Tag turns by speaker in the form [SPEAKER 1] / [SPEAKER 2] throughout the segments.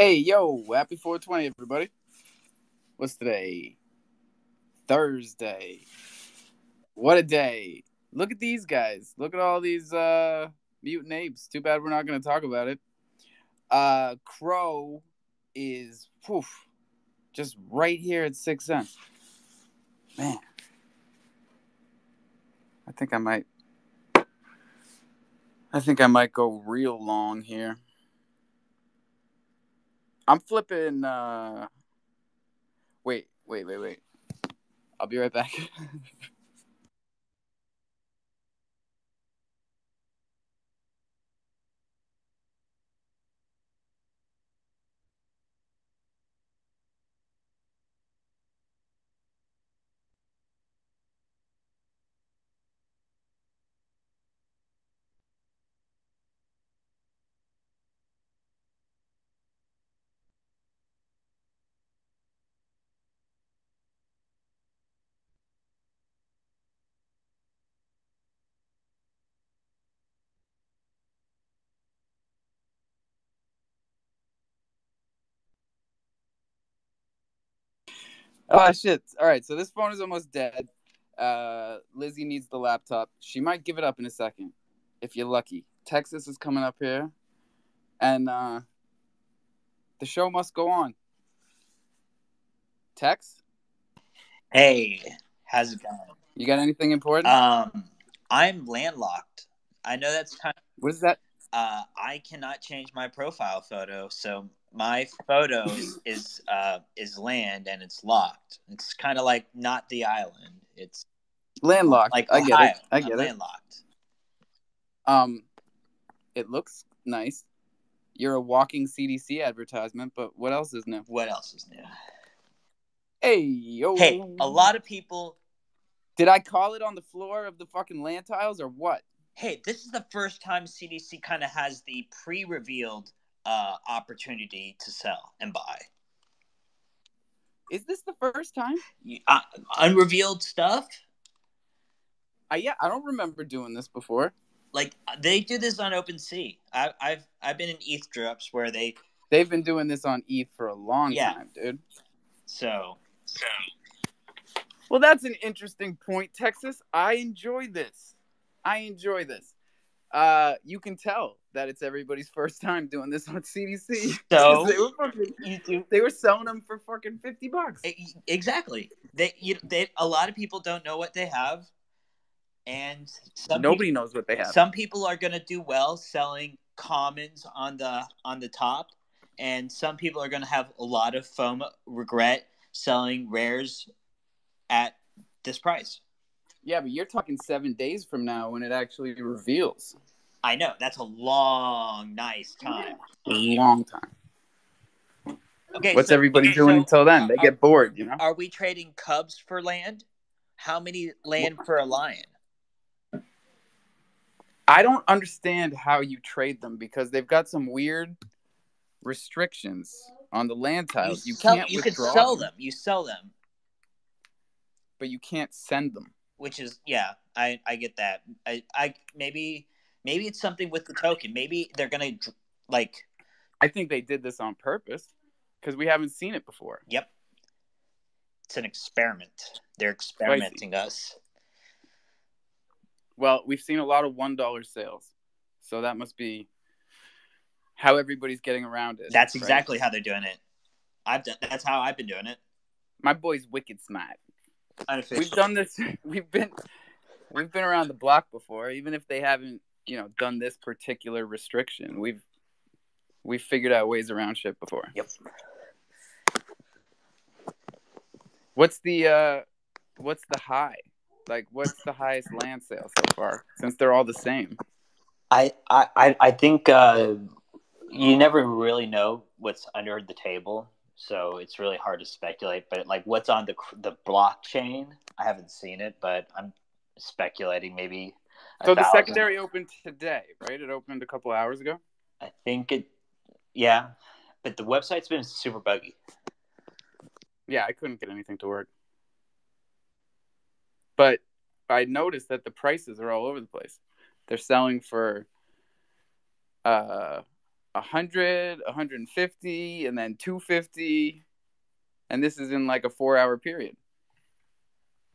[SPEAKER 1] Hey, yo, happy 420, everybody. What's today? Thursday. What a day. Look at these guys. Look at all these mutant apes. Too bad we're not going to talk about it. Crow is just right here at 6 cents. Man. I think I might go real long here. I'm flipping wait. I'll be right back. Oh shit! All right, so this phone is almost dead. Lizzie needs the laptop. She might give it up in a second, if you're lucky. Texas is coming up here, and the show must go on. Tex,
[SPEAKER 2] Hey, how's it going?
[SPEAKER 1] you got anything important?
[SPEAKER 2] I'm landlocked. I know that's kind of,
[SPEAKER 1] What is that?
[SPEAKER 2] I cannot change my profile photo, so my photo is land and it's locked. It's kind of like not the island. It's
[SPEAKER 1] Landlocked.
[SPEAKER 2] like
[SPEAKER 1] I get it.
[SPEAKER 2] Ohio.
[SPEAKER 1] I
[SPEAKER 2] I'm
[SPEAKER 1] get it.
[SPEAKER 2] landlocked.
[SPEAKER 1] Um, it looks nice. You're a walking CDC advertisement, but what else is new?
[SPEAKER 2] What else is new?
[SPEAKER 1] Hey
[SPEAKER 2] Hey,
[SPEAKER 1] yo!
[SPEAKER 2] a lot of people.
[SPEAKER 1] Did I call it on the floor of the fucking land tiles or what?
[SPEAKER 2] Hey, this is the first time CDC kind of has the pre-revealed opportunity to sell and buy.
[SPEAKER 1] Is this the first time?
[SPEAKER 2] Unrevealed stuff.
[SPEAKER 1] Yeah, I don't remember doing this before.
[SPEAKER 2] Like they do this on OpenSea. I've been in ETH drops where
[SPEAKER 1] they've been doing this on ETH for a long time, dude.
[SPEAKER 2] So
[SPEAKER 1] well, that's an interesting point, Texas. I enjoy this. You can tell that it's everybody's first time doing this on CDC.
[SPEAKER 2] So
[SPEAKER 1] they were selling them for fucking $50.
[SPEAKER 2] Exactly. They a lot of people don't know what they have, and
[SPEAKER 1] nobody knows what they have.
[SPEAKER 2] Some people are going to do well selling commons on the top, and some people are going to have a lot of regret selling rares at this price.
[SPEAKER 1] Yeah, but you're talking 7 days from now when it actually reveals.
[SPEAKER 2] I know, that's a long, nice time.
[SPEAKER 1] Long time.
[SPEAKER 2] Okay,
[SPEAKER 1] what's everybody doing until then? They get bored, you know.
[SPEAKER 2] Are we trading cubs for land? How many land for a lion?
[SPEAKER 1] I don't understand how you trade them because they've got some weird restrictions on the land tiles. You can't
[SPEAKER 2] you can sell them. You sell them,
[SPEAKER 1] but you can't send them.
[SPEAKER 2] Which is, yeah, I get that. I maybe it's something with the token. Maybe they're gonna like.
[SPEAKER 1] I think they did this on purpose because we haven't seen it before.
[SPEAKER 2] Yep, it's an experiment. They're experimenting us.
[SPEAKER 1] Well, we've seen a lot of $1 sales, so that must be how everybody's getting around it.
[SPEAKER 2] That's exactly how they're doing it. That's how I've been doing it.
[SPEAKER 1] My boy's wicked smart.
[SPEAKER 2] Unofficial.
[SPEAKER 1] We've done this. We've been around the block before, even if they haven't, done this particular restriction. We've figured out ways around shit before.
[SPEAKER 2] Yep.
[SPEAKER 1] What's the high? Like, what's the highest land sale so far? Since they're all the same.
[SPEAKER 2] I think you never really know what's under the table, so it's really hard to speculate. But like, what's on the blockchain? I haven't seen it, but I'm speculating maybe.
[SPEAKER 1] So the secondary opened today, right? It opened a couple hours ago.
[SPEAKER 2] I think it, yeah, but the website's been super buggy.
[SPEAKER 1] Yeah, I couldn't get anything to work. But I noticed that the prices are all over the place. They're selling for 100, 150, and then 250. And this is in like a 4-hour period.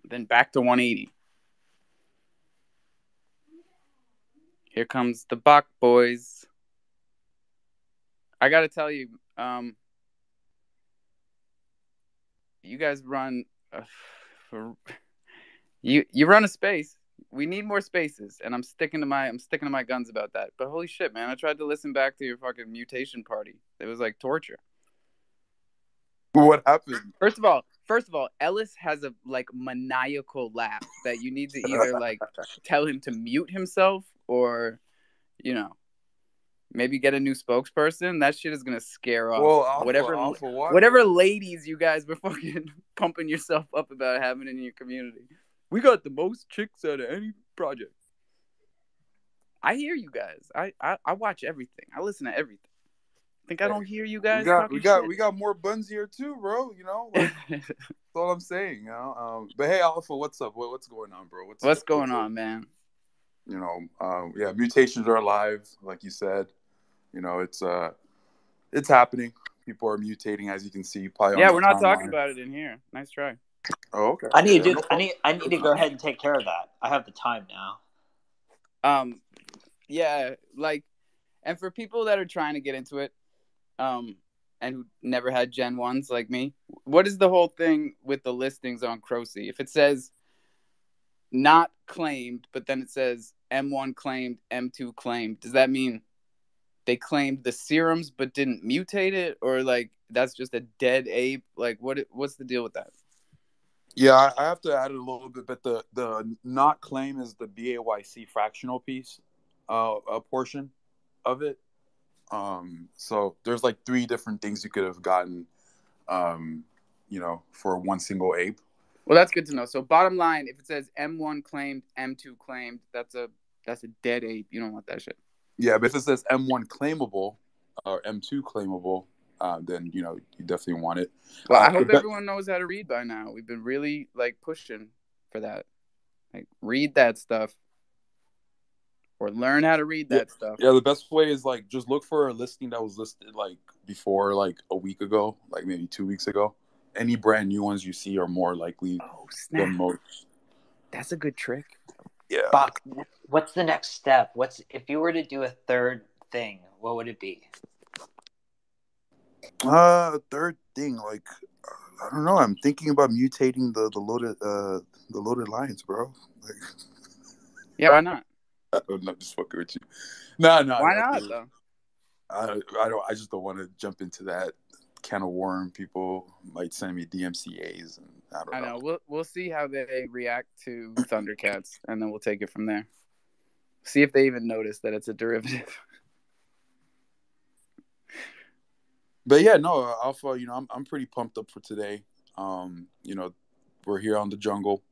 [SPEAKER 1] Then back to 180. Here comes the Bach boys. I got to tell you, you guys run you run a space. We need more spaces, and I'm sticking to my guns about that. But holy shit, man! I tried to listen back to your fucking mutation party. It was like torture.
[SPEAKER 3] What happened?
[SPEAKER 1] First of all, Ellis has a like maniacal laugh that you need to either like tell him to mute himself or, you know, maybe get a new spokesperson. That shit is gonna scare off whatever ladies you guys were fucking pumping yourself up about having in your community. We got the most chicks out of any project. I hear you guys. I watch everything. I listen to everything. Think I don't hear you guys talking shit?
[SPEAKER 3] We got more buns here too, bro. You know, like, that's all I'm saying. You know, but hey, Alpha, what's up? What's going on, bro?
[SPEAKER 1] What's going on, man?
[SPEAKER 3] You know, yeah, mutations are alive, like you said. You know, it's happening. People are mutating, as you can see. Probably
[SPEAKER 1] yeah, we're not talking about it in here. Nice try.
[SPEAKER 3] Oh, okay.
[SPEAKER 2] I need to go ahead and take care of that. I have the time now.
[SPEAKER 1] Yeah, like, and for people that are trying to get into it, and who never had Gen 1s like me, what is the whole thing with the listings on Crofam? If it says not claimed, but then it says M1 claimed, M2 claimed, does that mean they claimed the serums but didn't mutate it, or like that's just a dead ape? Like, what's the deal with that?
[SPEAKER 3] Yeah, I have to add it a little bit, but the not claim is the BAYC fractional piece, a portion of it. So there's like 3 different things you could have gotten, you know, for one single ape.
[SPEAKER 1] Well, that's good to know. So bottom line, if it says M1 claimed, M2 claimed, that's a dead ape. You don't want that shit.
[SPEAKER 3] Yeah, but if it says M1 claimable or M2 claimable, then you know you definitely want it.
[SPEAKER 1] Well, I hope everyone knows how to read by now. We've been really like pushing for that. Like, read that stuff or learn how to read that stuff.
[SPEAKER 3] Yeah, the best way is like just look for a listing that was listed like before like a week ago, like maybe 2 weeks ago. Any brand new ones you see are more likely than most.
[SPEAKER 1] That's a good trick.
[SPEAKER 3] Yeah.
[SPEAKER 2] Bach, what's the next step? If you were to do a third thing, what would it be?
[SPEAKER 3] Third thing, like I don't know. I'm thinking about mutating the loaded lions, bro. Like,
[SPEAKER 1] yeah, why not?
[SPEAKER 3] I'm not just fucking with you. No.
[SPEAKER 1] Why not though?
[SPEAKER 3] I just don't want to jump into that can of worm. People might send me DMCA's, and I don't know.
[SPEAKER 1] We'll see how they react to Thundercats, and then we'll take it from there. See if they even notice that it's a derivative.
[SPEAKER 3] But yeah, no, Alpha. You know, I'm pretty pumped up for today. You know, we're here on the jungle.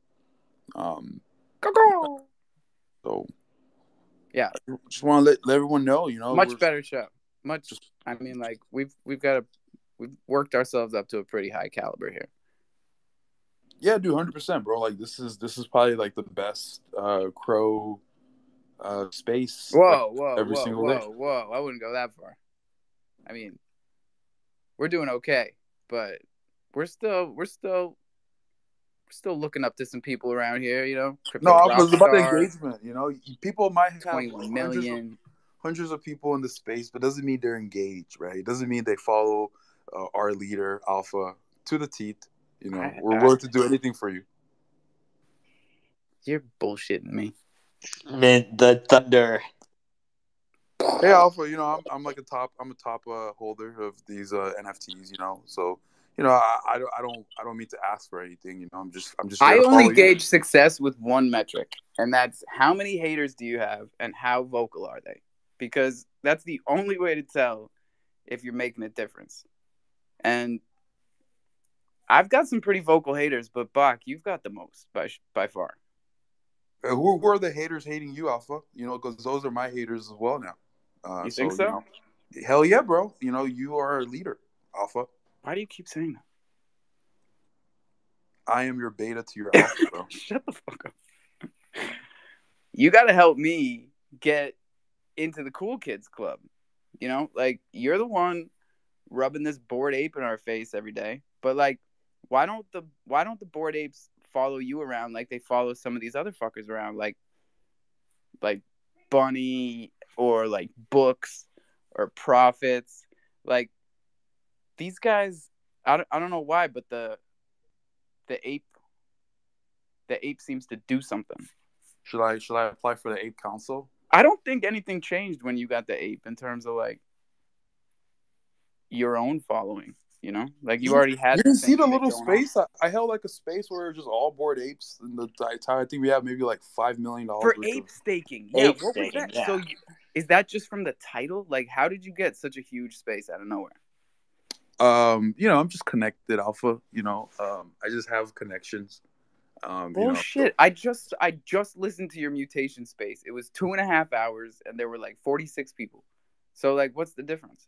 [SPEAKER 3] So
[SPEAKER 1] yeah,
[SPEAKER 3] I just want to let everyone know. You know,
[SPEAKER 1] much better show. I mean, like we've worked ourselves up to a pretty high caliber here.
[SPEAKER 3] Yeah, dude, 100%, bro. Like this is probably like the best crow space.
[SPEAKER 1] Whoa,
[SPEAKER 3] every single day.
[SPEAKER 1] Whoa! I wouldn't go that far. I mean, we're doing okay, but we're still looking up to some people around here. You know,
[SPEAKER 3] no, it's about the engagement. You know, people might have
[SPEAKER 1] 21 million.
[SPEAKER 3] Hundreds of people in the space, but doesn't mean they're engaged, right? It doesn't mean they follow our leader Alpha to the teeth. You know, we're willing to do anything for you.
[SPEAKER 1] You're bullshitting me.
[SPEAKER 2] Man, the thunder.
[SPEAKER 3] Hey Alpha, you know I'm a top holder of these NFTs. You know, so you know I don't mean to ask for anything. You know, I'm just.
[SPEAKER 1] I only gauge success with one metric, and that's how many haters do you have, and how vocal are they? Because that's the only way to tell if you're making a difference. And I've got some pretty vocal haters, but Bach, you've got the most by far.
[SPEAKER 3] Who are the haters hating you, Alpha? You know, because those are my haters as well now.
[SPEAKER 1] You think so?
[SPEAKER 3] You know, hell yeah, bro. You know, you are a leader, Alpha.
[SPEAKER 1] Why do you keep saying that?
[SPEAKER 3] I am your beta to your alpha, bro.
[SPEAKER 1] Shut the fuck up. You got to help me get into the cool kids club. You know, like you're the one rubbing this bored ape in our face every day. But like, why don't the bored apes follow you around like they follow some of these other fuckers around, like Bunny or like Books or Profits? Like these guys, I don't know why, but the ape the ape seems to do something.
[SPEAKER 3] Should I apply for the ape council?
[SPEAKER 1] I don't think anything changed when you got the ape in terms of like your own following. You know, like you already
[SPEAKER 3] You
[SPEAKER 1] had the
[SPEAKER 3] didn't see
[SPEAKER 1] same
[SPEAKER 3] the
[SPEAKER 1] shit
[SPEAKER 3] little
[SPEAKER 1] going on.
[SPEAKER 3] space? I held like a space where it was just all bored apes. And the entire, I think we have maybe like $5 million
[SPEAKER 1] For
[SPEAKER 3] worth
[SPEAKER 1] ape
[SPEAKER 3] of.
[SPEAKER 1] staking. Yeah,
[SPEAKER 2] Ape
[SPEAKER 1] what was
[SPEAKER 2] staking,
[SPEAKER 1] that?
[SPEAKER 2] yeah.
[SPEAKER 1] Is that just from the title? Like, how did you get such a huge space out of nowhere?
[SPEAKER 3] I'm just connected, Alpha. I just have connections. So
[SPEAKER 1] Bullshit. I just listened to your mutation space. It was 2.5 hours and there were like 46 people. So like what's the difference?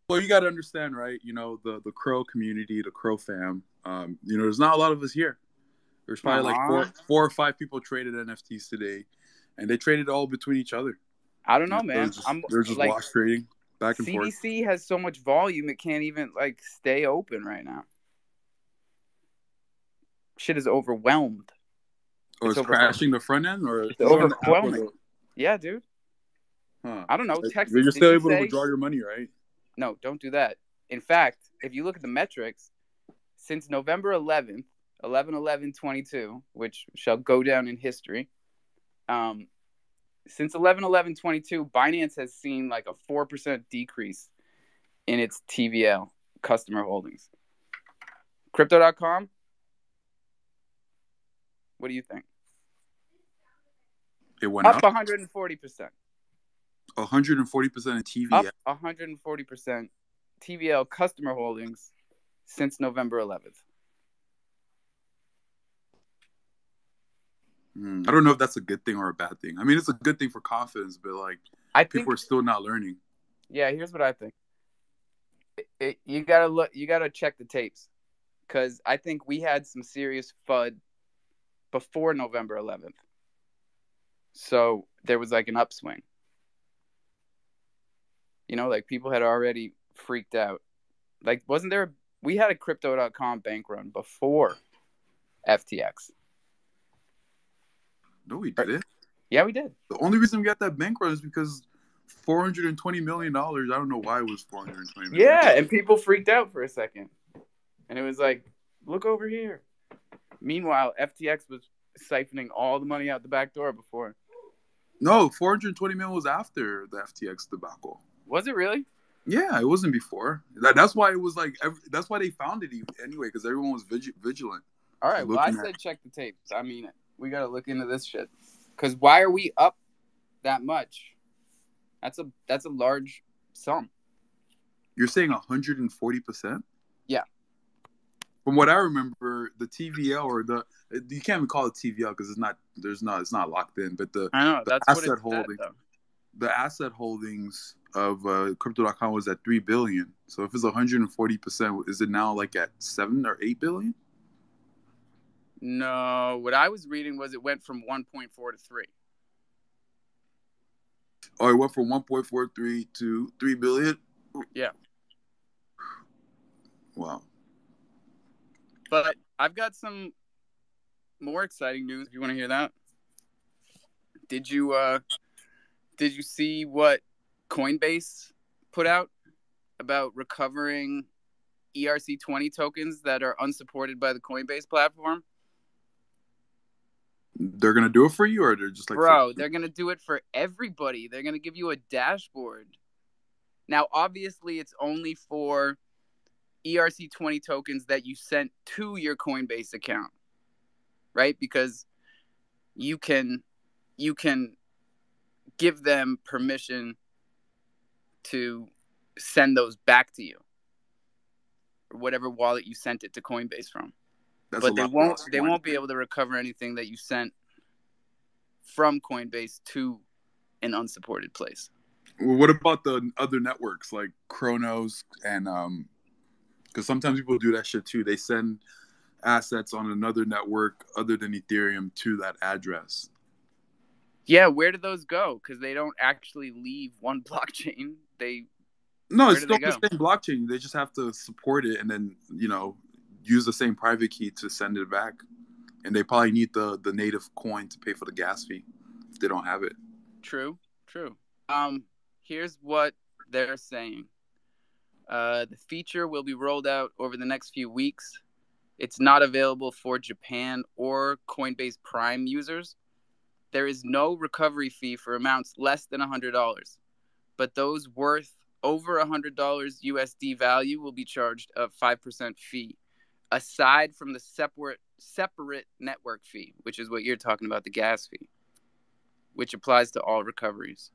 [SPEAKER 3] well, you got to understand, right? The crow community, the crofam. There's not a lot of us here. There's probably like
[SPEAKER 1] Aw.
[SPEAKER 3] four or five people traded NFTs today, and they traded all between each other.
[SPEAKER 1] I don't know,
[SPEAKER 3] So
[SPEAKER 1] man. I'm
[SPEAKER 3] they're just
[SPEAKER 1] like
[SPEAKER 3] wash trading back and forth.
[SPEAKER 1] CDC has so much volume it can't even like stay open right now. Shit is overwhelmed.
[SPEAKER 3] Or
[SPEAKER 1] It's
[SPEAKER 3] it's
[SPEAKER 1] over
[SPEAKER 3] crashing the front end, or is
[SPEAKER 1] it's
[SPEAKER 3] it on the app or
[SPEAKER 1] overwhelming.
[SPEAKER 3] the?
[SPEAKER 1] Yeah, dude.
[SPEAKER 3] Huh?
[SPEAKER 1] I don't know.
[SPEAKER 3] But
[SPEAKER 1] Texas,
[SPEAKER 3] you're
[SPEAKER 1] did
[SPEAKER 3] still
[SPEAKER 1] you
[SPEAKER 3] able to
[SPEAKER 1] say?
[SPEAKER 3] withdraw your money, right?
[SPEAKER 1] No, don't do that. In fact, if you look at the metrics, since November 11th, 11/11/22, which shall go down in history, um, since 11/11/22, Binance has seen like a 4% decrease in its TVL customer holdings. Crypto.com, what do you think?
[SPEAKER 3] It went
[SPEAKER 1] Up
[SPEAKER 3] up
[SPEAKER 1] 140%.
[SPEAKER 3] 140% in
[SPEAKER 1] Up
[SPEAKER 3] TVL.
[SPEAKER 1] 140% TVL customer holdings since November 11th.
[SPEAKER 3] I don't know if that's a good thing or a bad thing. I mean, it's a good thing for confidence, but like
[SPEAKER 1] I
[SPEAKER 3] people
[SPEAKER 1] think,
[SPEAKER 3] are still not learning.
[SPEAKER 1] yeah, here's what I think. You gotta look. You gotta check the tapes because I think we had some serious FUD before November 11th. So there was like an upswing. You know, like people had already freaked out. Like, wasn't there? We had a crypto.com bank run before FTX.
[SPEAKER 3] No, we
[SPEAKER 1] Right?
[SPEAKER 3] didn't.
[SPEAKER 1] Yeah, we did.
[SPEAKER 3] The only reason we got that bank run is because $420 million. I don't know why it was $420 million.
[SPEAKER 1] Yeah, and people freaked out for a second. And it was like, look over here. Meanwhile, FTX was siphoning all the money out the back door before.
[SPEAKER 3] No, $420 million was after the FTX debacle.
[SPEAKER 1] Was it really?
[SPEAKER 3] Yeah, it wasn't before. That's why it was like. That's why they found it anyway, because everyone was vigilant.
[SPEAKER 1] All right. Well, I said check the tapes. I mean, we got to look into this shit. Because why are we up that much? That's a large sum.
[SPEAKER 3] You're saying 140%?
[SPEAKER 1] Yeah.
[SPEAKER 3] From what I remember, the TVL or you can't even call it TVL because it's not locked in. But
[SPEAKER 1] I know
[SPEAKER 3] the
[SPEAKER 1] that's
[SPEAKER 3] asset
[SPEAKER 1] what it
[SPEAKER 3] holding,
[SPEAKER 1] said,
[SPEAKER 3] the asset holdings of Crypto.com was at $3 billion. So if it's 140%, is it now like at 7 or 8 billion?
[SPEAKER 1] No, what I was reading was it went from 1.4 to 3.
[SPEAKER 3] Oh, it went from 1.43 to 3 billion.
[SPEAKER 1] Yeah.
[SPEAKER 3] Wow.
[SPEAKER 1] But I've got some more exciting news. If you want to hear that, did you see what Coinbase put out about recovering ERC20 tokens that are unsupported by the Coinbase platform?
[SPEAKER 3] They're gonna do it for you, or they're just like,
[SPEAKER 1] bro, they're gonna do it for everybody. They're gonna give you a dashboard. Now, obviously, it's only for ERC20 tokens that you sent to your Coinbase account, right? Because you can give them permission to send those back to you, or whatever wallet you sent it to Coinbase from. But they won't be able to recover anything that you sent from Coinbase to an unsupported place.
[SPEAKER 3] What about the other networks like Chronos and because sometimes people do that shit too. They send assets on another network other than Ethereum to that address.
[SPEAKER 1] Yeah, where do those go? Because they don't actually leave one blockchain.
[SPEAKER 3] No,
[SPEAKER 1] Where
[SPEAKER 3] it's
[SPEAKER 1] do
[SPEAKER 3] still
[SPEAKER 1] they
[SPEAKER 3] the
[SPEAKER 1] go?
[SPEAKER 3] same blockchain. They just have to support it and then, use the same private key to send it back. And they probably need the native coin to pay for the gas fee if they don't have it.
[SPEAKER 1] True. Here's what they're saying. The feature will be rolled out over the next few weeks. It's not available for Japan or Coinbase Prime users. There is no recovery fee for amounts less than $100, but those worth over $100 USD value will be charged a 5% fee, aside from the separate network fee, which is what you're talking about, the gas fee, which applies to all recoveries.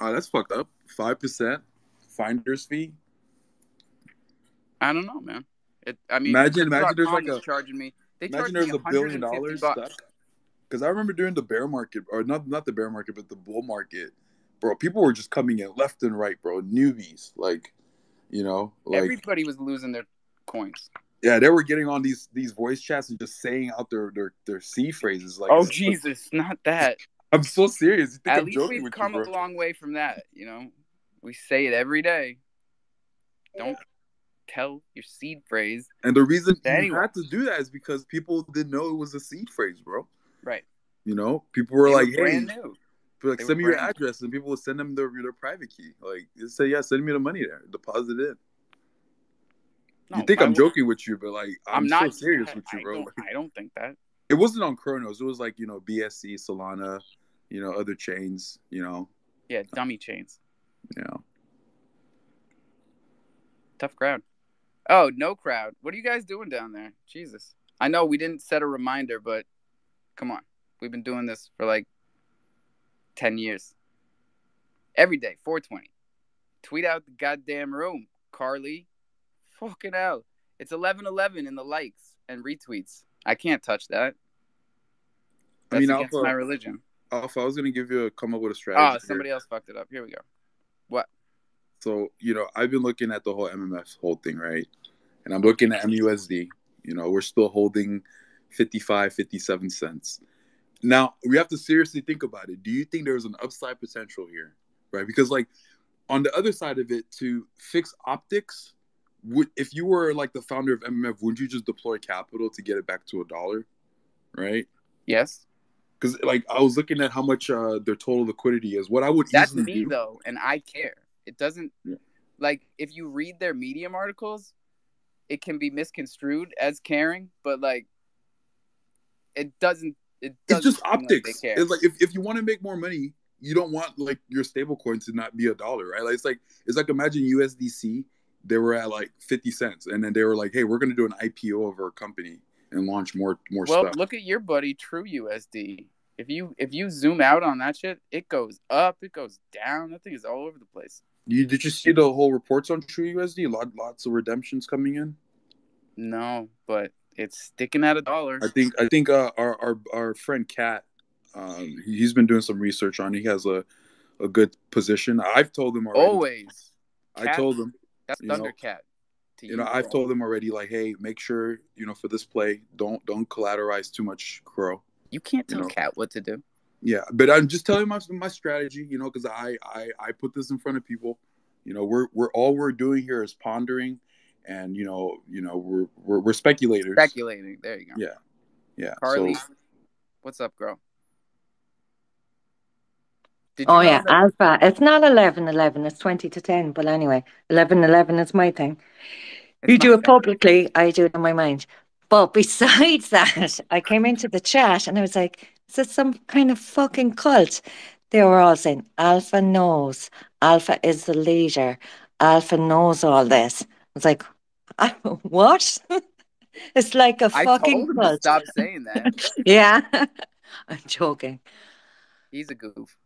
[SPEAKER 3] Oh, that's fucked up. 5% finder's fee.
[SPEAKER 1] I don't know, man.
[SPEAKER 3] Imagine there's like
[SPEAKER 1] is charging me. They
[SPEAKER 3] imagine
[SPEAKER 1] charged me
[SPEAKER 3] there's $1 billion
[SPEAKER 1] $150.
[SPEAKER 3] stuck. Because I remember during the bear market, or not the bear market, but the bull market, bro, people were just coming in left and right, bro. Newbies, like
[SPEAKER 1] Everybody was losing their coins.
[SPEAKER 3] yeah, they were getting on these voice chats and just saying out their C phrases. Like,
[SPEAKER 1] oh Jesus, not that.
[SPEAKER 3] I'm so serious. You think
[SPEAKER 1] At
[SPEAKER 3] I'm
[SPEAKER 1] least
[SPEAKER 3] joking
[SPEAKER 1] we've
[SPEAKER 3] with
[SPEAKER 1] come
[SPEAKER 3] you, bro?
[SPEAKER 1] a long way from that. We say it every day. Don't tell your seed phrase.
[SPEAKER 3] And the reason
[SPEAKER 1] to
[SPEAKER 3] you
[SPEAKER 1] anyone.
[SPEAKER 3] had to do that is because people didn't know it was a seed phrase, bro.
[SPEAKER 1] Right.
[SPEAKER 3] People were
[SPEAKER 1] They
[SPEAKER 3] like,
[SPEAKER 1] were
[SPEAKER 3] "Hey,
[SPEAKER 1] brand new.
[SPEAKER 3] like, send me your address," and people would send them their private key. Like, just say, "Yeah, send me the money there, deposit it."
[SPEAKER 1] No,
[SPEAKER 3] you think I'm joking with you, but like, I'm so
[SPEAKER 1] not
[SPEAKER 3] serious with you, bro.
[SPEAKER 1] I don't think that.
[SPEAKER 3] It wasn't on Chronos. It was like BSC, Solana, other chains.
[SPEAKER 1] Yeah, dummy chains.
[SPEAKER 3] Yeah.
[SPEAKER 1] Tough crowd. Oh, no crowd. What are you guys doing down there? Jesus. I know we didn't set a reminder, but come on. We've been doing this for like 10 years. Every day, 420. Tweet out the goddamn room, Carly. Fucking hell. It's 11:11 in the likes and retweets. I can't touch that. That's against my religion.
[SPEAKER 3] Alpha, I was gonna come up with a strategy.
[SPEAKER 1] Somebody else fucked it up. Here we go. What?
[SPEAKER 3] So, I've been looking at the whole MMF whole thing, right? And I'm looking at MUSD. We're still holding 55, 57 cents. Now, we have to seriously think about it. Do you think there's an upside potential here? Right? Because, like, on the other side of it, to fix optics, if you were, like, the founder of MMF, wouldn't you just deploy capital to get it back to $1? Right?
[SPEAKER 1] Yes.
[SPEAKER 3] Because, like, I was looking at how much their total liquidity is. What I would
[SPEAKER 1] That's
[SPEAKER 3] easily
[SPEAKER 1] me,
[SPEAKER 3] do,
[SPEAKER 1] though, and I care. It doesn't...
[SPEAKER 3] Yeah.
[SPEAKER 1] Like, if you read their Medium articles, it can be misconstrued as caring, but, like, it doesn't...
[SPEAKER 3] It's just optics.
[SPEAKER 1] Like they care.
[SPEAKER 3] It's like if you want to make more money, you don't want like your stable coin to not be $1, right? Like it's like imagine USDC, they were at like 50 cents, and then they were like, "Hey, we're going to do an IPO of our company and launch more stuff."
[SPEAKER 1] Well, look at your buddy True USD. If you zoom out on that shit, it goes up, it goes down. That thing is all over the place.
[SPEAKER 3] Did you see the whole reports on True USD? Lots of redemptions coming in.
[SPEAKER 1] No, but it's sticking at $1.
[SPEAKER 3] I think our friend Kat, he's been doing some research on it. He has a good position. I've told him already.
[SPEAKER 1] Always.
[SPEAKER 3] I told him.
[SPEAKER 1] That's Thundercat.
[SPEAKER 3] I've told him already, like, hey, make sure, for this play, don't collateralize too much Crow.
[SPEAKER 1] You can't tell Cat what to do.
[SPEAKER 3] Yeah, but I'm just telling my strategy, because I put this in front of people. We're doing here is pondering, and we're speculators.
[SPEAKER 1] Speculating. There you go.
[SPEAKER 3] Yeah.
[SPEAKER 1] Carly, what's up, girl?
[SPEAKER 4] Yeah, Alpha. It's not 11:11. It's 20 to 10. But anyway, 11:11 is my thing. You do it publicly. I do it in my mind. But besides that, I came into the chat and I was like, "Is it some kind of fucking cult?" They were all saying, "Alpha knows. Alpha is the leader. Alpha knows all this." I was like, "What?" It's like a fucking
[SPEAKER 1] told him
[SPEAKER 4] cult.
[SPEAKER 1] to stop saying that.
[SPEAKER 4] Yeah, I'm joking.
[SPEAKER 1] He's a goof.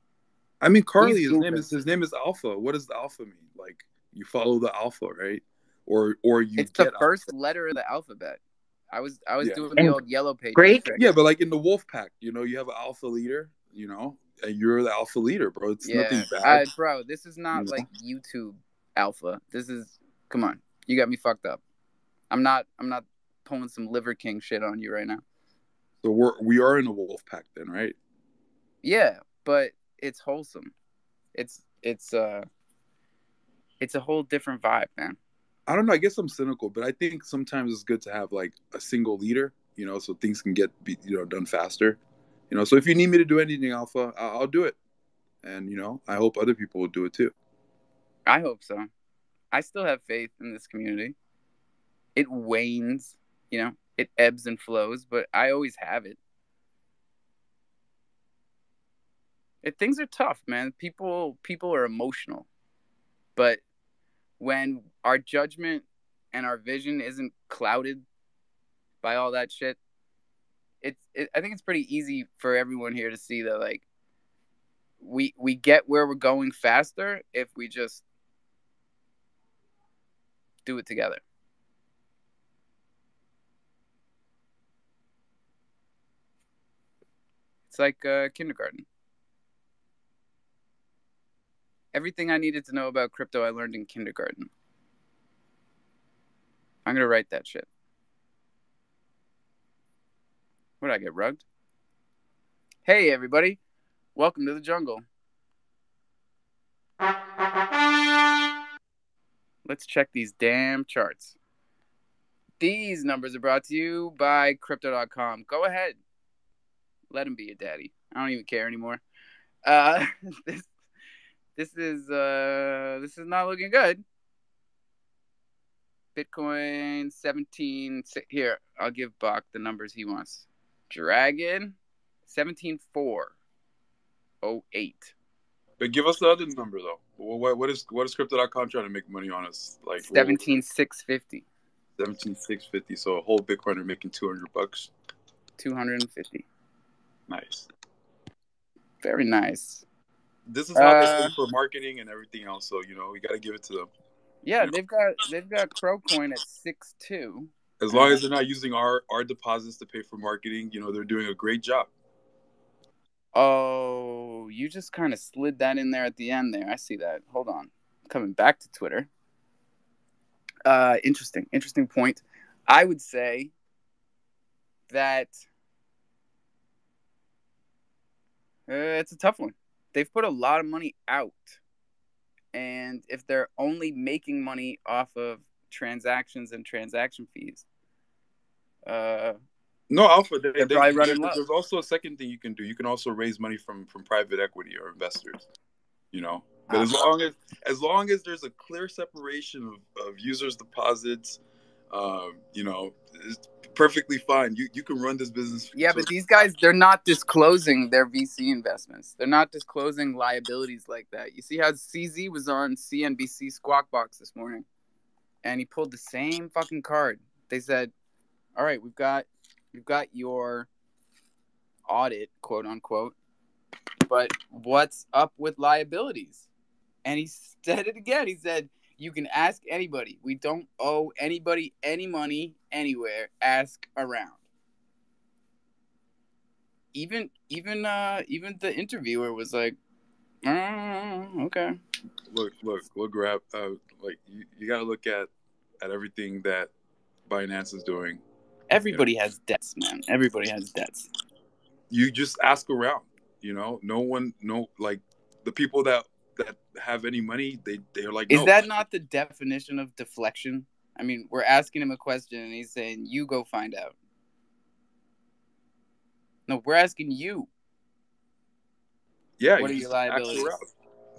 [SPEAKER 3] I mean, Carly, his name is Alpha. What does the Alpha mean? Like, you follow the Alpha, right? Or you
[SPEAKER 1] it's
[SPEAKER 3] get
[SPEAKER 1] the first
[SPEAKER 3] alpha.
[SPEAKER 1] letter of the alphabet. I was doing the old Yellow Pages.
[SPEAKER 4] Great.
[SPEAKER 3] Yeah, but like in the wolf pack, you have an alpha leader, and you're the alpha leader, bro. It's nothing bad.
[SPEAKER 1] Bro, this is not like YouTube alpha. This is, come on. You got me fucked up. I'm not pulling some Liver King shit on you right now.
[SPEAKER 3] So we are in the wolf pack then, right?
[SPEAKER 1] Yeah, but it's wholesome. It's a whole different vibe, man.
[SPEAKER 3] I don't know. I guess I'm cynical, but I think sometimes it's good to have like a single leader, so things can done faster. So if you need me to do anything, Alpha, I'll do it, and I hope other people will do it too.
[SPEAKER 1] I hope so. I still have faith in this community. It wanes, it ebbs and flows, but I always have it. Things are tough, man. People are emotional, but when our judgment and our vision isn't clouded by all that shit, I think it's pretty easy for everyone here to see that, like, we get where we're going faster if we just do it together. It's like kindergarten. Everything I needed to know about crypto I learned in kindergarten. I'm gonna write that shit. What did I get, rugged? Hey everybody, welcome to the jungle. Let's check these damn charts. These numbers are brought to you by crypto.com. Go ahead. Let him be your daddy. I don't even care anymore. This is not looking good. Bitcoin 17. Here, I'll give Bach the numbers he wants. Dragon 17,408.
[SPEAKER 3] But give us the other number though. What is crypto.com trying to make money on us? Like
[SPEAKER 1] 17,650.
[SPEAKER 3] 17,650. So a whole Bitcoiner making $200.
[SPEAKER 1] 250.
[SPEAKER 3] Nice.
[SPEAKER 1] Very nice.
[SPEAKER 3] This is how they pay for marketing and everything else. So we got to give it to them.
[SPEAKER 1] Yeah, they've got Crowcoin at 6.2.
[SPEAKER 3] As long as they're not using our deposits to pay for marketing, they're doing a great job.
[SPEAKER 1] Oh, you just kind of slid that in there at the end there. I see that. Hold on. Coming back to Twitter. Interesting point. I would say that it's a tough one. They've put a lot of money out. And if they're only making money off of transactions and transaction fees,
[SPEAKER 3] no, Alpha.
[SPEAKER 1] They're probably running low.
[SPEAKER 3] There's also a second thing you can do. You can also raise money from private equity or investors. But as long as there's a clear separation of users' deposits, it's perfectly fine. You can run this business.
[SPEAKER 1] Yeah, but these guys, they're not disclosing their VC investments. They're not disclosing liabilities like that. You see how CZ was on CNBC Squawk Box this morning, and he pulled the same fucking card. They said, "All right, we've got your audit, quote unquote, but what's up with liabilities?" And he said it again. He said, "You can ask anybody. We don't owe anybody any money anywhere. Ask around." Even the interviewer was like, "Okay."
[SPEAKER 3] Look, grab. Like you got to look at everything that Binance is doing.
[SPEAKER 1] Everybody has debts, man. Everybody has debts.
[SPEAKER 3] You just ask around. Like the people that have any money, they're like,
[SPEAKER 1] no. Is that not the definition of deflection? I mean, we're asking him a question and he's saying, "You go find out." No, we're asking you.
[SPEAKER 3] Yeah.
[SPEAKER 1] What are your liabilities?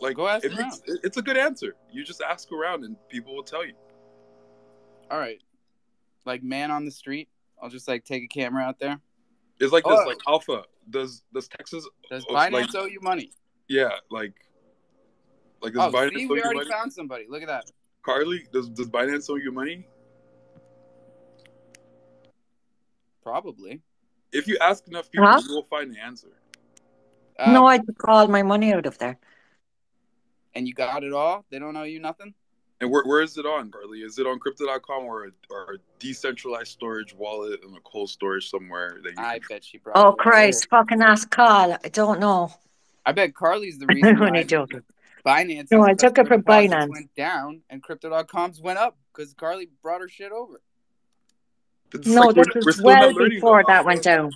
[SPEAKER 3] Like, go ask around. It's a good answer. You just ask around and people will tell you.
[SPEAKER 1] All right. Like, man on the street, I'll just like take a camera out there.
[SPEAKER 3] It's like this, like Alpha. Does Texas
[SPEAKER 1] Binance owe you money?
[SPEAKER 3] Yeah, like does Binance
[SPEAKER 1] see, we already found somebody. Look at that.
[SPEAKER 3] Carly, does Binance owe you money?
[SPEAKER 1] Probably.
[SPEAKER 3] If you ask enough people, you will find the answer.
[SPEAKER 4] No, I took all my money out of there.
[SPEAKER 1] And you got it all? They don't owe you nothing?
[SPEAKER 3] And where is it on, Carly? Is it on crypto.com or a decentralized storage wallet in a cold storage somewhere?
[SPEAKER 1] I bet she brought
[SPEAKER 4] it. Oh, Christ. Fucking ask Carl. I don't know.
[SPEAKER 1] I bet Carly's the reason why Binance.
[SPEAKER 4] No, I took it from Binance.
[SPEAKER 1] Went down and crypto.com's went up because Carly brought her shit over.
[SPEAKER 4] No, this was well before that went down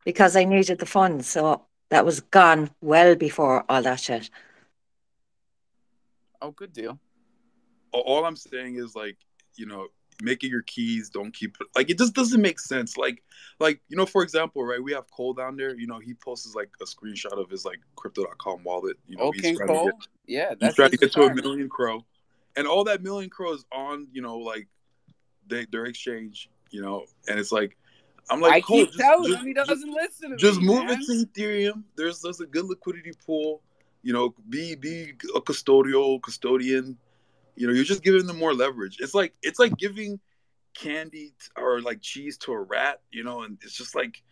[SPEAKER 4] because I needed the funds. So That was gone well before all that shit.
[SPEAKER 1] Oh, good deal.
[SPEAKER 3] All I'm saying is like, make it your keys. Don't keep it like it just doesn't make sense. Like for example, right? We have Cole down there. He posts like a screenshot of his like crypto.com wallet. He's trying
[SPEAKER 1] Cole. He's
[SPEAKER 3] trying to get to 1 million crow, and all that million crow is on like their exchange. And it's like I'm like,
[SPEAKER 1] I
[SPEAKER 3] Cole,
[SPEAKER 1] keep telling him he doesn't listen to
[SPEAKER 3] just
[SPEAKER 1] me.
[SPEAKER 3] Move
[SPEAKER 1] man.
[SPEAKER 3] it to Ethereum. There's a good liquidity pool. Be a custodian. You're just giving them more leverage. It's like giving candy or like cheese to a rat, and it's just like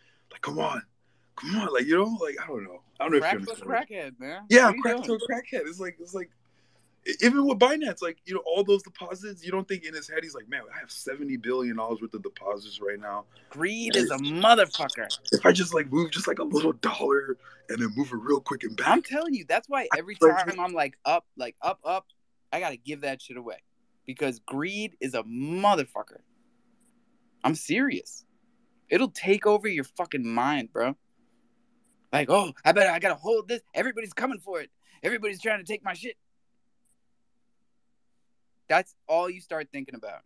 [SPEAKER 3] come on, like like I don't know if you understand.
[SPEAKER 1] Crackhead, man.
[SPEAKER 3] Yeah, crack to a crackhead. It's like even with Binance, like all those deposits, you don't think in his head he's like, man, I have $70 billion worth of deposits right now.
[SPEAKER 1] Greed is a motherfucker.
[SPEAKER 3] If I just like move just like a little dollar and then move it real quick and back.
[SPEAKER 1] I'm telling you, that's why every time I'm like up, I gotta give that shit away because greed is a motherfucker. I'm serious. It'll take over your fucking mind, bro. Like, oh, I gotta hold this. Everybody's coming for it. Everybody's trying to take my shit. That's all you start thinking about.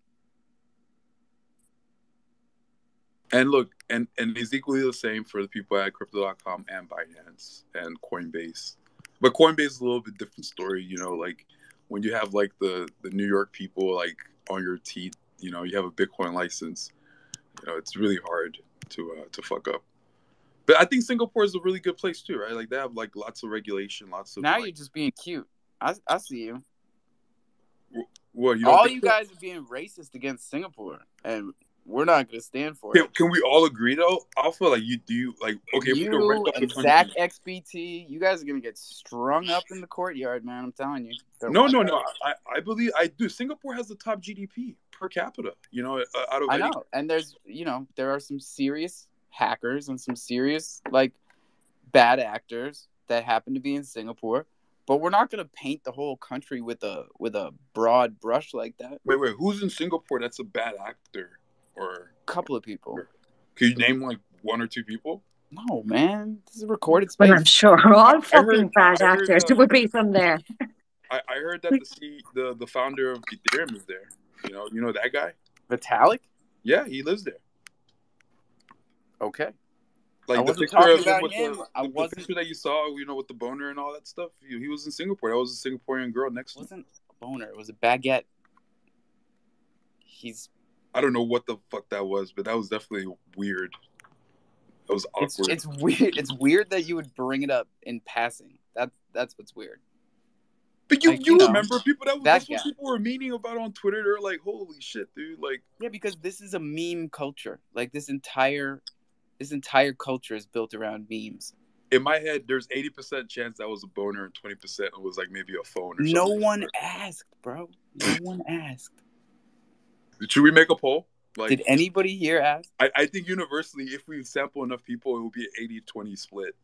[SPEAKER 3] And look, and it's equally the same for the people at Crypto.com and Binance and Coinbase. But Coinbase is a little bit different story, like when you have like the New York people like on your teeth, you have a Bitcoin license, it's really hard to fuck up. But I think Singapore is a really good place too, right? Like they have like lots of regulation, lots of.
[SPEAKER 1] Now
[SPEAKER 3] like,
[SPEAKER 1] you're just being cute. I see you.
[SPEAKER 3] What
[SPEAKER 1] you guys are being racist against Singapore, and we're not gonna stand for it.
[SPEAKER 3] Can we all agree though? I feel like you like okay.
[SPEAKER 1] You and Zach XBT, you guys are gonna get strung up in the courtyard, man. I'm telling you.
[SPEAKER 3] No. I believe I do. Singapore has the top GDP per capita. Out of
[SPEAKER 1] I know, and there's there are some serious hackers and some serious like bad actors that happen to be in Singapore. But we're not gonna paint the whole country with a broad brush like that.
[SPEAKER 3] Wait, who's in Singapore that's a bad actor? Or
[SPEAKER 1] a couple of people.
[SPEAKER 3] Can you name like one or two people?
[SPEAKER 1] No, man. This is a recorded space.
[SPEAKER 4] Well, I'm sure all fucking bad actors would be from there.
[SPEAKER 3] I heard that the founder of Ethereum is there. You know that guy?
[SPEAKER 1] Vitalik?
[SPEAKER 3] Yeah, he lives there.
[SPEAKER 1] Okay.
[SPEAKER 3] Like the picture of him with the picture that you saw, with the boner and all that stuff. He was in Singapore. That was a Singaporean girl next to him. It wasn't
[SPEAKER 1] a boner. It was a baguette.
[SPEAKER 3] I don't know what the fuck that was, but that was definitely weird. That was awkward.
[SPEAKER 1] It's weird. It's weird that you would bring it up in passing. That's what's weird.
[SPEAKER 3] But you remember people that's what people were meaning about on Twitter. They're like, holy shit, dude! Like,
[SPEAKER 1] yeah, because this is a meme culture. Like this entire culture is built around memes.
[SPEAKER 3] In my head, there's 80% chance that was a boner and 20% was like maybe a phone or something.
[SPEAKER 1] No one asked, bro. No one asked.
[SPEAKER 3] Should we make a poll?
[SPEAKER 1] Like, did anybody here ask?
[SPEAKER 3] I think universally, if we sample enough people, it will be an 80-20 split.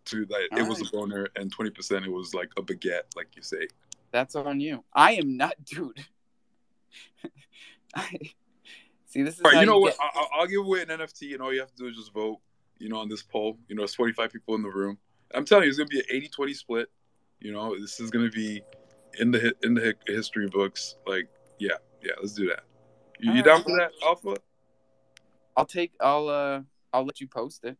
[SPEAKER 3] To that, it was a boner and 20% it was like a baguette, like you say.
[SPEAKER 1] That's on you. I am not, dude. See, this is
[SPEAKER 3] all right. You know what? I'll give away an NFT, and all you have to do is just vote. On this poll. There's 45 people in the room. I'm telling you, it's gonna be an 80-20 split. This is gonna be in the history books. Like, yeah, let's do that. You down for that, Alpha?
[SPEAKER 1] I'll let you post it.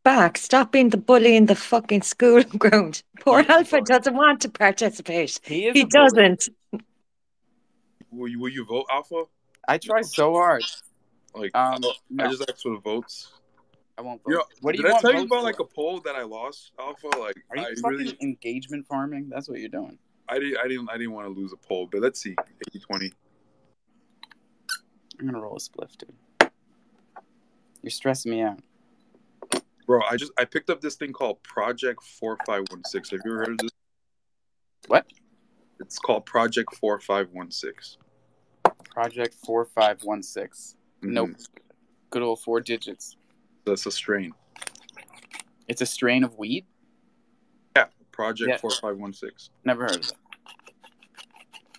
[SPEAKER 4] Back. Stop being the bully in the fucking school ground. Poor Alpha doesn't want to participate. He doesn't.
[SPEAKER 3] Will you vote, Alpha?
[SPEAKER 1] I try so hard.
[SPEAKER 3] Like,
[SPEAKER 1] no.
[SPEAKER 3] I just asked for the votes.
[SPEAKER 1] I won't vote.
[SPEAKER 3] What do you want? Did I tell you about like a poll that I lost, Alpha? Like,
[SPEAKER 1] are you fucking engagement farming? That's what you're doing.
[SPEAKER 3] I didn't want to lose a poll, but let's see. 80-20.
[SPEAKER 1] I'm gonna roll a spliff, dude. You're stressing me out.
[SPEAKER 3] Bro, I picked up this thing called Project 4516. Have you ever heard of this?
[SPEAKER 1] What?
[SPEAKER 3] It's called Project 4516.
[SPEAKER 1] Project 4516. Mm-hmm. Nope. Good old 4 digits.
[SPEAKER 3] That's a strain.
[SPEAKER 1] It's a strain of weed?
[SPEAKER 3] Yeah, Project 4516.
[SPEAKER 1] Never heard of it.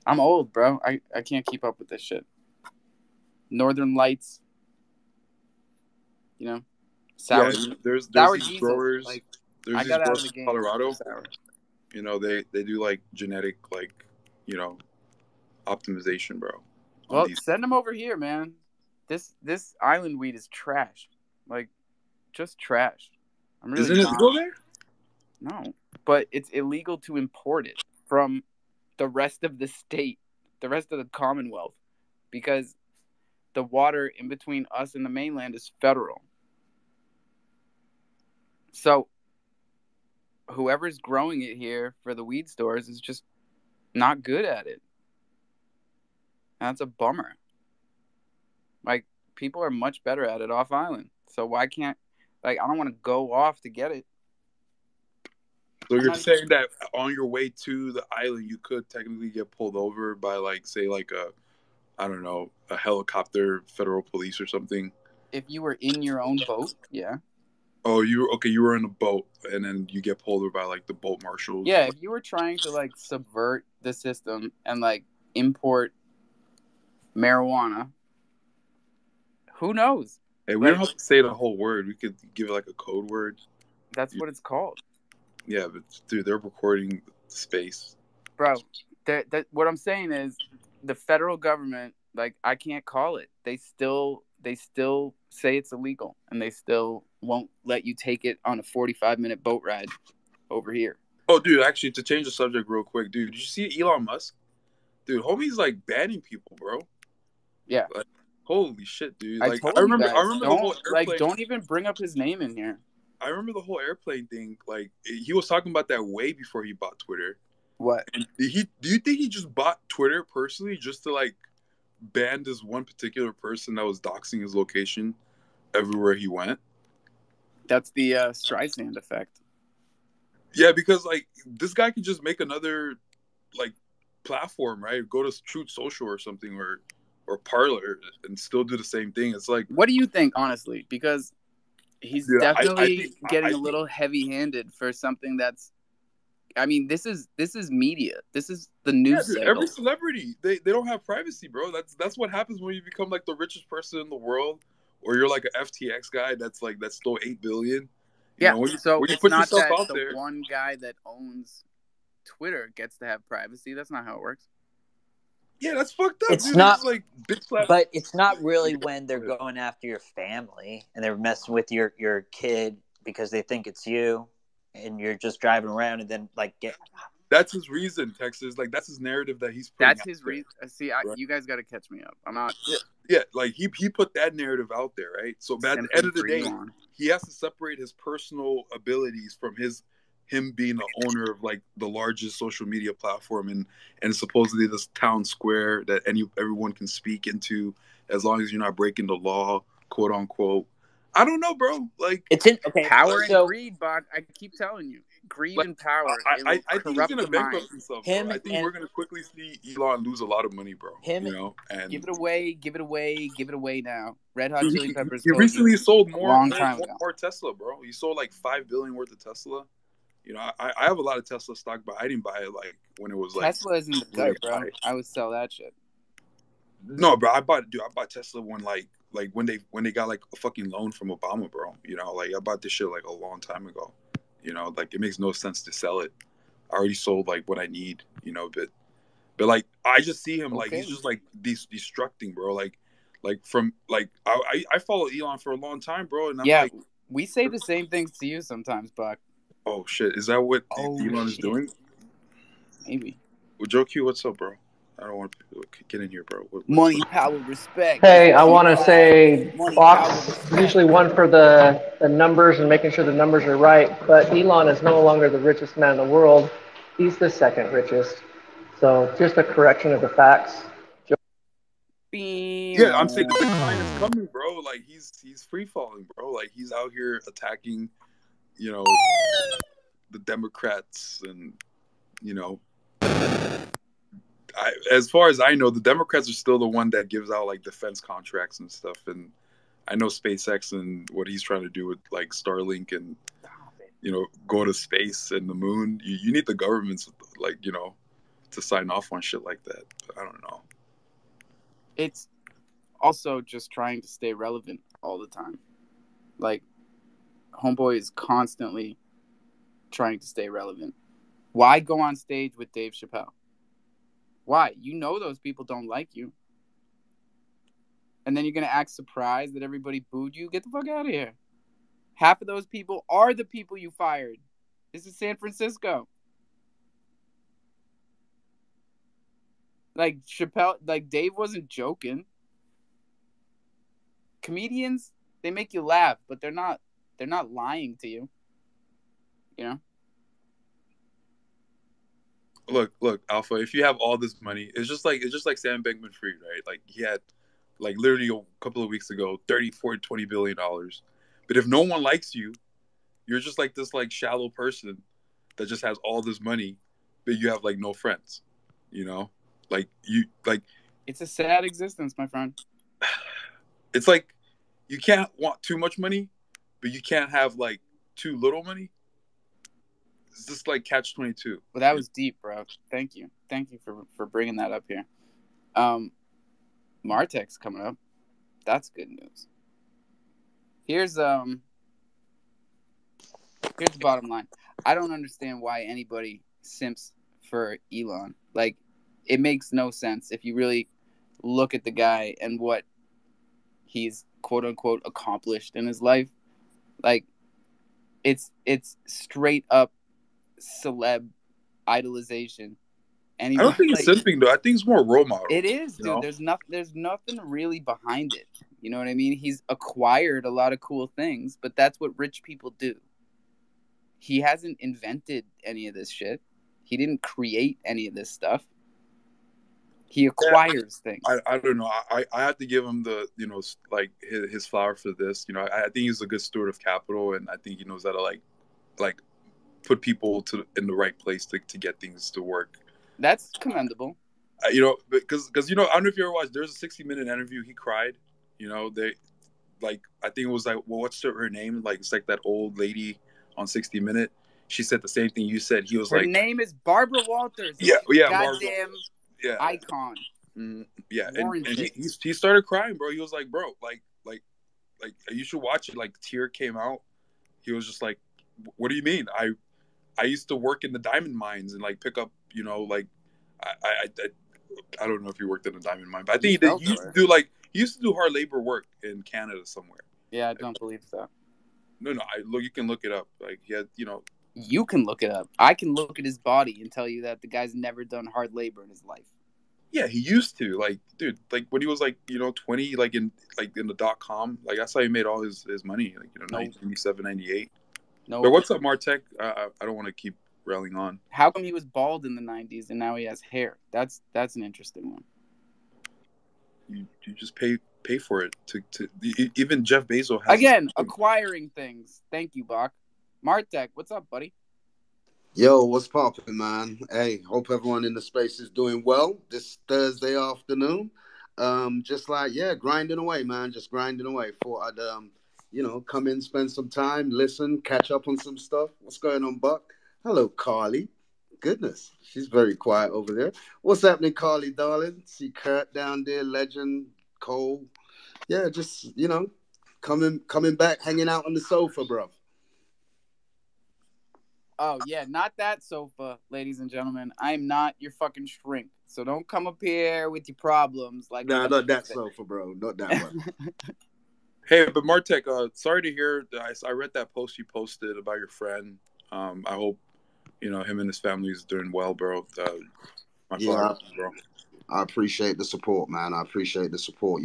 [SPEAKER 1] I'm old, bro. I can't keep up with this shit. Northern Lights. Sour,
[SPEAKER 3] there's
[SPEAKER 1] sour
[SPEAKER 3] these
[SPEAKER 1] diesel.
[SPEAKER 3] growers.
[SPEAKER 1] Like,
[SPEAKER 3] There's
[SPEAKER 1] I
[SPEAKER 3] these
[SPEAKER 1] got out
[SPEAKER 3] growers
[SPEAKER 1] of the
[SPEAKER 3] in
[SPEAKER 1] game.
[SPEAKER 3] Colorado.
[SPEAKER 1] Sour.
[SPEAKER 3] You know, they do like genetic, like, you know, optimization, bro.
[SPEAKER 1] Well, send them over here, man. This island weed is trash. Like, just trash. I'm really
[SPEAKER 3] Isn't it legal there?
[SPEAKER 1] No, but it's illegal to import it from the rest of the state, the rest of the Commonwealth, because the water in between us and the mainland is federal. So whoever's growing it here for the weed stores is just not good at it. That's a bummer. Like, people are much better at it off island. So why can't, like, I don't want to go off to get it.
[SPEAKER 3] So you're saying that on your way to the island, you could technically get pulled over by, like, say, like I don't know, a helicopter, federal police or something?
[SPEAKER 1] If you were in your own boat, yeah.
[SPEAKER 3] Oh, you were in a boat, and then you get pulled over by, like, the boat marshals.
[SPEAKER 1] Yeah, if you were trying to, like, subvert the system and, like, import marijuana, who knows?
[SPEAKER 3] Hey, we don't have to say the whole word. We could give it, like, a code word.
[SPEAKER 1] That's what it's called.
[SPEAKER 3] Yeah, but, dude, they're recording space.
[SPEAKER 1] Bro, what I'm saying is the federal government, like, I can't call it. They still say it's illegal, and they still won't let you take it on a 45-minute boat ride over here.
[SPEAKER 3] Oh, dude, actually, to change the subject real quick, dude, did you see Elon Musk? Dude, homie's, like, banning people, bro.
[SPEAKER 1] Yeah.
[SPEAKER 3] Like, holy shit, dude.
[SPEAKER 1] I
[SPEAKER 3] Like,
[SPEAKER 1] told
[SPEAKER 3] I remember
[SPEAKER 1] you guys,
[SPEAKER 3] the whole airplane.
[SPEAKER 1] don't even bring up his name in here.
[SPEAKER 3] I remember the whole airplane thing. Like, he was talking about that way before he bought Twitter.
[SPEAKER 1] What?
[SPEAKER 3] And do you think he just bought Twitter personally just to, like, ban this one particular person that was doxing his location everywhere he went?
[SPEAKER 1] That's the Streisand effect.
[SPEAKER 3] Yeah, because, like, this guy could just make another, like, platform, right? Go to Truth Social or something, or Parler, and still do the same thing. It's like,
[SPEAKER 1] what do you think, honestly? Because he's definitely getting a little heavy-handed for something that's. I mean, this is media. This is the news cycle.
[SPEAKER 3] Every celebrity, they don't have privacy, bro. That's what happens when you become, like, the richest person in the world, or you're like an FTX guy that stole $8 billion.
[SPEAKER 1] Yeah,
[SPEAKER 3] when
[SPEAKER 1] so
[SPEAKER 3] you
[SPEAKER 1] it's
[SPEAKER 3] put
[SPEAKER 1] not
[SPEAKER 3] yourself
[SPEAKER 1] that
[SPEAKER 3] out
[SPEAKER 1] the
[SPEAKER 3] there,
[SPEAKER 1] one guy that owns Twitter gets to have privacy. That's not how it works.
[SPEAKER 3] Yeah, that's fucked up.
[SPEAKER 2] It's
[SPEAKER 3] dude.
[SPEAKER 2] not
[SPEAKER 3] It's like bitch slap.
[SPEAKER 2] But it's not really when they're going after your family and they're messing with your kid because they think it's you, and you're just driving around and then, like,
[SPEAKER 3] That's his reason, Texas. Like, that's his narrative that he's putting.
[SPEAKER 1] That's his reason. See, right? You guys got to catch me up. I'm not.
[SPEAKER 3] Yeah, like he put that narrative out there, right? So, but at the end of the day, he has to separate his personal abilities from him being the owner of, like, the largest social media platform and supposedly this town square that everyone can speak into as long as you're not breaking the law, quote unquote. I don't know, bro. Like,
[SPEAKER 2] it's in
[SPEAKER 1] power and greed, Bach. I keep telling you, greed and power.
[SPEAKER 3] I think he's gonna bankrupt himself. Bro. I think we're gonna quickly see Elon lose a lot of money, bro. And
[SPEAKER 1] give it away now. Red Hot Chili Peppers.
[SPEAKER 3] He recently sold more
[SPEAKER 1] Tesla,
[SPEAKER 3] bro. He sold like $5 billion worth of Tesla. You know, I have a lot of Tesla stock, but I didn't buy it, like, when it was like
[SPEAKER 1] Tesla is in the gut, bro. I would sell that shit.
[SPEAKER 3] No, bro, I bought Tesla when when they got, like, a fucking loan from Obama, bro. You know, like, I bought this shit, like, a long time ago. You know, like, it makes no sense to sell it. I already sold, like, what I need, you know, but like, I just see him like he's just, like, destructing, bro. Like from, like, I follow Elon for a long time, bro, and I'm like,
[SPEAKER 1] we say the same things to you sometimes, Buck.
[SPEAKER 3] Oh shit, is that what Elon is doing?
[SPEAKER 1] Maybe.
[SPEAKER 3] Well, Joe Q, what's up, bro? I don't want to get in here, bro.
[SPEAKER 1] Money, power, respect.
[SPEAKER 5] Hey, I want to say Fox usually one for the numbers and making sure the numbers are right, but Elon is no longer the richest man in the world. He's the second richest. So just a correction of the facts.
[SPEAKER 3] Yeah, I'm saying the decline is coming, bro. Like, he's free falling, bro. Like, he's out here attacking, you know, the Democrats, and, you know, as far as I know, the Democrats are still the one that gives out, like, defense contracts and stuff. And I know SpaceX and what he's trying to do with, like, Starlink and, you know, go to space and the moon. You need the governments, like, you know, to sign off on shit like that. I don't know.
[SPEAKER 1] It's also just trying to stay relevant all the time. Like, Homeboy is constantly trying to stay relevant. Why go on stage with Dave Chappelle? Why? You know those people don't like you. And then you're going to act surprised that everybody booed you? Get the fuck out of here. Half of those people are the people you fired. This is San Francisco. Like Chappelle, like Dave wasn't joking. Comedians, they make you laugh, but they're not lying to you. You know?
[SPEAKER 3] Look, Alpha. If you have all this money, it's just like Sam Bankman-Fried, right? Like he had, like literally a couple of weeks ago, 30, 40, $20 billion. But if no one likes you, you're just like this like shallow person that just has all this money, but you have like no friends. You know, like you like.
[SPEAKER 1] It's a sad existence, my friend.
[SPEAKER 3] It's like you can't want too much money, but you can't have like too little money. It's just like catch-22.
[SPEAKER 1] Well, that was deep, bro. Thank you for bringing that up here. Martek's coming up. That's good news. Here's the bottom line. I don't understand why anybody simps for Elon. Like, it makes no sense if you really look at the guy and what he's quote unquote accomplished in his life. Like, it's straight up celeb idolization. And
[SPEAKER 3] I don't think it's simping though. I think it's more role model.
[SPEAKER 1] It is, dude. There's nothing really behind it. You know what I mean? He's acquired a lot of cool things, but that's what rich people do. He hasn't invented any of this shit. He didn't create any of this stuff. He acquires things.
[SPEAKER 3] I don't know. I have to give him the, like his flower for this. I think he's a good steward of capital, and I think he knows how to like put people in the right place to get things to work.
[SPEAKER 1] That's commendable.
[SPEAKER 3] Because I don't know if you ever watched. There's a 60-minute interview. He cried. They like, I think it was like, well, what's her name? Like, it's like that old lady on 60 Minute. She said the same thing you said. He was
[SPEAKER 1] her name is Barbara Walters.
[SPEAKER 3] Yeah,
[SPEAKER 1] goddamn icon.
[SPEAKER 3] Yeah, and he started crying, bro. He was like, bro, like you should watch it. Like, tear came out. He was just like, what do you mean? I used to work in the diamond mines and like pick up, like I don't know if he worked in a diamond mine, but I think he used to do hard labor work in Canada somewhere.
[SPEAKER 1] Yeah, I don't believe so.
[SPEAKER 3] No, you can look it up. Like, he had,
[SPEAKER 1] You can look it up. I can look at his body and tell you that the guy's never done hard labor in his life.
[SPEAKER 3] Yeah, he used to. Like, dude, like when he was like, 20, like in the .com, like that's how he made all his money, like, 97, 98. No. But what's up, Martek? I don't want to keep railing on.
[SPEAKER 1] How come he was bald in the 90s and now he has hair? That's an interesting one.
[SPEAKER 3] You just pay for it to even Jeff Bezos has
[SPEAKER 1] acquiring things. Thank you, Bach. Martek, what's up, buddy?
[SPEAKER 6] Yo, what's poppin', man? Hey, hope everyone in the space is doing well this Thursday afternoon. Just like, grinding away, man. Just grinding away. Thought I'd come in, spend some time, listen, catch up on some stuff. What's going on, Buck? Hello, Carly. Goodness, she's very quiet over there. What's happening, Carly, darling? See Kurt down there, legend, Cole. Yeah, just, coming back, hanging out on the sofa, bro.
[SPEAKER 1] Oh, yeah, not that sofa, ladies and gentlemen. I am not your fucking shrink. So don't come up here with your problems.
[SPEAKER 6] Nah, not that sofa, bro. Not that one.
[SPEAKER 3] Hey, but Martek, sorry to hear. I read that post you posted about your friend. I hope, him and his family is doing well, bro. Flowers, bro.
[SPEAKER 6] I appreciate the support, man. I appreciate the support.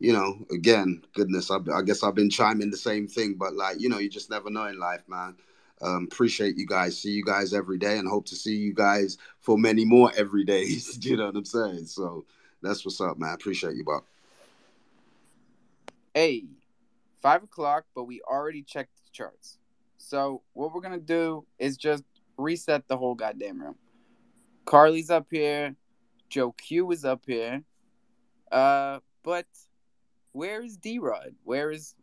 [SPEAKER 6] Again, goodness, I guess I've been chiming the same thing, but like, you just never know in life, man. Appreciate you guys. See you guys every day and hope to see you guys for many more every days. You know what I'm saying? So that's what's up, man. Appreciate you, Bob.
[SPEAKER 1] Hey, 5 o'clock, but we already checked the charts. So what we're going to do is just reset the whole goddamn room. Carly's up here. Joe Q is up here. But where is D-Rod? Where is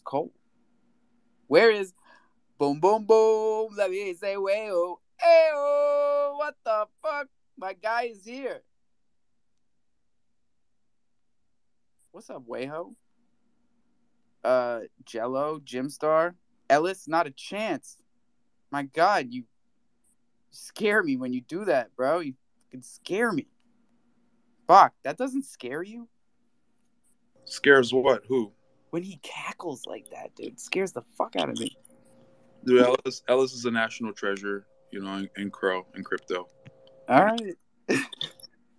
[SPEAKER 1] Cole? Where is boom, boom, boom? Let me say, way-oh, hey-oh, what the fuck? My guy is here. What's up, Wayho? Jello, Jim Star. Ellis, not a chance. My God, you scare me when you do that, bro. You can scare me. Fuck, that doesn't scare you?
[SPEAKER 3] Scares what? Who?
[SPEAKER 1] When he cackles like that, dude, it scares the fuck out of me.
[SPEAKER 3] Dude, Ellis is a national treasure, in crypto.
[SPEAKER 1] All right.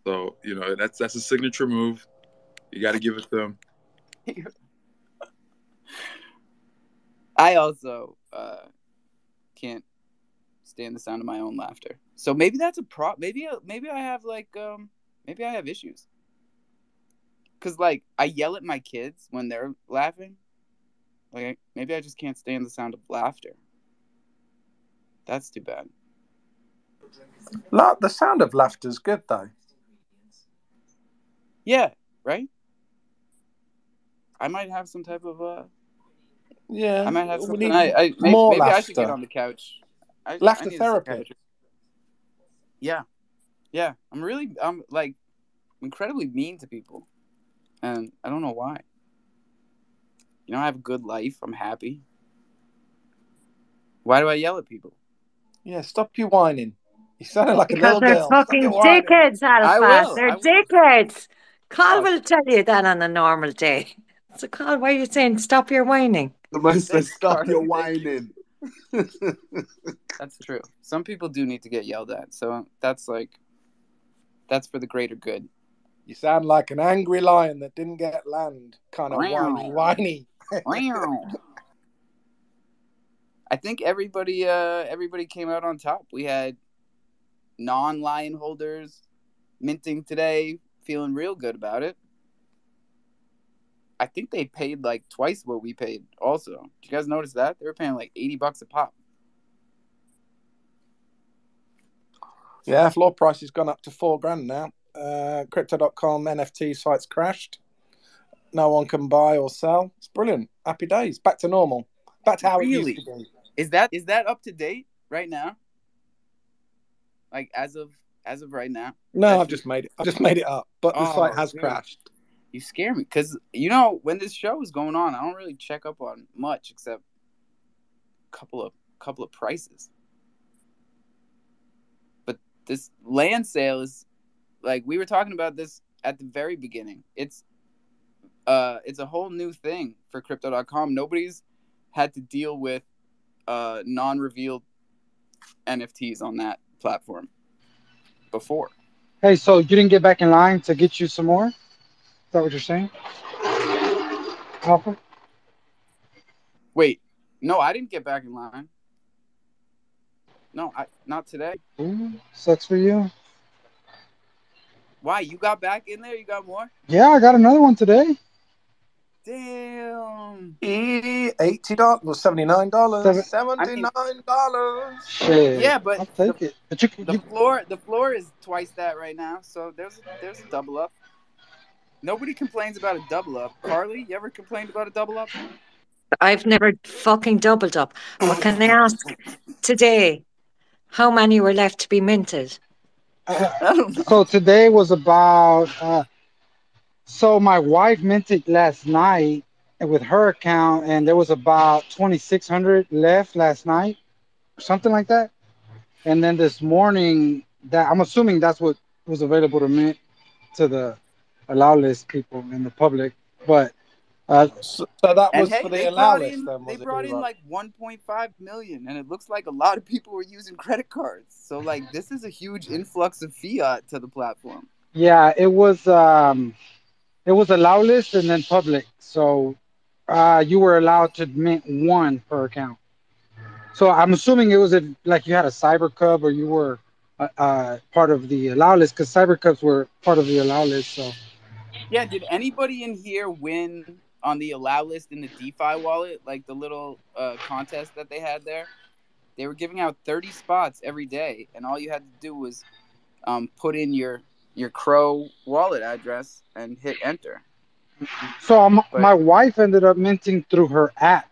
[SPEAKER 3] So, that's a signature move. You got to give it to him.
[SPEAKER 1] I also can't stand the sound of my own laughter. So maybe that's a maybe I have maybe I have issues. Cause I yell at my kids when they're laughing. Maybe I just can't stand the sound of laughter. That's too bad.
[SPEAKER 7] The sound of laughter is good though.
[SPEAKER 1] Yeah, right? I might have some type of
[SPEAKER 7] yeah.
[SPEAKER 1] I might have something.
[SPEAKER 7] More
[SPEAKER 1] maybe
[SPEAKER 7] laughter.
[SPEAKER 1] I should get on the couch.
[SPEAKER 7] Laughter
[SPEAKER 1] I need
[SPEAKER 7] therapy.
[SPEAKER 1] Yeah. I'm incredibly mean to people. And I don't know why. I have a good life. I'm happy. Why do I yell at people?
[SPEAKER 7] Yeah, stop you whining. You sounded like
[SPEAKER 4] because
[SPEAKER 7] a little
[SPEAKER 4] they're
[SPEAKER 7] girl.
[SPEAKER 4] fucking dickheads, Alpha.
[SPEAKER 1] I will.
[SPEAKER 4] They're dickheads. Carl will tell you that on a normal day. So, Carl, why are you saying stop your whining?
[SPEAKER 6] The man said,
[SPEAKER 1] Thanks,
[SPEAKER 6] "Stop
[SPEAKER 1] Carly.
[SPEAKER 6] your whining."
[SPEAKER 1] That's true. Some people do need to get yelled at. So that's for the greater good.
[SPEAKER 7] You sound like an angry lion that didn't get land. Kind of whiny.
[SPEAKER 1] I think everybody came out on top. We had non-lion holders minting today, feeling real good about it. I think they paid twice what we paid also. Did you guys notice that? They were paying $80 a pop.
[SPEAKER 7] Yeah, floor price has gone up to $4,000 now. Crypto.com NFT sites crashed. No one can buy or sell. It's brilliant. Happy days. Back to normal. Back to how it used to be.
[SPEAKER 1] Is that up to date right now? As of right now?
[SPEAKER 7] No, I've just made it up. But the site has crashed.
[SPEAKER 1] You scare me because when this show is going on, I don't really check up on much except a couple of prices. But this land sale is we were talking about this at the very beginning. It's a whole new thing for crypto.com. Nobody's had to deal with non-revealed NFTs on that platform before.
[SPEAKER 8] Hey, so you didn't get back in line to get you some more? Is that what you're saying? Alpha?
[SPEAKER 1] Wait, no, I didn't get back in line. No, not today.
[SPEAKER 8] Ooh, sucks for you.
[SPEAKER 1] Why? You got back in there? You got more?
[SPEAKER 8] Yeah, I got another one today.
[SPEAKER 1] Damn.
[SPEAKER 7] $80 was $79. $79.
[SPEAKER 8] Shit.
[SPEAKER 1] Yeah, but
[SPEAKER 8] I'll take it. But
[SPEAKER 1] the floor is twice that right now, so there's a double up. Nobody complains about a double up. Carly, you ever complained about a double up?
[SPEAKER 4] I've never fucking doubled up. But can I ask today how many were left to be minted?
[SPEAKER 1] I don't know.
[SPEAKER 8] So today was about. So my wife minted last night with her account, and there was about 2,600 left last night, or something like that. And then this morning, that I'm assuming that's what was available to mint to the allow list people in the public. But
[SPEAKER 7] so that was for the allow list.
[SPEAKER 1] They brought in 1.5 million, and it looks like a lot of people were using credit cards. So this is a huge influx of fiat to the platform.
[SPEAKER 8] Yeah, it was allow list and then public. So you were allowed to mint one per account. So I'm assuming it was like you had a Cyber Cub or you were part of the allow list, because Cyber Cubs were part of the allow list. So
[SPEAKER 1] yeah, did anybody in here win on the allow list in the DeFi wallet, the little contest that they had there? They were giving out 30 spots every day, and all you had to do was put in your Crow wallet address and hit enter.
[SPEAKER 8] So my wife ended up minting through her app,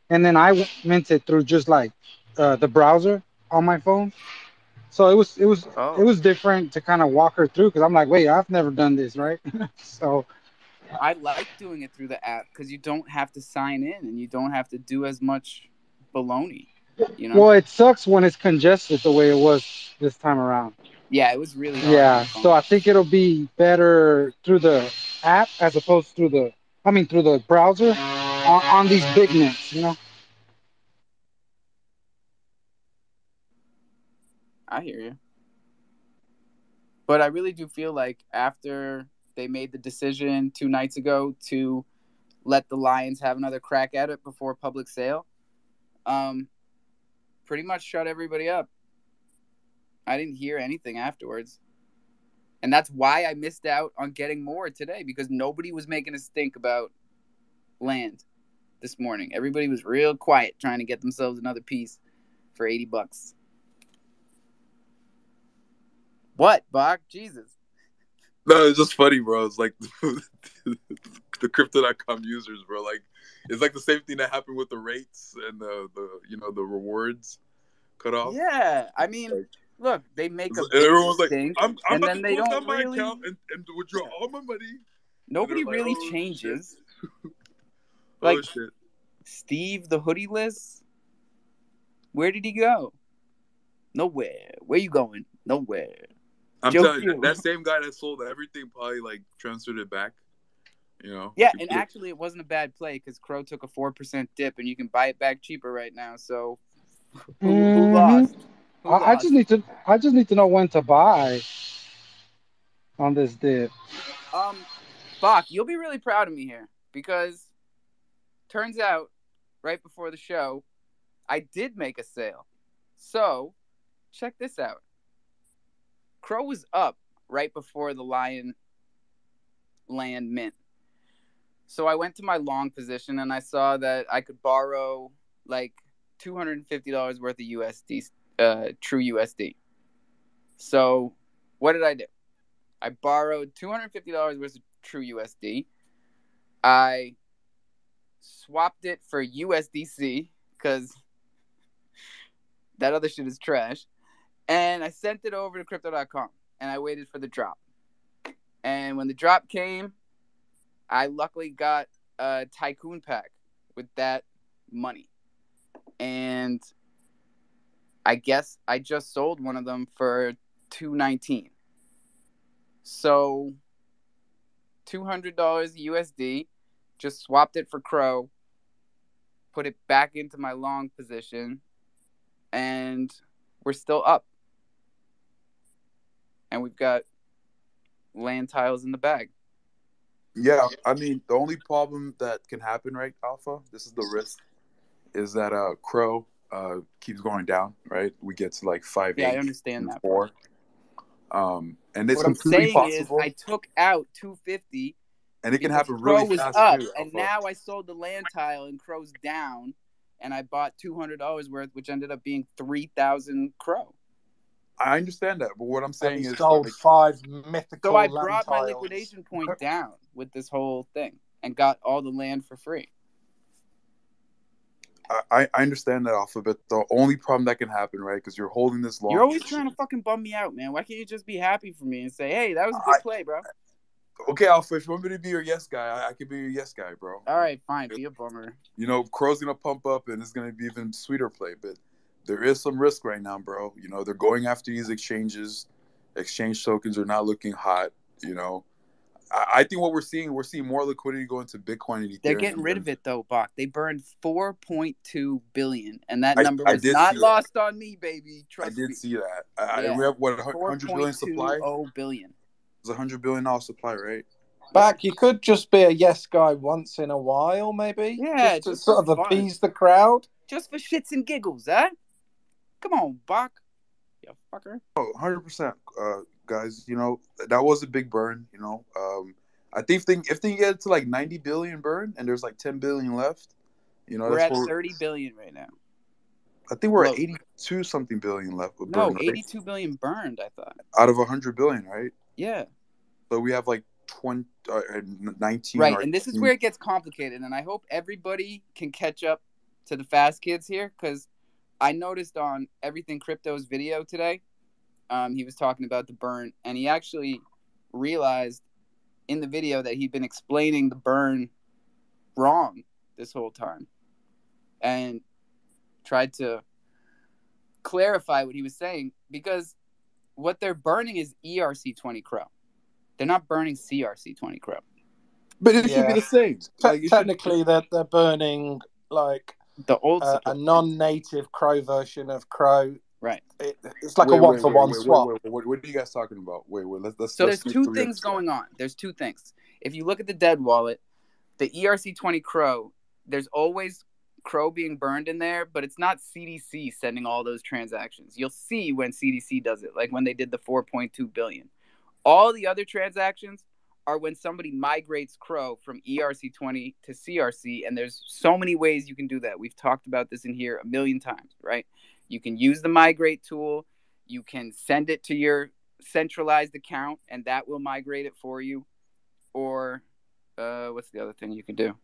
[SPEAKER 8] and then I minted through just the browser on my phone. So it was different to kind of walk her through, because I'm like, wait, I've never done this, right? So
[SPEAKER 1] I like doing it through the app because you don't have to sign in and you don't have to do as much baloney. You know?
[SPEAKER 8] Well, it sucks when it's congested the way it was this time around.
[SPEAKER 1] Yeah, it was really hard on
[SPEAKER 8] Yeah,
[SPEAKER 1] the
[SPEAKER 8] so
[SPEAKER 1] phone.
[SPEAKER 8] I think it'll be better through the app as opposed through the, I mean, through the browser on these big nets, you know?
[SPEAKER 1] I hear you. But I really do feel like after they made the decision 2 nights ago to let the Lions have another crack at it before public sale, pretty much shut everybody up. I didn't hear anything afterwards. And that's why I missed out on getting more today, because nobody was making a stink about land this morning. Everybody was real quiet trying to get themselves another piece for $80. What, Bach? Jesus.
[SPEAKER 3] No, it's just funny, bro. It's like the crypto.com users, bro. Like, it's like the same thing that happened with the rates and the the rewards cut off.
[SPEAKER 1] Yeah, I mean,
[SPEAKER 3] Like,
[SPEAKER 1] look, they make a
[SPEAKER 3] and
[SPEAKER 1] big
[SPEAKER 3] everyone's like,
[SPEAKER 1] stink,
[SPEAKER 3] I'm
[SPEAKER 1] and
[SPEAKER 3] about
[SPEAKER 1] then
[SPEAKER 3] to
[SPEAKER 1] they
[SPEAKER 3] close
[SPEAKER 1] don't
[SPEAKER 3] down my
[SPEAKER 1] really.
[SPEAKER 3] account and withdraw all my money. And they're
[SPEAKER 1] Nobody
[SPEAKER 3] like,
[SPEAKER 1] really
[SPEAKER 3] oh
[SPEAKER 1] changes.
[SPEAKER 3] shit.
[SPEAKER 1] Like
[SPEAKER 3] Oh shit.
[SPEAKER 1] Steve, the hoodie-less, where did he go? Nowhere. Where you going? Nowhere.
[SPEAKER 3] I'm
[SPEAKER 1] Joe
[SPEAKER 3] telling you,
[SPEAKER 1] Q.
[SPEAKER 3] that same guy that sold everything probably like transferred it back. You know.
[SPEAKER 1] Yeah,
[SPEAKER 3] He
[SPEAKER 1] and
[SPEAKER 3] put it-
[SPEAKER 1] actually, it wasn't a bad play because Crow took a 4% dip, and you can buy it back cheaper right now. So, who
[SPEAKER 8] Hmm.
[SPEAKER 1] lost? Who
[SPEAKER 8] I just
[SPEAKER 1] lost?
[SPEAKER 8] need to know when to buy on this dip.
[SPEAKER 1] Bach, you'll be really proud of me here because turns out, right before the show, I did make a sale. So, check this out. Crow was up right before the Lion land mint. So I went to my long position and I saw that I could borrow like $250 worth of USD, true USD. So what did I do? I borrowed $250 worth of true USD. I swapped it for USDC because that other shit is trash. And I sent it over to crypto.com and I waited for the drop. And when the drop came, I luckily got a tycoon pack with that money. And I guess I just sold one of them for $219. So $200 USD, just swapped it for Crow, put it back into my long position, and we're still up. And we've got land tiles in the bag.
[SPEAKER 3] Yeah, I mean, the only problem that can happen, right, Alpha? This is the risk, is that Crow keeps going down, right? We get to like 5.8.
[SPEAKER 1] Yeah, I understand that.
[SPEAKER 3] 4. And it's
[SPEAKER 1] what I'm
[SPEAKER 3] completely
[SPEAKER 1] saying
[SPEAKER 3] possible.
[SPEAKER 1] is I took out $250
[SPEAKER 3] and it can
[SPEAKER 1] because
[SPEAKER 3] happen
[SPEAKER 1] Crow
[SPEAKER 3] really
[SPEAKER 1] was
[SPEAKER 3] fast
[SPEAKER 1] up,
[SPEAKER 3] too,
[SPEAKER 1] and
[SPEAKER 3] Alpha.
[SPEAKER 1] now I sold the land tile and Crow's down, and I bought $200 worth, which ended up being 3,000 Crow.
[SPEAKER 3] I understand that, but what I'm saying
[SPEAKER 7] And he
[SPEAKER 3] is,
[SPEAKER 7] sold
[SPEAKER 3] like,
[SPEAKER 7] 5 mythical
[SPEAKER 1] So I
[SPEAKER 7] land
[SPEAKER 1] brought my
[SPEAKER 7] tiles.
[SPEAKER 1] liquidation point down with this whole thing and got all the land for free.
[SPEAKER 3] I understand that, Alpha, but the only problem that can happen, right, because you're holding this long.
[SPEAKER 1] You're always trying to fucking bum me out, man. Why can't you just be happy for me and say, hey, that was a good play, bro?
[SPEAKER 3] Okay, Alpha, if you want me to be your yes guy, I can be your yes guy, bro.
[SPEAKER 1] All right, fine. Be a bummer.
[SPEAKER 3] You know, Crow's going to pump up, and it's going to be even sweeter play, but there is some risk right now, bro. You know, they're going after these exchanges. Exchange tokens are not looking hot, you know. I think what we're seeing more liquidity going to Bitcoin and Ethereum.
[SPEAKER 1] They're getting rid of it though, Bach. They burned $4.2 billion, and that number was not lost on me, baby. Trust me.
[SPEAKER 3] I did see that. We have what, 100 billion supply?
[SPEAKER 1] $4.20 billion.
[SPEAKER 3] It's $100 billion supply, right?
[SPEAKER 7] Back, you could just be a yes guy once in a while, maybe.
[SPEAKER 1] Yeah,
[SPEAKER 7] just to
[SPEAKER 1] just
[SPEAKER 7] sort of
[SPEAKER 1] fun.
[SPEAKER 7] appease the crowd.
[SPEAKER 1] Just for shits and giggles, huh? Come on, Bach. You fucker.
[SPEAKER 3] Oh, 100%, guys. You know, that was a big burn. You know, I think if they get to like 90 billion burn and there's like 10 billion left, you know,
[SPEAKER 1] we're at 30 billion right now.
[SPEAKER 3] I think we're at 82 something billion left.
[SPEAKER 1] No,
[SPEAKER 3] burn,
[SPEAKER 1] 82 billion burned, I thought.
[SPEAKER 3] Out of 100 billion, right?
[SPEAKER 1] Yeah.
[SPEAKER 3] So we have like 19.
[SPEAKER 1] Right, and this is where it gets complicated, and I hope everybody can catch up to the fast kids here, because I noticed on Everything Crypto's video today, he was talking about the burn, and he actually realized in the video that he'd been explaining the burn wrong this whole time. And tried to clarify what he was saying, because what they're burning is ERC20 Crow. They're not burning CRC20 Crow.
[SPEAKER 3] But it should be the same.
[SPEAKER 7] Technically, they're burning like
[SPEAKER 1] the old
[SPEAKER 7] a non-native Crow version of Crow.
[SPEAKER 1] Right.
[SPEAKER 7] It's like a one-for-one swap.
[SPEAKER 3] What are you guys talking about? Let's.
[SPEAKER 1] So there's two things going on. There's two things. If you look at the dead wallet, the ERC20 Crow, there's always Crow being burned in there, but it's not CDC sending all those transactions. You'll see when CDC does it, like when they did the 4.2 billion. All the other transactions are when somebody migrates Crow from ERC20 to CRC, and there's so many ways you can do that. We've talked about this in here a million times, right? You can use the migrate tool. You can send it to your centralized account, and that will migrate it for you. Or what's the other thing you can do?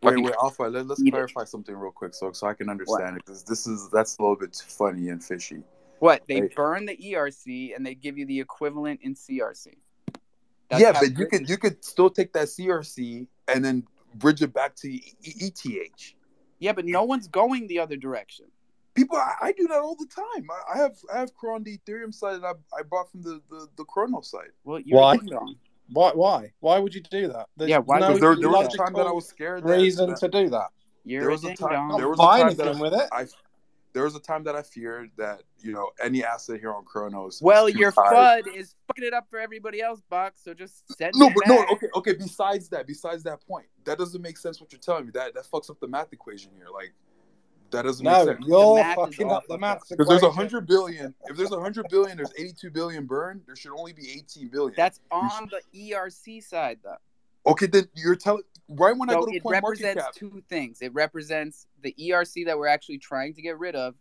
[SPEAKER 3] Wait, Alpha. Let's clarify something real quick, so I can understand it, because that's a little bit funny and fishy.
[SPEAKER 1] What? They burn the ERC and they give you the equivalent in CRC.
[SPEAKER 3] But you could still take that CRC and then bridge it back to ETH.
[SPEAKER 1] Yeah, but no one's going the other direction.
[SPEAKER 3] People, I do that all the time. I have Crow on the Ethereum side that I bought from the Chrono side.
[SPEAKER 1] Well, why?
[SPEAKER 7] Why would you do that?
[SPEAKER 1] Why?
[SPEAKER 3] Because there was a time that I was scared.
[SPEAKER 7] Reason to do that.
[SPEAKER 3] There was a time that I feared that any asset here on Chronos.
[SPEAKER 1] Well, your FUD is fucking it up for everybody else, Buck. So just send it back.
[SPEAKER 3] Okay. Besides that point, that doesn't make sense. What you're telling me that fucks up the math equation here. Like, that doesn't make sense.
[SPEAKER 7] You're fucking up the math.
[SPEAKER 3] Because there's 100 billion. If there's 100 billion, there's 82 billion burned. There should only be 18 billion.
[SPEAKER 1] That's on the ERC side, though.
[SPEAKER 3] Okay, then you're telling. Right when I go to
[SPEAKER 1] it
[SPEAKER 3] point market
[SPEAKER 1] represents
[SPEAKER 3] cap,
[SPEAKER 1] two things. It represents the ERC that we're actually trying to get rid of,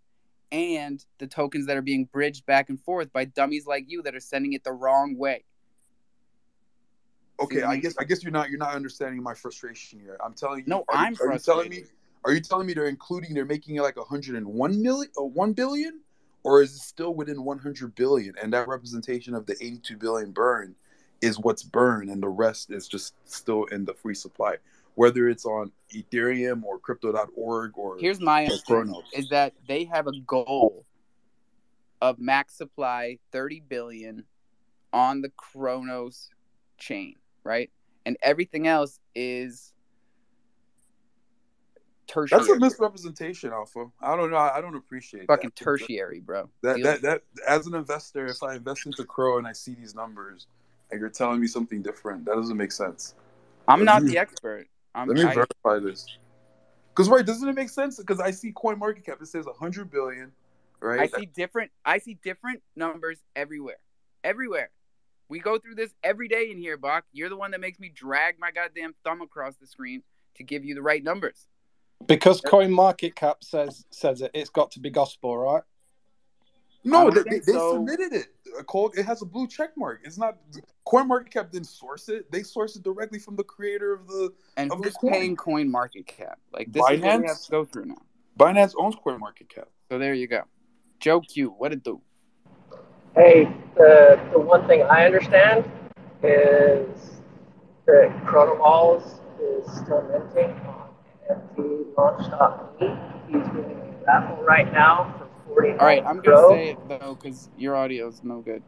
[SPEAKER 1] and the tokens that are being bridged back and forth by dummies like you that are sending it the wrong way.
[SPEAKER 3] Okay, I guess you're not understanding my frustration here. I'm telling you.
[SPEAKER 1] No, I'm frustrated.
[SPEAKER 3] Are you telling me they're making it like 101 million or 1 billion, or is it still within 100 billion? And that representation of the 82 billion burn is what's burned, and the rest is just still in the free supply, whether it's on Ethereum or Crypto.org or.
[SPEAKER 1] Here's my understanding is that they have a goal of max supply 30 billion on the Chronos chain, right? And everything else is tertiary.
[SPEAKER 3] That's a misrepresentation, Alpha. I don't know. I don't appreciate
[SPEAKER 1] fucking tertiary, bro.
[SPEAKER 3] That as an investor, if I invest into Crow and I see these numbers and you're telling me something different, that doesn't make sense.
[SPEAKER 1] I'm not the expert.
[SPEAKER 3] Let me verify this. Because doesn't it make sense? Because I see CoinMarketCap, it says 100 billion, right?
[SPEAKER 1] I see different numbers everywhere. Everywhere. We go through this every day in here, Bach. You're the one that makes me drag my goddamn thumb across the screen to give you the right numbers.
[SPEAKER 7] Because CoinMarketCap says it, it's got to be gospel, right?
[SPEAKER 3] No, they submitted it. It has a blue check mark. It's not. CoinMarketCap didn't source it. They sourced it directly from the creator of the.
[SPEAKER 1] And who's paying CoinMarketCap? Like, this
[SPEAKER 3] Binance?
[SPEAKER 1] is what we have to go through now.
[SPEAKER 3] Binance owns CoinMarketCap.
[SPEAKER 1] So there you go. Joe Q, what it do?
[SPEAKER 5] Hey, the one thing I understand is that Chronoballs is still minting on NFTlaunch.me. He's doing a raffle right now for 40.
[SPEAKER 1] All right, I'm going to say it, though, because your audio is no good.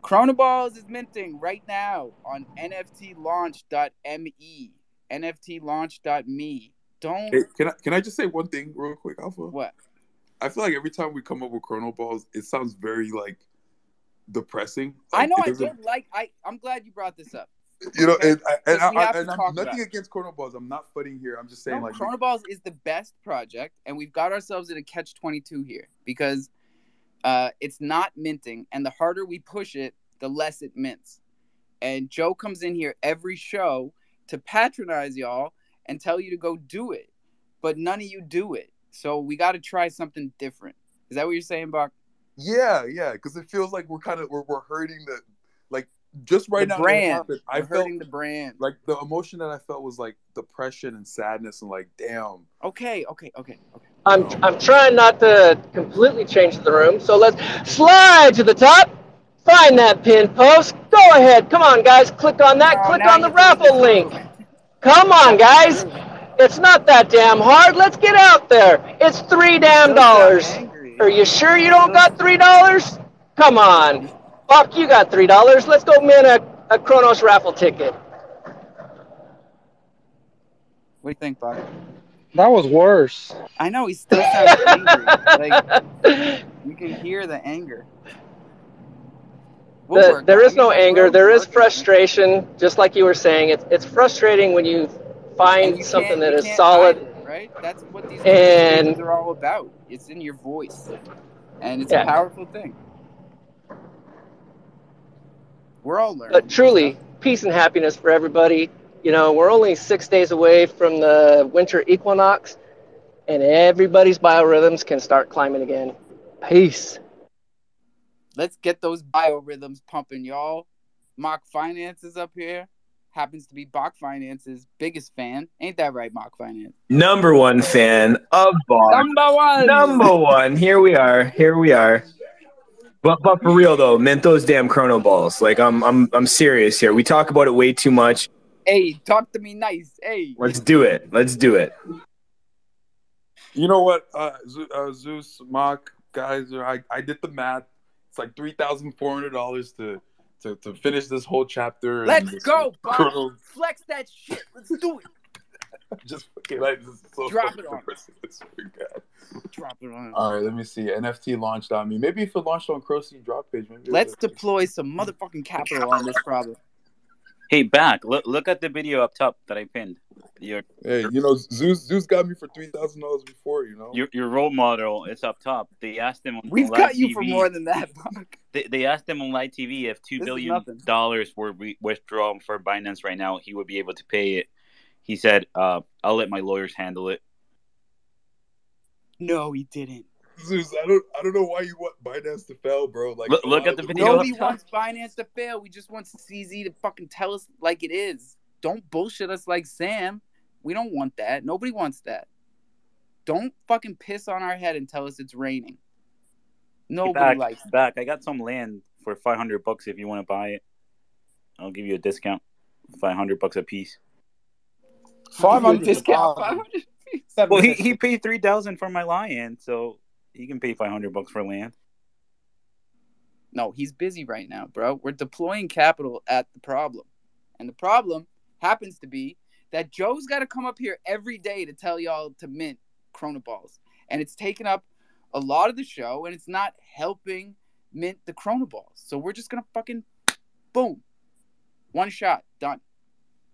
[SPEAKER 1] Chronoballs is minting right now on NFTlaunch.me. NFTlaunch.me. Don't.
[SPEAKER 3] Hey, can I just say one thing real quick, Alpha?
[SPEAKER 1] What?
[SPEAKER 3] I feel like every time we come up with Chronoballs, it sounds very depressing.
[SPEAKER 1] I know. I'm glad you brought this up.
[SPEAKER 3] And I'm nothing against Chronoballs. I'm not footing here. I'm just saying,
[SPEAKER 1] Chronoballs is the best project, and we've got ourselves in a catch-22 here because it's not minting, and the harder we push it, the less it mints. And Joe comes in here every show to patronize y'all and tell you to go do it, but none of you do it. So we got to try something different. Is that what you're saying, Bach?
[SPEAKER 3] Yeah, because it feels like we're hurting the just right now.
[SPEAKER 1] Brand. I felt hurting the brand.
[SPEAKER 3] Like the emotion that I felt was like depression and sadness and like damn.
[SPEAKER 1] Okay.
[SPEAKER 5] I'm trying not to completely change the room, so let's slide to the top. Find that pin post. Go ahead. Come on, guys. Click on that. Click on the raffle link. Come on, guys. It's not that damn hard. Let's get out there. It's $3 damn dollars. Are you sure you don't got $3? Come on. Buck, you got $3. Let's go win a Kronos raffle ticket.
[SPEAKER 1] What do you think, Buck?
[SPEAKER 8] That was worse.
[SPEAKER 1] I know he still sounds angry. Like you can hear the anger.
[SPEAKER 5] There is no anger. There is frustration. Just like you were saying, it's frustrating when you find something that is solid.
[SPEAKER 1] It, right? That's what these conversations are all about. It's in your voice, and it's a powerful thing. We're all learning.
[SPEAKER 5] But truly, peace and happiness for everybody. You know, we're only 6 days away from the winter equinox, and everybody's biorhythms can start climbing again. Peace.
[SPEAKER 1] Let's get those biorhythms pumping, y'all. Mock Finance is up here. Happens to be Bach Finance's biggest fan. Ain't that right, Mock Finance?
[SPEAKER 9] Number one fan of Bach. Number one. Here we are. But for real though, mint those damn chrono balls. Like I'm serious here. We talk about it way too much.
[SPEAKER 1] Hey, talk to me nice. Hey.
[SPEAKER 9] Let's do it.
[SPEAKER 3] You know what, Zeus, Mock, guys, I did the math. It's like $3,400 to finish this whole chapter.
[SPEAKER 1] Let's go, Bob. Flex that shit. Let's do it.
[SPEAKER 3] Just so
[SPEAKER 1] drop it on.
[SPEAKER 3] Drop it on. All right, let me see. NFT launched on me. Maybe if it launched on Crossy drop page, maybe.
[SPEAKER 1] Let's deploy some motherfucking capital on this problem.
[SPEAKER 10] Hey, back. Look at the video up top that I pinned.
[SPEAKER 3] Hey, you know, Zeus got me for $3,000 before. You know,
[SPEAKER 10] your role model is up top. They asked him.
[SPEAKER 1] We've got you for more than that, Buck.
[SPEAKER 10] They asked him on live TV if $2 billion were withdrawn for Binance right now, he would be able to pay it. He said, "I'll let my lawyers handle it."
[SPEAKER 1] No, he didn't.
[SPEAKER 3] Zeus, I don't know why you want Binance to fail, bro. Like,
[SPEAKER 10] look at the video.
[SPEAKER 1] Nobody wants Binance to fail. We just want CZ to fucking tell us like it is. Don't bullshit us like Sam. We don't want that. Nobody wants that. Don't fucking piss on our head and tell us it's raining. Nobody likes it.
[SPEAKER 10] Back. I got some land for $500 if you want to buy it. I'll give you a discount. $500 a piece.
[SPEAKER 1] 500 discount. 500.
[SPEAKER 10] Well, he paid $3,000 for my land, so he can pay $500 for land.
[SPEAKER 1] No, he's busy right now, bro. We're deploying capital at the problem, and the problem happens to be that Joe's got to come up here every day to tell y'all to mint Chronoballs, and it's taken up a lot of the show, and it's not helping mint the Chronoballs. So we're just gonna fucking boom, one shot, done.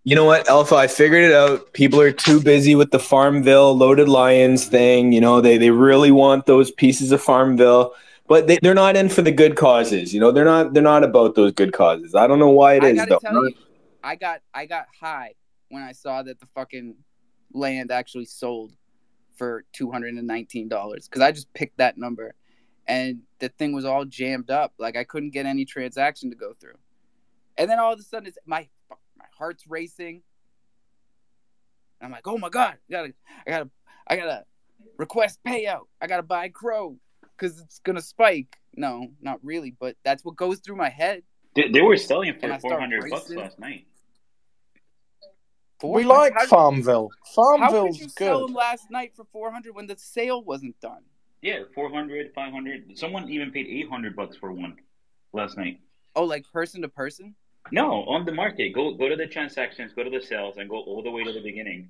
[SPEAKER 9] You know what, Alpha? I figured it out. People are too busy with the Farmville Loaded Lions thing. You know, they really want those pieces of Farmville, but they're not in for the good causes. You know, they're not about those good causes. I don't know why it is. I gotta tell you,
[SPEAKER 1] I got high when I saw that the fucking land actually sold for $219 because I just picked that number, and the thing was all jammed up. Like I couldn't get any transaction to go through, and then all of a sudden, my heart's racing. And I'm like, oh my god, I gotta request payout. I gotta buy Crow because it's gonna spike. No, not really, but that's what goes through my head.
[SPEAKER 10] They were selling for $400 last night.
[SPEAKER 7] We like Farmville. Farmville's
[SPEAKER 1] how could you
[SPEAKER 7] good.
[SPEAKER 1] Sell them last night for $400 when the sale wasn't done?
[SPEAKER 10] Yeah, $400, $500. Someone even paid $800 for one last night.
[SPEAKER 1] Oh, like person to person?
[SPEAKER 10] No, on the market. Go to the transactions, go to the sales, and go all the way to the beginning.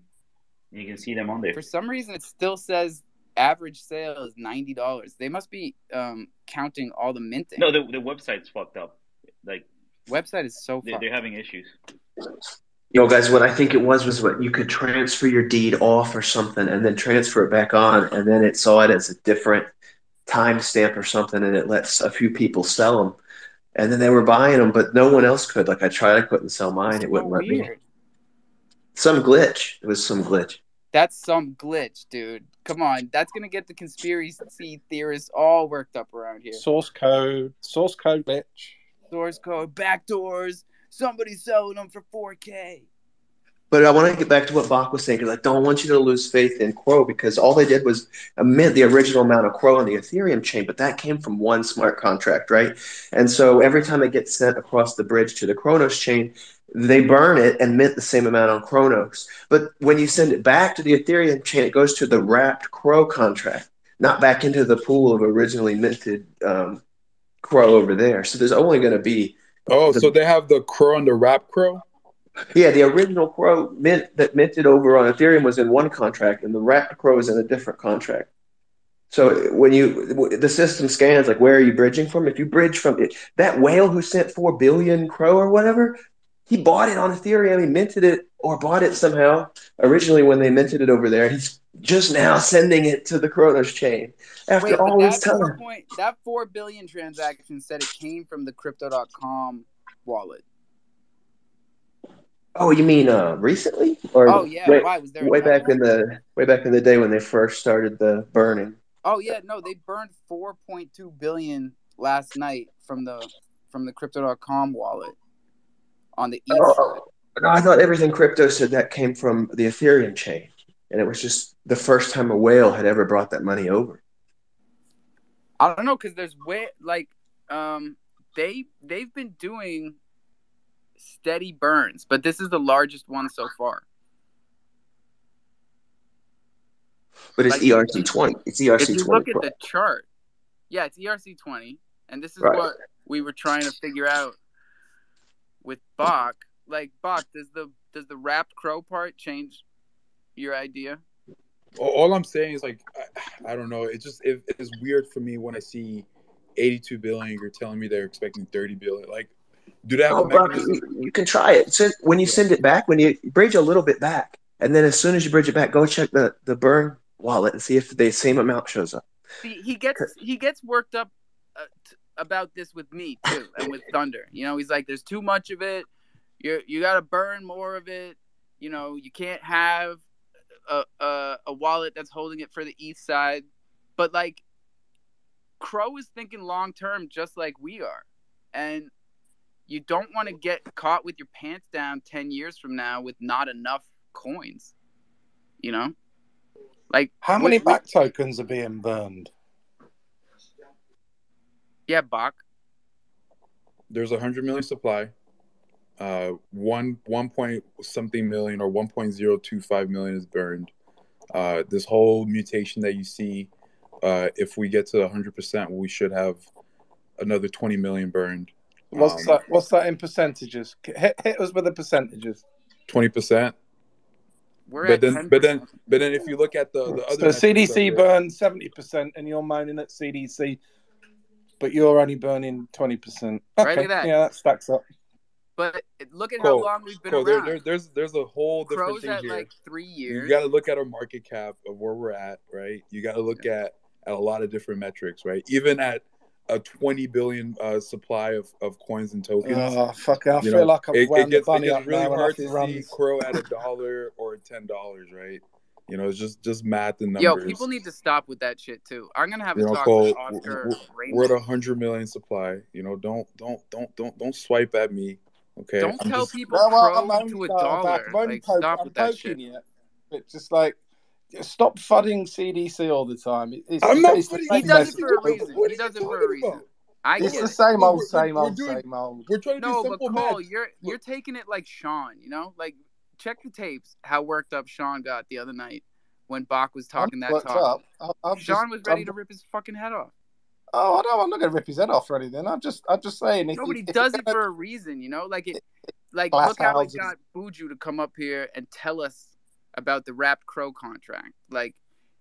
[SPEAKER 10] You can see them on there.
[SPEAKER 1] For some reason, it still says average sale is $90. They must be counting all the minting.
[SPEAKER 10] No, the website's fucked up. Like
[SPEAKER 1] website is so fucked.
[SPEAKER 10] They're having issues.
[SPEAKER 11] Yo, guys, what I think it was what you could transfer your deed off or something and then transfer it back on, and then it saw it as a different timestamp or something, and it lets a few people sell them. And then they were buying them, but no one else could. Like I tried, I couldn't sell mine. It wouldn't let me. Some glitch. It was some glitch.
[SPEAKER 1] That's some glitch, dude. Come on. That's going to get the conspiracy theorists all worked up around here.
[SPEAKER 7] Source code glitch.
[SPEAKER 1] Source code, backdoors. Somebody's selling them for $4K.
[SPEAKER 11] But I want to get back to what Bach was saying, because I don't want you to lose faith in Crow, because all they did was mint the original amount of Crow on the Ethereum chain, but that came from one smart contract, right? And so every time it gets sent across the bridge to the Kronos chain, they burn it and mint the same amount on Kronos. But when you send it back to the Ethereum chain, it goes to the wrapped Crow contract, not back into the pool of originally minted Crow over there. So there's only going to be...
[SPEAKER 3] So they have the Crow and the wrap Crow?
[SPEAKER 11] Yeah, the original Crow that minted over on Ethereum was in one contract, and the wrapped Crow is in a different contract. So when the system scans, like, where are you bridging from? If you bridge from it, that whale who sent 4 billion Crow or whatever, he bought it on Ethereum. He minted it or bought it somehow originally when they minted it over there. He's just now sending it to the Kronos chain after all this time.
[SPEAKER 1] That 4 billion transaction said it came from the crypto.com wallet.
[SPEAKER 11] Oh, you mean recently? Or
[SPEAKER 1] why was there
[SPEAKER 11] way back in the day when they first started the burning?
[SPEAKER 1] Oh yeah, no, they burned 4.2 billion last night from the crypto.com wallet on the ETH side.
[SPEAKER 11] No, I thought everything crypto said that came from the Ethereum chain, and it was just the first time a whale had ever brought that money over.
[SPEAKER 1] I don't know, because there's they've been doing steady burns, but this is the largest one so far.
[SPEAKER 11] But it's ERC20. It's ERC20.
[SPEAKER 1] If you look at the chart, yeah, it's ERC20, and this is what we were trying to figure out with Bach. Like, Bach, does the wrapped Crow part change your idea?
[SPEAKER 3] All I'm saying is, like, I don't know. It's weird for me when I see 82 billion. You're telling me they're expecting 30 billion. Like, do they have a mechanism?
[SPEAKER 11] You can try it. So when you send it back, when you bridge a little bit back, and then as soon as you bridge it back, go check the burn wallet and see if the same amount shows up.
[SPEAKER 1] See, he gets worked up about this with me too, and with Thunder. You know, he's like, "There's too much of it. You got to burn more of it. You know, you can't have a wallet that's holding it for the ETH side." But like, Crow is thinking long term, just like we are, and you don't want to get caught with your pants down 10 years from now with not enough coins. You know, like,
[SPEAKER 7] how many back tokens are being burned?
[SPEAKER 1] Yeah, Bach.
[SPEAKER 3] There's 100 million supply. 1 point something million or 1.025 million is burned. This whole mutation that you see, if we get to 100%, we should have another 20 million burned.
[SPEAKER 7] What's that in percentages? Hit us with the percentages.
[SPEAKER 3] 20%. But then if you look at the other,
[SPEAKER 7] so CDC burned 70%, and you're moaning at CDC, but you're only burning 20%. Okay,
[SPEAKER 1] right, look at that.
[SPEAKER 7] Yeah, that stacks up.
[SPEAKER 1] But look at how long we've been around.
[SPEAKER 3] There's a whole different
[SPEAKER 1] Crow's
[SPEAKER 3] thing
[SPEAKER 1] at
[SPEAKER 3] here.
[SPEAKER 1] like 3 years.
[SPEAKER 3] You got to look at our market cap of where we're at, right? You got to look at a lot of different metrics, right? Even at a 20 billion supply of coins and tokens.
[SPEAKER 7] Oh, fuck! I feel like I'm wound the bunny up
[SPEAKER 3] really
[SPEAKER 7] now
[SPEAKER 3] hard to see Crow at $1 or $10, right? You know, it's just math and numbers.
[SPEAKER 1] Yo, people need to stop with that shit too. I'm gonna have a talk
[SPEAKER 3] Cole,
[SPEAKER 1] with Oscar.
[SPEAKER 3] We're at 100 million supply. You know, don't swipe at me. Okay.
[SPEAKER 1] Don't tell people Crow to $1. Like, stop with that shit.
[SPEAKER 7] It's just like, stop fudding CDC all the time.
[SPEAKER 3] I'm not.
[SPEAKER 1] He does it for a reason. He does it for a reason.
[SPEAKER 7] It's the same old.
[SPEAKER 3] We're trying to do simple
[SPEAKER 1] but Cole,
[SPEAKER 3] math.
[SPEAKER 1] you're taking it like Sean. You know, like, check the tapes. How worked up Sean got the other night when Bach was talking that talk. Sean was ready to rip his fucking head off.
[SPEAKER 7] Oh, no, I'm not going to rip his head off or anything. I'm just saying.
[SPEAKER 1] Nobody does it for a reason, you know. Like, look how it got Buju to come up here and tell us about the wrapped Crow contract. Like,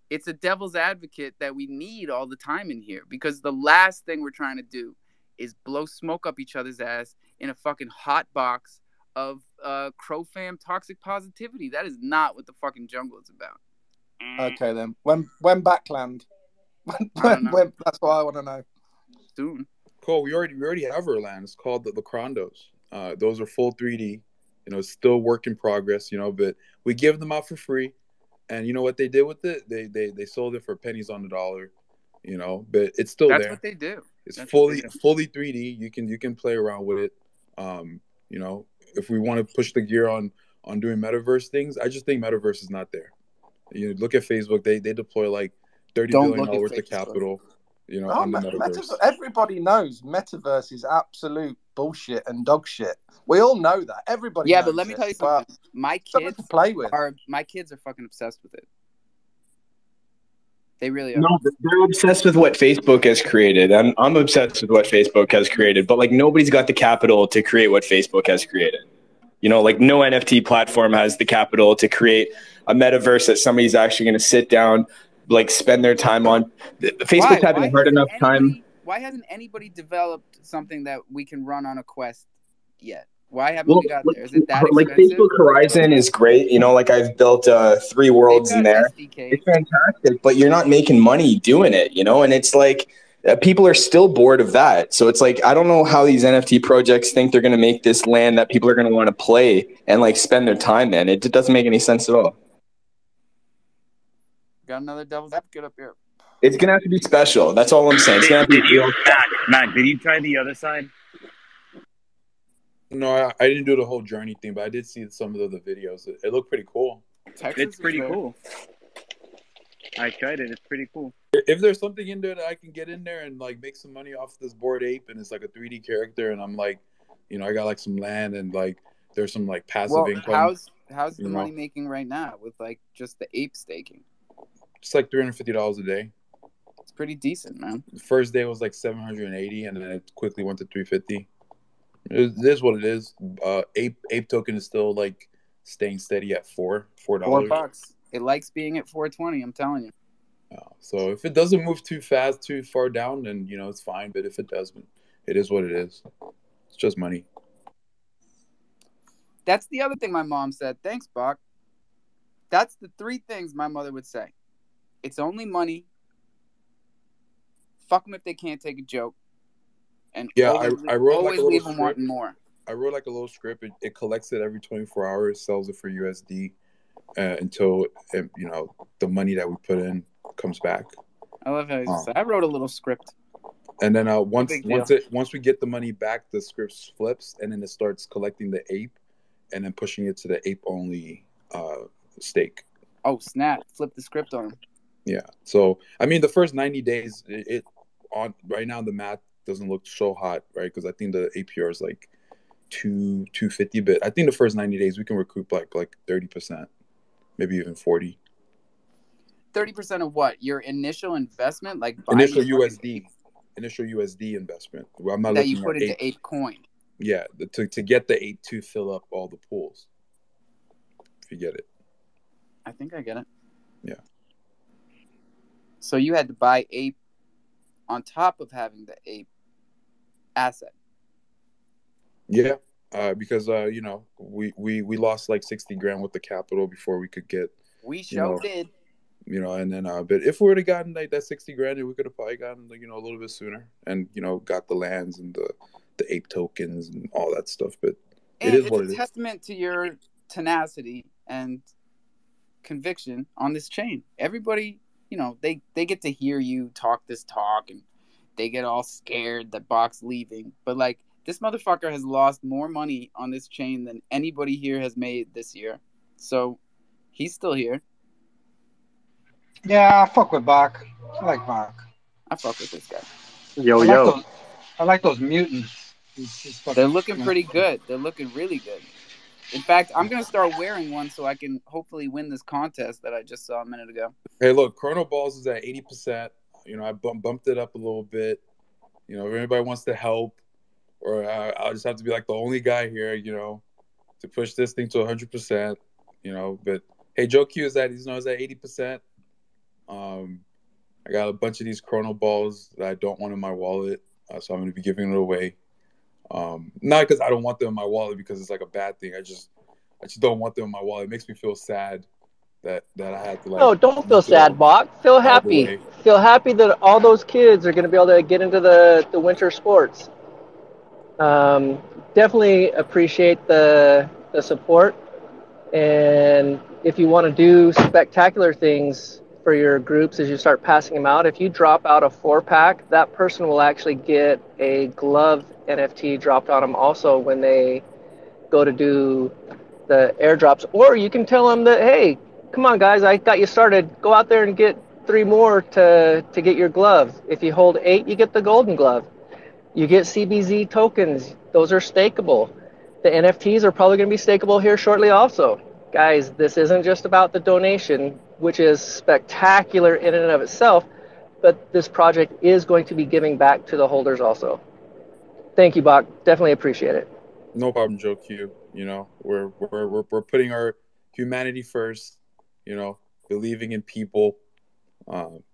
[SPEAKER 1] it's a devil's advocate that we need all the time in here, because the last thing we're trying to do is blow smoke up each other's ass in a fucking hot box of crofam toxic positivity. That is not what the fucking jungle is about.
[SPEAKER 7] Okay, then. When backland? When, that's what I want to know.
[SPEAKER 1] Soon.
[SPEAKER 3] Cool. We already have our land. It's called the Crondos. Those are full 3D. You know, still work in progress. You know, but we give them out for free. And you know what they did with it? They sold it for pennies on the dollar. You know, but it's still there.
[SPEAKER 1] That's what they do.
[SPEAKER 3] It's fully 3D. You can play around with it. You know, if we want to push the gear on on doing metaverse things. I just think metaverse is not there. You look at Facebook; they deploy like $30 billion worth of capital, on the metaverse.
[SPEAKER 7] Everybody knows metaverse is absolute bullshit and dog shit. We all know that. Everybody.
[SPEAKER 1] Yeah,
[SPEAKER 7] knows
[SPEAKER 1] but let me tell you something. My kids
[SPEAKER 7] to play with.
[SPEAKER 1] My kids are fucking obsessed with it. They really are.
[SPEAKER 9] No, they're obsessed with what Facebook has created. I'm obsessed with what Facebook has created, but like nobody's got the capital to create what Facebook has created. Like no NFT platform has the capital to create a metaverse that somebody's actually going to sit down, like spend their time on. Facebook's having a hard enough time.
[SPEAKER 1] Why hasn't anybody developed something that we can run on a Quest yet? Why haven't we got there? Is it that expensive?
[SPEAKER 9] Like Facebook Horizon is great. Like I've built 3 worlds in there.
[SPEAKER 1] SDKs.
[SPEAKER 9] It's fantastic, but you're not making money doing it, and it's like people are still bored of that. So it's like, I don't know how these NFT projects think they're going to make this land that people are going to want to play and like spend their time in. It doesn't make any sense at all.
[SPEAKER 1] Got another devil's advocate up here.
[SPEAKER 9] It's going to have to be special. That's all I'm saying. It's going to have to be
[SPEAKER 10] Matt, did you try the other side?
[SPEAKER 3] No, I didn't do the whole journey thing, but I did see some of the videos. It looked pretty cool.
[SPEAKER 10] It's pretty cool. I tried it. It's pretty cool.
[SPEAKER 3] If there's something in there that I can get in there and like make some money off this Bored Ape, and it's like a 3D character, and I'm like, I got like some land and like there's some like passive income.
[SPEAKER 1] How's the money making right now with like just the ape staking?
[SPEAKER 3] It's like $350 a day.
[SPEAKER 1] It's pretty decent, man.
[SPEAKER 3] The first day was like 780, and then it quickly went to 350. It is what it is. Ape token is still like staying steady at $4.
[SPEAKER 1] $4. It likes being at 420. I'm telling you.
[SPEAKER 3] So if it doesn't move too fast, too far down, then it's fine. But if it does, it is what it is. It's just money.
[SPEAKER 1] That's the other thing my mom said. Thanks, Bach. That's the 3 things my mother would say. It's only money. Fuck them if they can't take a joke. And
[SPEAKER 3] yeah, I wrote like a
[SPEAKER 1] leave
[SPEAKER 3] little
[SPEAKER 1] them wanting more.
[SPEAKER 3] I wrote like a little script. It collects it every 24 hours, sells it for USD until the money that we put in comes back.
[SPEAKER 1] I love how you said. I wrote a little script.
[SPEAKER 3] And then once we get the money back, the script flips, and then it starts collecting the ape, and then pushing it to the ape only stake.
[SPEAKER 1] Oh snap! Flip the script on him.
[SPEAKER 3] Yeah. So I mean, the first 90 days, it on right now the math doesn't look so hot, right? Because I think the APR is like 250, but I think the first 90 days we can recoup like 30%, maybe even 40.
[SPEAKER 1] 30% of what? Your initial investment, like
[SPEAKER 3] initial USD investment. Well, I'm not
[SPEAKER 1] that you put into Ape coin.
[SPEAKER 3] Yeah, to get the Ape to fill up all the pools. If you get it.
[SPEAKER 1] I think I get it.
[SPEAKER 3] Yeah.
[SPEAKER 1] So you had to buy Ape on top of having the Ape asset.
[SPEAKER 3] Yeah, because we lost like 60 grand with the capital before we could get.
[SPEAKER 1] We did.
[SPEAKER 3] And then but if we would have gotten like that 60 grand, we could have probably gotten a little bit sooner, and got the lands and the ape tokens and all that stuff. But it's a
[SPEAKER 1] testament to your tenacity and conviction on this chain. Everybody, they get to hear you talk this talk, and they get all scared that Bach's leaving. But like, this motherfucker has lost more money on this chain than anybody here has made this year. So he's still here.
[SPEAKER 8] Yeah, I fuck with Bach. I like Bach.
[SPEAKER 1] I fuck with this guy.
[SPEAKER 8] I like those mutants.
[SPEAKER 1] They're looking pretty good. They're looking really good. In fact, I'm going to start wearing one so I can hopefully win this contest that I just saw a minute ago.
[SPEAKER 3] Hey, look, Chrono Balls is at 80%. I bumped it up a little bit. If anybody wants to help, or I'll just have to be like the only guy here, to push this thing to 100%, But hey, Joe Q is at 80%. I got a bunch of these Chrono Balls that I don't want in my wallet, so I'm going to be giving it away. Not because I don't want them in my wallet, because it's like a bad thing. I just don't want them in my wallet. It makes me feel sad that I had to like.
[SPEAKER 5] No, don't feel sad, Bach. Feel happy. Feel happy that all those kids are going to be able to get into the winter sports. Definitely appreciate the support, and if you want to do spectacular things for your groups as you start passing them out, if you drop out a 4-pack, that person will actually get a glove NFT dropped on them also when they go to do the airdrops, or you can tell them that, hey, come on guys, I got you started. Go out there and get 3 more to get your glove. If you hold 8, you get the golden glove. You get CBZ tokens. Those are stakeable. The NFTs are probably going to be stakeable here shortly also. Guys, this isn't just about the donation, which is spectacular in and of itself, but this project is going to be giving back to the holders also. Thank you, Bach. Definitely appreciate it.
[SPEAKER 3] No problem, Joe Q. You know, we're putting our humanity first. You know, believing in people.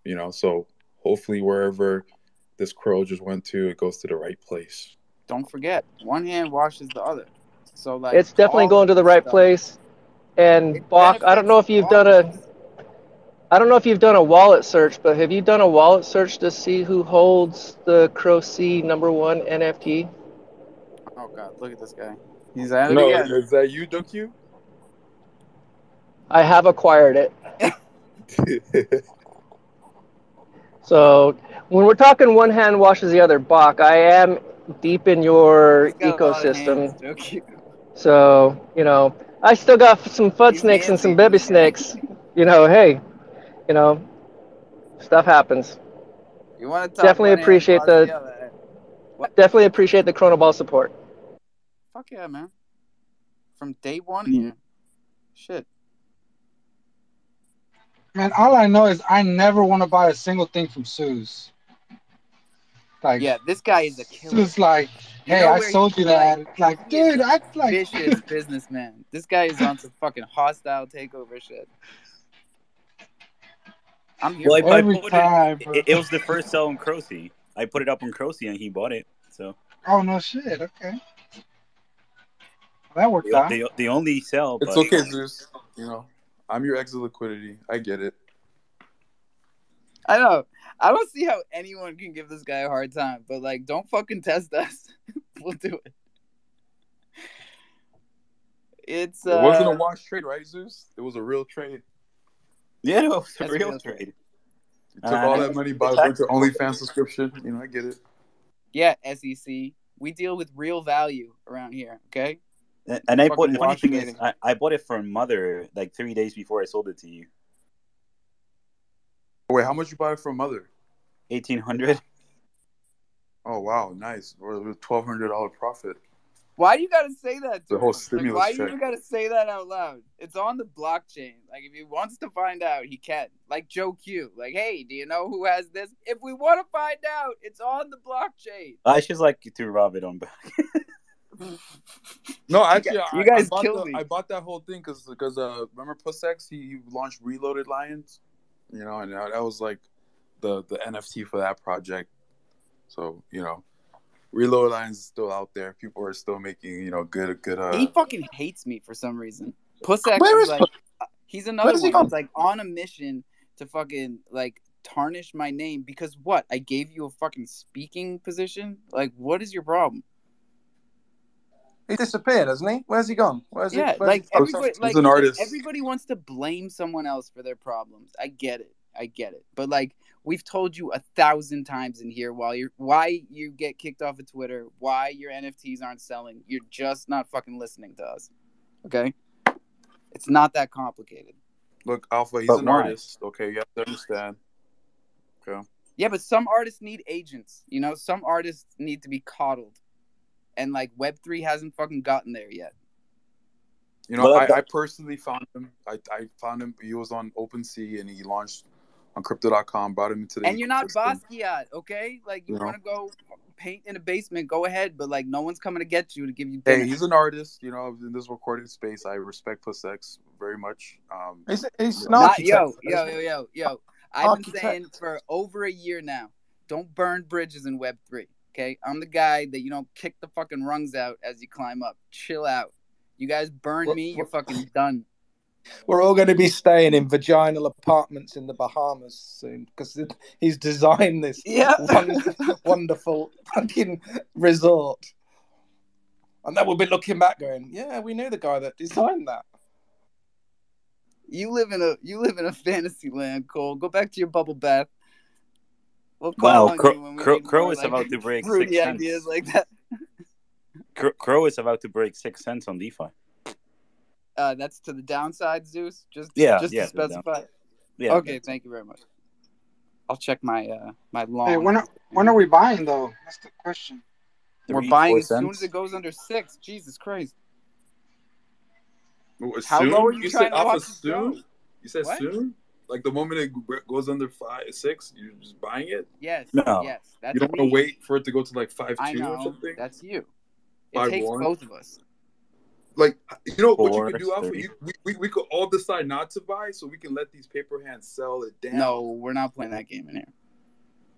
[SPEAKER 3] You know, so hopefully wherever this crow just went to, it goes to the right place.
[SPEAKER 1] Don't forget, one hand washes the other. So like,
[SPEAKER 5] it's definitely going to the right place. And Bach, I don't know if you've done a wallet search, but have you done a wallet search to see who holds the Crow C #1 NFT?
[SPEAKER 1] Oh God, look at this guy. He's at it
[SPEAKER 3] No,
[SPEAKER 1] again.
[SPEAKER 3] is that you, Joe Q?
[SPEAKER 5] I have acquired it. So when we're talking one hand washes the other, Bach, I am deep in your ecosystem. So, you know, I still got some FUD snakes and some baby snakes. You know, hey, you know, stuff happens.
[SPEAKER 1] You want to talk
[SPEAKER 5] definitely appreciate definitely appreciate the Chronoball support.
[SPEAKER 1] Fuck yeah, man. From day one here. Shit.
[SPEAKER 8] Man, all I know is I never want to buy a single thing from Suze. Like,
[SPEAKER 1] yeah, this guy is a killer.
[SPEAKER 8] Suze like, hey, I sold you that. Like, dude, I like
[SPEAKER 1] vicious businessman. This guy is on some fucking hostile takeover shit. I'm here.
[SPEAKER 10] Well,
[SPEAKER 8] every time,
[SPEAKER 10] it was the first sell on Crocy. I put it up on Crocy and he bought it. So.
[SPEAKER 8] Oh no shit! Okay. That worked out.
[SPEAKER 10] The only sell.
[SPEAKER 3] It's okay, Zeus. You know, I'm your exit liquidity. I get it.
[SPEAKER 1] I know. I don't see how anyone can give this guy a hard time, but like, don't fucking test us. We'll do it. It
[SPEAKER 3] wasn't a wash trade, right, Zeus? It was a real trade.
[SPEAKER 10] Yeah, it was a real trade.
[SPEAKER 3] You took all that money, bought a bunch of OnlyFans subscription. You know, I get it.
[SPEAKER 1] Yeah, SEC. We deal with real value around here, okay?
[SPEAKER 10] And I bought. The funny thing is, I bought it from Mother like 3 days before I sold it to you.
[SPEAKER 3] Wait, how much you bought it from Mother?
[SPEAKER 10] $1,800.
[SPEAKER 3] Oh wow, nice. Or $1,200 profit.
[SPEAKER 1] Why do you gotta say that?
[SPEAKER 3] The whole stimulus
[SPEAKER 1] why
[SPEAKER 3] check.
[SPEAKER 1] do you gotta say that out loud? It's on the blockchain. Like, if he wants to find out, he can. Like Joe Q. Like, hey, do you know who has this? If we want to find out, it's on the blockchain.
[SPEAKER 10] I just like to rob it on back.
[SPEAKER 3] No, actually,
[SPEAKER 1] you guys killed me.
[SPEAKER 3] I bought that whole thing because remember Pussex? He launched Reloaded Lions, you know, and that was like the NFT for that project. So, you know, Reloaded Lions is still out there. People are still making, you know, good.
[SPEAKER 1] He fucking hates me for some reason. Pussex is like, he's another one that's like on a mission to fucking like tarnish my name because what? I gave you a fucking speaking position? Like, what is your problem?
[SPEAKER 7] He disappeared, hasn't he? Where's he gone? Where's
[SPEAKER 1] everybody,
[SPEAKER 3] he's an artist.
[SPEAKER 1] Everybody wants to blame someone else for their problems. I get it. But like, we've told you 1,000 times in here why you get kicked off of Twitter, why your NFTs aren't selling. You're just not fucking listening to us. Okay? It's not that complicated.
[SPEAKER 3] Look, Alpha, he's an artist. Okay, you have to understand. Okay.
[SPEAKER 1] Yeah, but some artists need agents. You know, some artists need to be coddled. And like Web3 hasn't fucking gotten there yet.
[SPEAKER 3] You know, I personally found him. I found him. He was on OpenSea and he launched on Crypto.com. Brought him into the.
[SPEAKER 1] And you're not Basquiat, okay? Like, you want to go paint in a basement, go ahead. But like, no one's coming to get you to give you dinner.
[SPEAKER 3] Hey, he's an artist. You know, in this recording space, I respect Pussex very much.
[SPEAKER 7] He's not.
[SPEAKER 1] Yo. I've been saying for over a year now, don't burn bridges in Web3. Okay, I'm the guy that you don't kick the fucking rungs out as you climb up. Chill out. You guys burn me, you're fucking done.
[SPEAKER 7] We're all going to be staying in vaginal apartments in the Bahamas soon because he's designed this wonderful fucking resort. And then we'll be looking back going, yeah, we knew the guy that designed that.
[SPEAKER 1] You live in a fantasy land, Cole. Go back to your bubble bath.
[SPEAKER 10] Wow, Crow is about to break 6 cents.
[SPEAKER 1] Ideas like that.
[SPEAKER 10] Crow is about to break 6 cents on DeFi.
[SPEAKER 1] That's to the downside, Zeus. Just to specify.
[SPEAKER 10] Yeah.
[SPEAKER 1] Okay, thank you very much. I'll check my my lawn.
[SPEAKER 8] Hey, when are we buying though? That's the question.
[SPEAKER 1] We're buying as soon as it goes under 6. Jesus Christ. How low are you trying to watch it go?
[SPEAKER 3] You said
[SPEAKER 1] What?
[SPEAKER 3] soon? Like the moment it goes under 6, you're just buying it?
[SPEAKER 1] Yes.
[SPEAKER 10] No.
[SPEAKER 1] Yes. That's
[SPEAKER 3] you don't want to wait for it to go to like 5.2
[SPEAKER 1] I know.
[SPEAKER 3] or something?
[SPEAKER 1] That's you. It
[SPEAKER 3] 5.1?
[SPEAKER 1] takes both of us.
[SPEAKER 3] Like, you know what you
[SPEAKER 10] 4,
[SPEAKER 3] could do, Alpha?
[SPEAKER 10] 30.
[SPEAKER 3] We could all decide not to buy so we can let these paper hands sell it down.
[SPEAKER 1] No, we're not playing that game in here.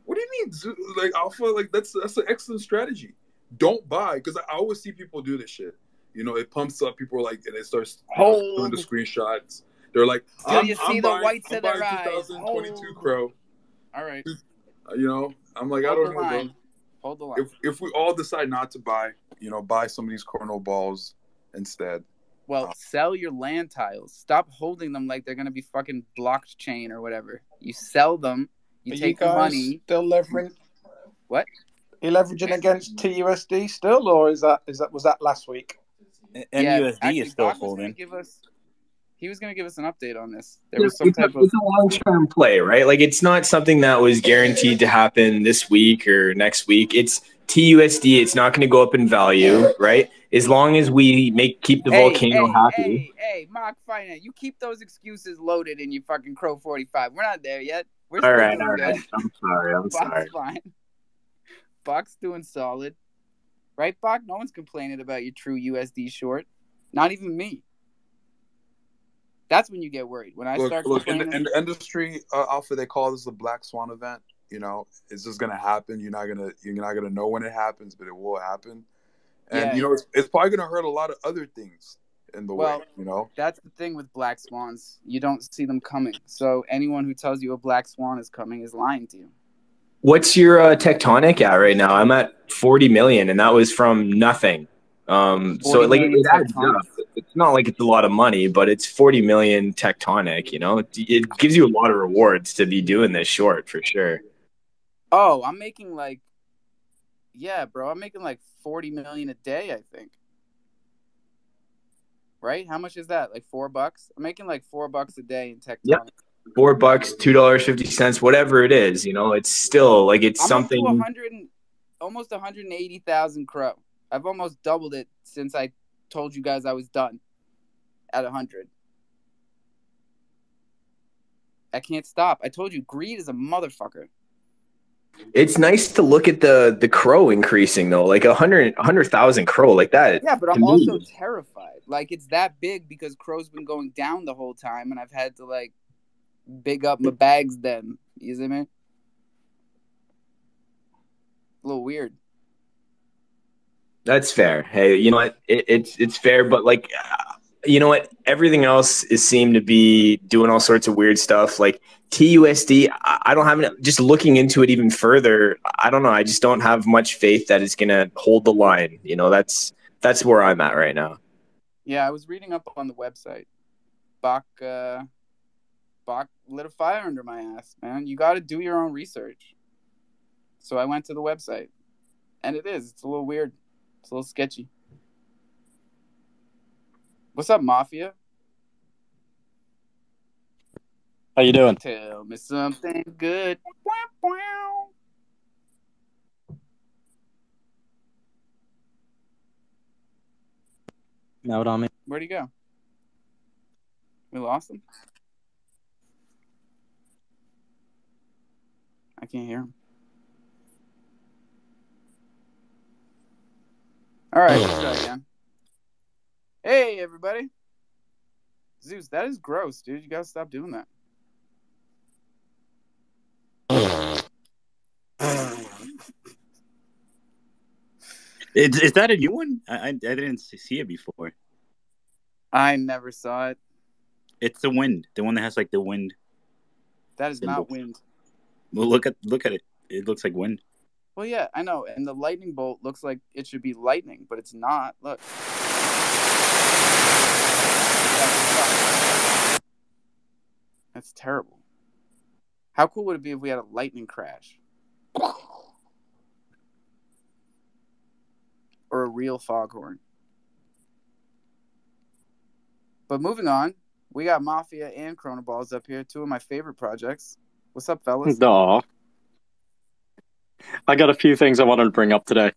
[SPEAKER 3] What do you mean? Like, Alpha, like that's an excellent strategy. Don't buy, because I always see people do this shit. You know, it pumps up. People are like, and it starts doing the screenshots. They're like,
[SPEAKER 1] I'm buying
[SPEAKER 3] 2022 Crow.
[SPEAKER 1] All right.
[SPEAKER 3] You know, I'm like,
[SPEAKER 1] Hold
[SPEAKER 3] I don't know,
[SPEAKER 1] line.
[SPEAKER 3] bro.
[SPEAKER 1] Hold the line.
[SPEAKER 3] If we all decide not to buy, buy some of these chrono balls instead.
[SPEAKER 1] Well, sell your land tiles. Stop holding them like they're gonna be fucking blockchain or whatever. You sell them. You take the money.
[SPEAKER 7] Still leveraging?
[SPEAKER 1] What?
[SPEAKER 7] Are you leveraging against TUSD still, or was that last week?
[SPEAKER 10] NUSD is still holding.
[SPEAKER 1] He was going to give us an update on this.
[SPEAKER 9] It's a long-term play, right? Like, it's not something that was guaranteed to happen this week or next week. It's TUSD. It's not going to go up in value, right? As long as we keep the volcano happy.
[SPEAKER 1] Hey, Mock Finance, you keep those excuses loaded in your fucking Crow 45. We're not there yet. We're
[SPEAKER 9] all
[SPEAKER 1] still
[SPEAKER 9] right.
[SPEAKER 1] good.
[SPEAKER 9] I'm sorry.
[SPEAKER 1] Bach's fine. Bach's doing solid. Right, Bach? No one's complaining about your true USD short. Not even me. That's when you get worried. When I start complaining.
[SPEAKER 3] In the industry, Alpha, they call this a black swan event. You know, it's just gonna happen. You're not gonna know when it happens, but it will happen. And it's probably gonna hurt a lot of other things in the way. You know,
[SPEAKER 1] that's the thing with black swans. You don't see them coming. So anyone who tells you a black swan is coming is lying to you.
[SPEAKER 9] What's your tectonic at right now? I'm at 40 million, and that was from nothing. So like it adds up. It's not like it's a lot of money, but it's 40 million tectonic. You know, it gives you a lot of rewards to be doing this short for sure.
[SPEAKER 1] Oh, I'm making like 40 million a day, I think. Right? How much is that? Like $4? I'm making like $4 a day in tectonic.
[SPEAKER 9] Yep. $4, $2.50, whatever it is, it's still like it's something.
[SPEAKER 1] Almost 180,000 Crow. I've almost doubled it since I told you guys I was done at 100. I can't stop. I told you, greed is a motherfucker.
[SPEAKER 9] It's nice to look at the Crow increasing though, like 100,000 Crow like that.
[SPEAKER 1] Yeah, but I'm also terrified. Like it's that big because Crow's been going down the whole time, and I've had to like big up my bags then. You see me? A little weird.
[SPEAKER 9] That's fair. Hey, you know what? It's fair, but like, you know what? Everything else seemed to be doing all sorts of weird stuff. Like TUSD, I don't have just looking into it even further. I don't know. I just don't have much faith that it's gonna hold the line. That's where I'm at right now.
[SPEAKER 1] Yeah, I was reading up on the website. Bach lit a fire under my ass, man. You got to do your own research. So I went to the website, and it's a little weird. It's a little sketchy. What's up, Mafia?
[SPEAKER 12] How you doing?
[SPEAKER 1] Tell me something good.
[SPEAKER 12] Now what on me?
[SPEAKER 1] Where'd he go? We lost him? I can't hear him. All right, let's try again. Hey, everybody. Zeus, that is gross, dude. You gotta stop doing that.
[SPEAKER 10] Is that a new one? I didn't see it before.
[SPEAKER 1] I never saw it.
[SPEAKER 10] It's the wind. The one that has like the wind.
[SPEAKER 1] That is not wind.
[SPEAKER 10] Well, look at it. It looks like wind.
[SPEAKER 1] Well, yeah, I know. And the lightning bolt looks like it should be lightning, but it's not. Look. That's terrible. How cool would it be if we had a lightning crash? Or a real foghorn? But moving on, we got Mafia and Chronoballs up here, two of my favorite projects. What's up, fellas?
[SPEAKER 12] Aw. I got a few things I wanted to bring up today.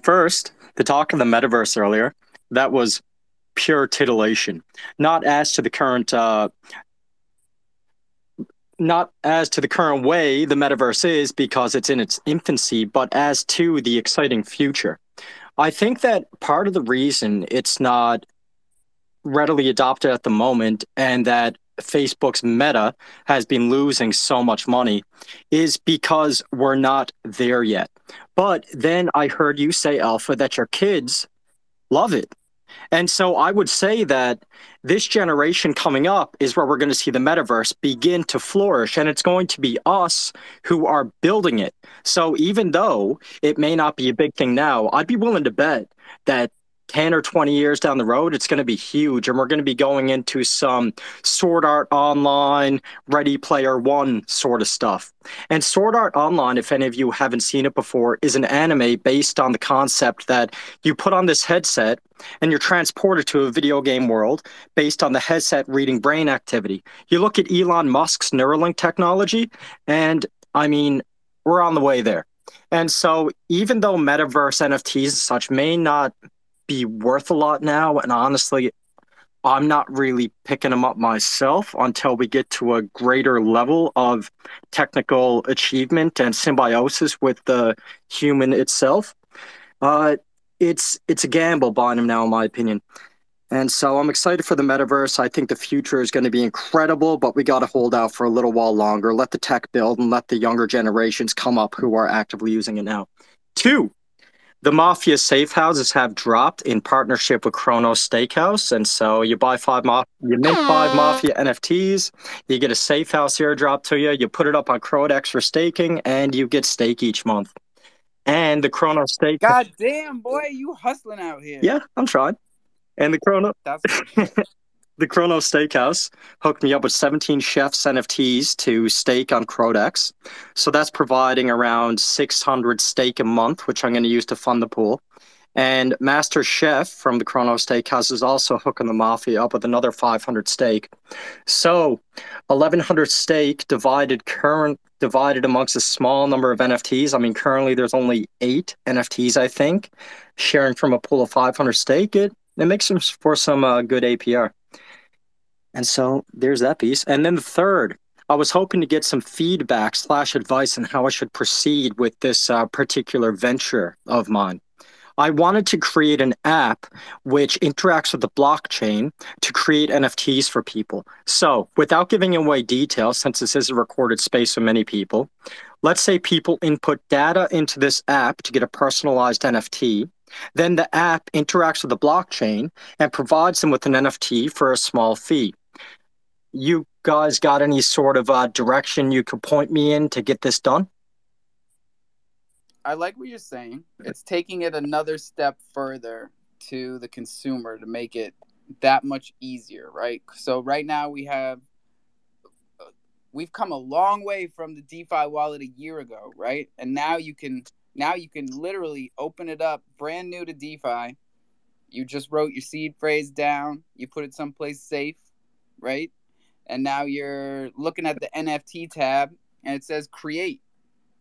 [SPEAKER 12] First, the talk of the metaverse earlier, that was pure titillation. Not as to the current way the metaverse is because it's in its infancy, but as to the exciting future. I think that part of the reason it's not readily adopted at the moment and that Facebook's Meta has been losing so much money is because we're not there yet. But then I heard you say, Alpha, that your kids love it. And so I would say that this generation coming up is where we're going to see the metaverse begin to flourish, and it's going to be us who are building it. So even though it may not be a big thing now, I'd be willing to bet that 10 or 20 years down the road, it's going to be huge, and we're going to be going into some Sword Art Online, Ready Player One sort of stuff. And Sword Art Online, if any of you haven't seen it before, is an anime based on the concept that you put on this headset and you're transported to a video game world based on the headset reading brain activity. You look at Elon Musk's Neuralink technology, and I mean, we're on the way there. And so even though metaverse NFTs and such may not be worth a lot now, and honestly, I'm not really picking them up myself until we get to a greater level of technical achievement and symbiosis with the human itself. It's a gamble buying them now, in my opinion. And so I'm excited for the metaverse. I think the future is going to be incredible, but we got to hold out for a little while longer. Let the tech build and let the younger generations come up who are actively using it now. 2, the Mafia safe houses have dropped in partnership with Kronos Steakhouse. And so you buy you mint 5 Mafia NFTs, you get a safe house airdrop to you, you put it up on Crodex for staking, and you get steak each month. And the Kronos Steak.
[SPEAKER 1] God damn, boy, you hustling out here.
[SPEAKER 12] Yeah, I'm trying. And the the Kronos Steakhouse hooked me up with 17 chefs NFTs to stake on Crodex. So that's providing around 600 steak a month, which I'm going to use to fund the pool. And Master Chef from the Kronos Steakhouse is also hooking the Mafia up with another 500 steak. So 1,100 steak divided amongst a small number of NFTs. I mean, currently there's only 8 NFTs, I think, sharing from a pool of 500 steak. It makes for some good APR. And so there's that piece. And then the third, I was hoping to get some feedback / advice on how I should proceed with this particular venture of mine. I wanted to create an app which interacts with the blockchain to create NFTs for people. So without giving away details, since this is a recorded space for many people, let's say people input data into this app to get a personalized NFT. Then the app interacts with the blockchain and provides them with an NFT for a small fee. You guys got any sort of direction you could point me in to get this done?
[SPEAKER 1] I like what you're saying. It's taking it another step further to the consumer to make it that much easier, right? So right now we've come a long way from the DeFi wallet a year ago, right? And now you can literally open it up brand new to DeFi. You just wrote your seed phrase down, you put it someplace safe, right? And now you're looking at the NFT tab and it says create,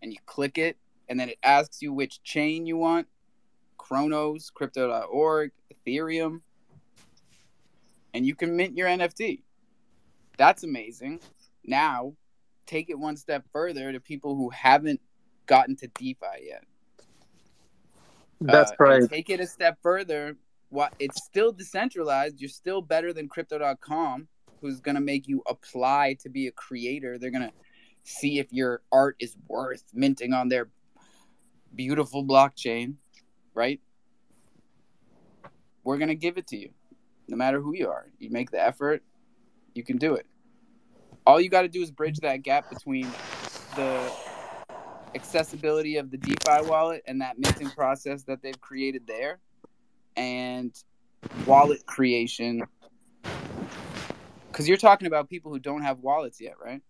[SPEAKER 1] and you click it, and then it asks you which chain you want: Kronos, Crypto.org, Ethereum, and you can mint your NFT. That's amazing. Now, take it one step further to people who haven't gotten to DeFi yet.
[SPEAKER 12] That's right.
[SPEAKER 1] Take it a step further. It's still decentralized. You're still better than Crypto.com, who's going to make you apply to be a creator. They're going to see if your art is worth minting on their beautiful blockchain, right? We're going to give it to you, no matter who you are. You make the effort, you can do it. All you got to do is bridge that gap between the accessibility of the DeFi wallet and that minting process that they've created there, and wallet creation. Because you're talking about people who don't have wallets yet, right?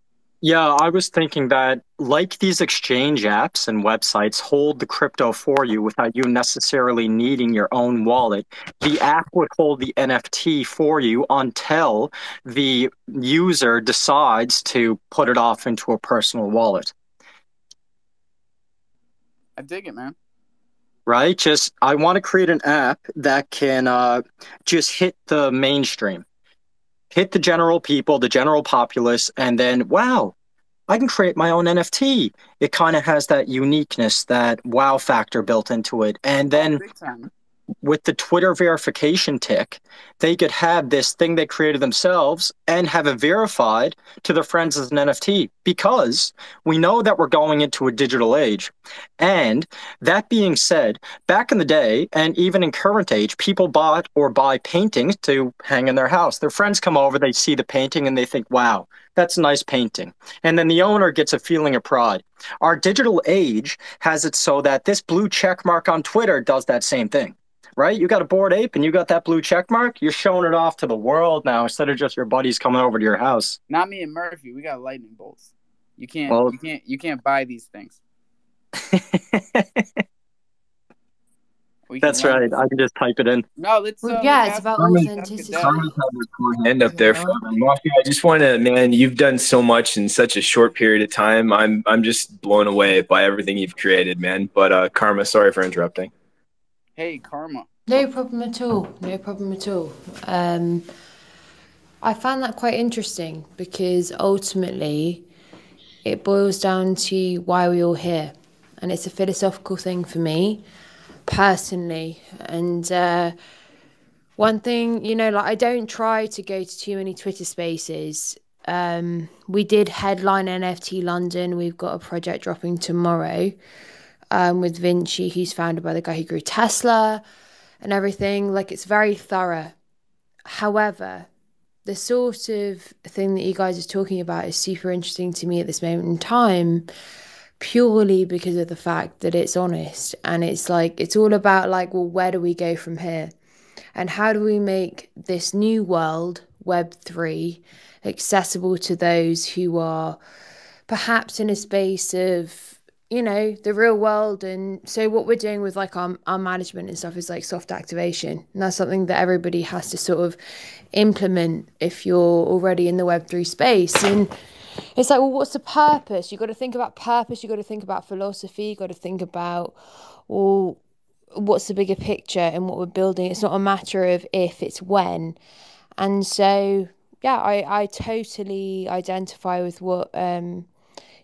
[SPEAKER 12] Yeah, I was thinking that like these exchange apps and websites hold the crypto for you without you necessarily needing your own wallet, the app would hold the NFT for you until the user decides to put it off into a personal wallet.
[SPEAKER 1] I dig it, man.
[SPEAKER 12] Right? Just, I want to create an app that can just hit the mainstream, hit the general people, the general populace, and then, wow, I can create my own NFT. It kind of has that uniqueness, that wow factor built into it. And then
[SPEAKER 1] big time.
[SPEAKER 12] With the Twitter verification tick, they could have this thing they created themselves and have it verified to their friends as an NFT, because we know that we're going into a digital age. And that being said, back in the day, and even in current age, people bought or buy paintings to hang in their house. Their friends come over, they see the painting, and they think, wow, that's a nice painting. And then the owner gets a feeling of pride. Our digital age has it so that this blue check mark on Twitter does that same thing. Right? You got a Bored Ape and you got that blue check mark, you're showing it off to the world now instead of just your buddies coming over to your house.
[SPEAKER 1] Not me and Murphy. We got lightning bolts. You can't
[SPEAKER 12] Well,
[SPEAKER 1] you can't buy these things.
[SPEAKER 12] That's right. I can just type it in.
[SPEAKER 1] No, let's
[SPEAKER 13] yeah, it's about authenticity.
[SPEAKER 9] Hand up there, Mafia. I just want to, man. You've done so much in such a short period of time. I'm just blown away by everything you've created, man. But Karma, sorry for interrupting.
[SPEAKER 1] Hey, Karma.
[SPEAKER 13] No problem at all. No problem at all. I found that quite interesting because ultimately it boils down to why we're all here. And it's a philosophical thing for me, personally. And one thing, like I don't try to go to too many Twitter spaces. We did headline NFT London. We've got a project dropping tomorrow with Vinci, who's founded by the guy who grew Tesla and everything. Like, it's very thorough. However, the sort of thing that you guys are talking about is super interesting to me at this moment in time, purely because of the fact that it's honest. And it's like, it's all about like, well, where do we go from here? And how do we make this new world, Web3, accessible to those who are perhaps in a space of, the real world? And so what we're doing with like our management and stuff is like soft activation. And that's something that everybody has to sort of implement if you're already in the Web3 space. And it's like, well, what's the purpose? You've got to think about purpose. You've got to think about philosophy. You've got to think about, well, what's the bigger picture and what we're building. It's not a matter of if, it's when. And so, yeah, I totally identify with what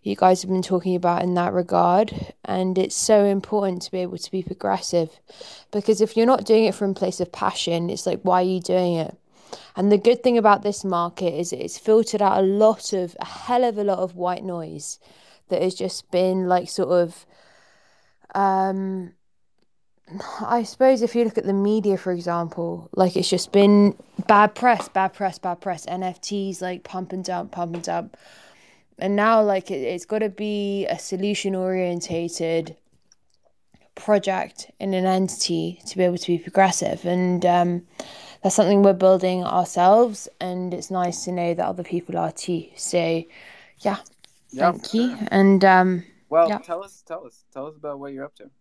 [SPEAKER 13] you guys have been talking about in that regard. And it's so important to be able to be progressive, because if you're not doing it from a place of passion, it's like, why are you doing it? And the good thing about this market is it's filtered out a hell of a lot of white noise that has just been like sort of, I suppose if you look at the media, for example, like it's just been bad press, NFTs like pump and dump. And now like it's got to be a solution orientated project in an entity to be able to be progressive. And that's something we're building ourselves, and it's nice to know that other people are too. So yeah, thank you.
[SPEAKER 1] Sure.
[SPEAKER 13] And
[SPEAKER 1] tell us about what you're up to.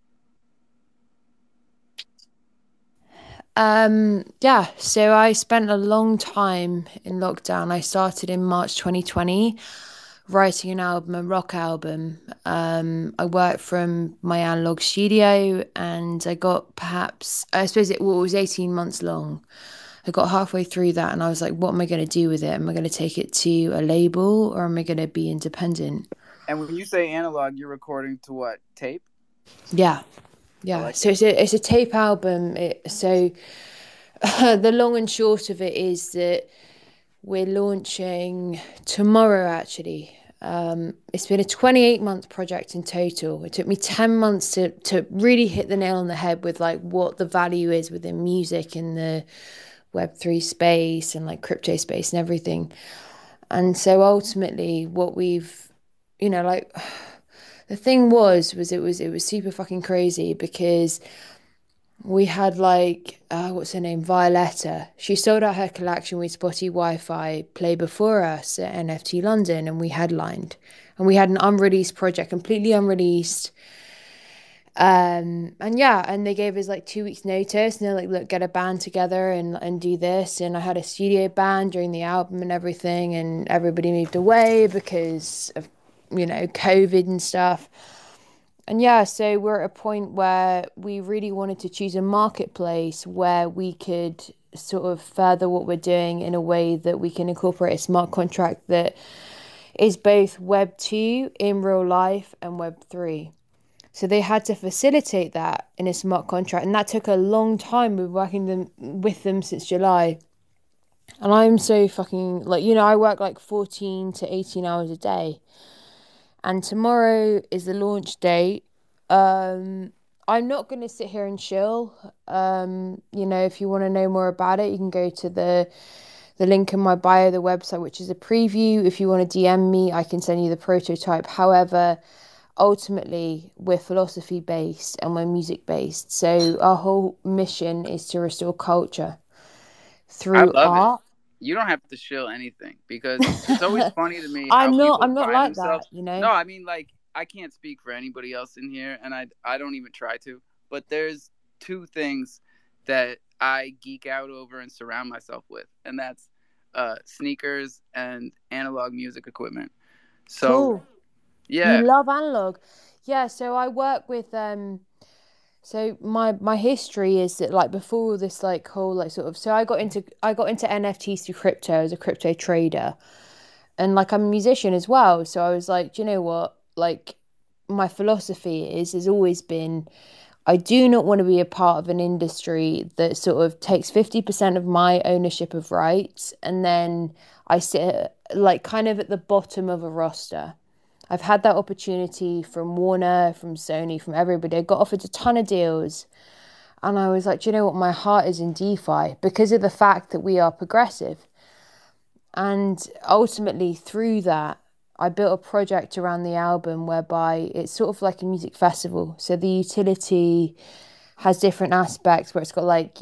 [SPEAKER 13] So I spent a long time in lockdown. I started in March 2020 writing an album, a rock album. I worked from my analog studio, and I got I suppose it was 18 months long. I got halfway through that and I was like, what am I going to do with it? Am I going to take it to a label, or am I going to be independent?
[SPEAKER 1] And when you say analog, you're recording to what? Tape?
[SPEAKER 13] Yeah. So it's a tape album. The long and short of it is that we're launching tomorrow, actually. It's been a 28-month project in total. It took me 10 months to really hit the nail on the head with like what the value is within music and the Web3 space and like crypto space and everything. And so ultimately what we've, the thing was it was super fucking crazy, because we had like what's her name, Violetta. She sold out her collection with Spotty Wi-Fi play before us at NFT London, and we headlined, and we had an unreleased project, completely unreleased. And yeah, and they gave us like 2 weeks notice, and they're like, look, get a band together and do this. And I had a studio band during the album and everything, and everybody moved away because of COVID and stuff. And yeah, so we're at a point where we really wanted to choose a marketplace where we could sort of further what we're doing in a way that we can incorporate a smart contract that is both Web 2 in real life and Web 3. So they had to facilitate that in a smart contract, and that took a long time. We've been working with them since July. And I'm so fucking, like, I work like 14 to 18 hours a day. And tomorrow is the launch date. I'm not going to sit here and chill. If you want to know more about it, you can go to the link in my bio, the website, which is a preview. If you want to DM me, I can send you the prototype. However, ultimately, we're philosophy based and we're music based. So our whole mission is to restore culture through art.
[SPEAKER 1] You don't have to shill anything, because it's always funny to me how people
[SPEAKER 13] I'm not
[SPEAKER 1] find
[SPEAKER 13] like
[SPEAKER 1] themselves.
[SPEAKER 13] that,
[SPEAKER 1] No, I mean, like, I can't speak for anybody else in here, and I don't even try to. But there's two things that I geek out over and surround myself with, and that's sneakers and analog music equipment. So,
[SPEAKER 13] cool.
[SPEAKER 1] Yeah.
[SPEAKER 13] You love analog. Yeah, so I work with so my history is that, like, before all this, like, whole, like, sort of, so I got into NFTs through crypto as a crypto trader, and like I'm a musician as well. So I was like, do you know what? Like, my philosophy has always been, I do not want to be a part of an industry that sort of takes 50% of my ownership of rights, and then I sit like kind of at the bottom of a roster. I've had that opportunity from Warner, from Sony, from everybody. I got offered a ton of deals. And I was like, do you know what? My heart is in DeFi because of the fact that we are progressive. And ultimately, through that, I built a project around the album whereby it's sort of like a music festival. So the utility has different aspects where it's got, like,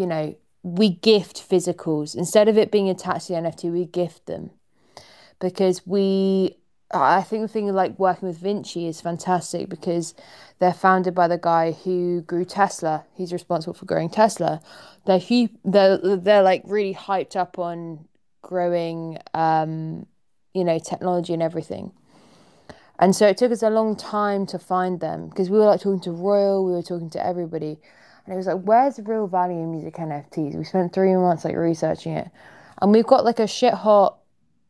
[SPEAKER 13] we gift physicals. Instead of it being attached to the NFT, we gift them. Because I think the thing like working with Vinci is fantastic because they're founded by the guy who grew Tesla. He's responsible for growing Tesla. They're like really hyped up on growing, technology and everything. And so it took us a long time to find them because we were like talking to Royal, we were talking to everybody. And it was like, where's the real value in music NFTs? We spent 3 months like researching it. And we've got like a shit hot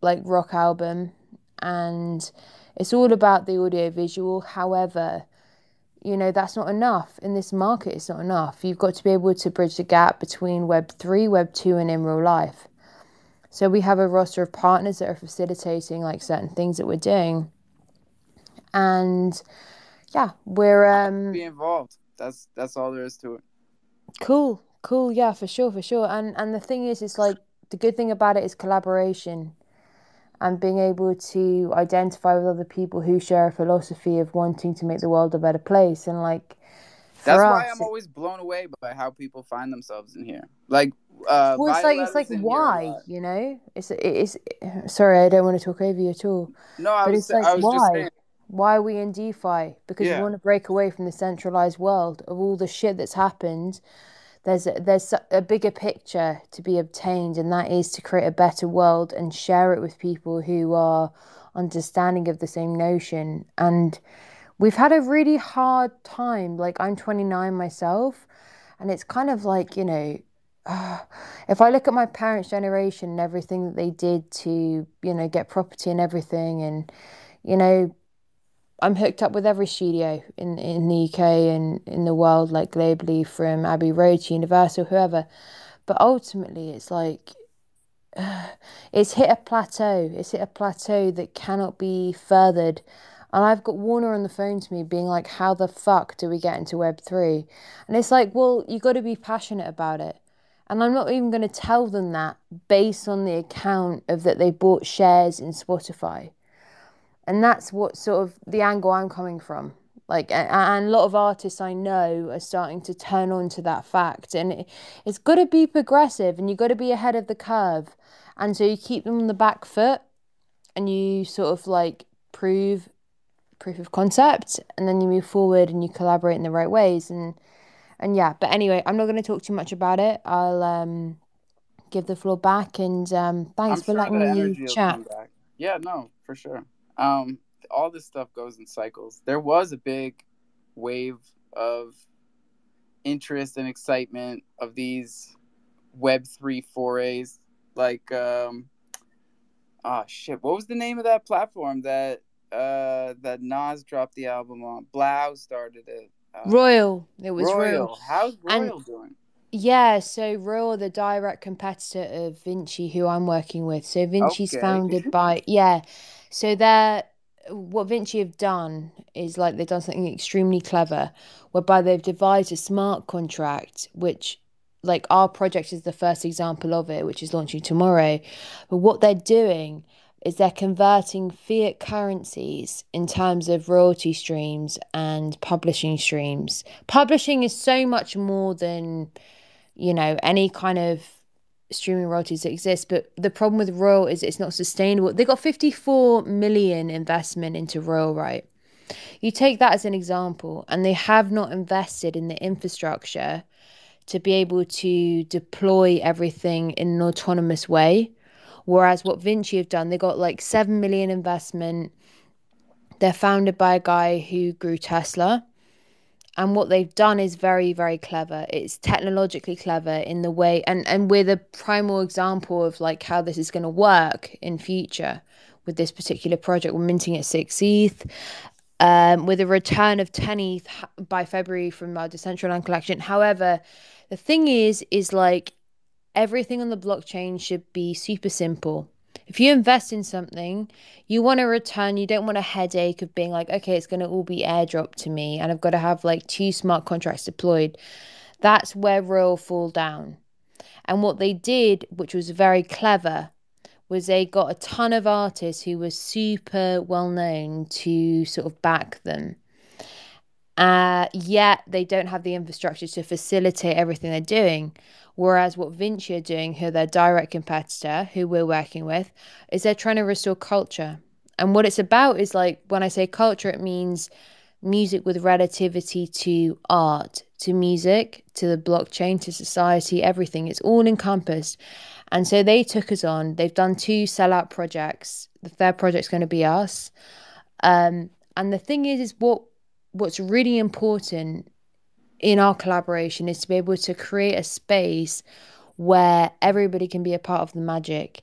[SPEAKER 13] like rock album, and it's all about the audio visual. However, that's not enough in this market. It's not enough. You've got to be able to bridge the gap between Web 3, Web 2, and in real life. So we have a roster of partners that are facilitating like certain things that we're doing. And yeah, we're
[SPEAKER 1] be involved. That's all there is to it.
[SPEAKER 13] Cool. Yeah, for sure. And the thing is, it's like the good thing about it is collaboration and being able to identify with other people who share a philosophy of wanting to make the world a better place. And like,
[SPEAKER 1] that's why I'm always blown away by how people find themselves in here. Like,
[SPEAKER 13] well, it's like why, it's sorry, I don't want to talk over you at all.
[SPEAKER 1] No, I was just saying.
[SPEAKER 13] Why are we in DeFi? Because we want to break away from the centralized world of all the shit that's happened. There's a bigger picture to be obtained, and that is to create a better world and share it with people who are understanding of the same notion. And we've had a really hard time. Like, I'm 29 myself, and it's kind of like, if I look at my parents' generation and everything that they did to, get property and everything, and, I'm hooked up with every studio in the UK and in the world, like globally, from Abbey Road to Universal, whoever. But ultimately, it's like, it's hit a plateau. It's hit a plateau that cannot be furthered. And I've got Warner on the phone to me being like, how the fuck do we get into Web3? And it's like, well, you got to be passionate about it. And I'm not even going to tell them that based on the account of that they bought shares in Spotify. And that's what sort of the angle I'm coming from. Like, and a lot of artists I know are starting to turn on to that fact. And it's got to be progressive, and you've got to be ahead of the curve. And so you keep them on the back foot, and you sort of like proof of concept, and then you move forward and you collaborate in the right ways. And yeah, but anyway, I'm not going to talk too much about it. I'll give the floor back, and thanks for letting
[SPEAKER 1] the
[SPEAKER 13] me
[SPEAKER 1] energy will
[SPEAKER 13] chat.
[SPEAKER 1] come back. Yeah, no, for sure. All this stuff goes in cycles. There was a big wave of interest and excitement of these Web3 forays. Like, shit, what was the name of that platform that Nas dropped the album on? Blau started it.
[SPEAKER 13] Royal. It was Royal.
[SPEAKER 1] How's Royal doing?
[SPEAKER 13] Yeah, so Royal, the direct competitor of Vinci, who I'm working with. So Vinci's founded by, so what Vinci have done is like they've done something extremely clever, whereby they've devised a smart contract, which like our project is the first example of it, which is launching tomorrow. But what they're doing is they're converting fiat currencies in terms of royalty streams and publishing streams. Publishing is so much more than, any kind of streaming royalties that exist. But the problem with Royal is it's not sustainable. They got 54 million investment into Royal, right? You take that as an example, and they have not invested in the infrastructure to be able to deploy everything in an autonomous way. Whereas what Vinci have done, they got like 7 million investment. They're founded by a guy who grew Tesla. And what they've done is very, very clever. It's technologically clever in the way, and we're the primal example of like how this is going to work in future with this particular project. We're minting at 6 ETH, with a return of 10 ETH by February from our Decentraland collection. However, the thing is like everything on the blockchain should be super simple. If you invest in something, you want a return. You don't want a headache of being like, okay, it's going to all be airdropped to me and I've got to have like 2 smart contracts deployed. That's where Royal fall down. And what they did, which was very clever, was they got a ton of artists who were super well known to sort of back them. Yet they don't have the infrastructure to facilitate everything they're doing. Whereas what Vinci are doing, who are their direct competitor, who we're working with, is they're trying to restore culture. And what it's about is like, when I say culture, it means music with relativity to art, to music, to the blockchain, to society, everything. It's all encompassed. And so they took us on. They've done 2 sellout projects. The third project's going to be us. And the thing is what's really important in our collaboration is to be able to create a space where everybody can be a part of the magic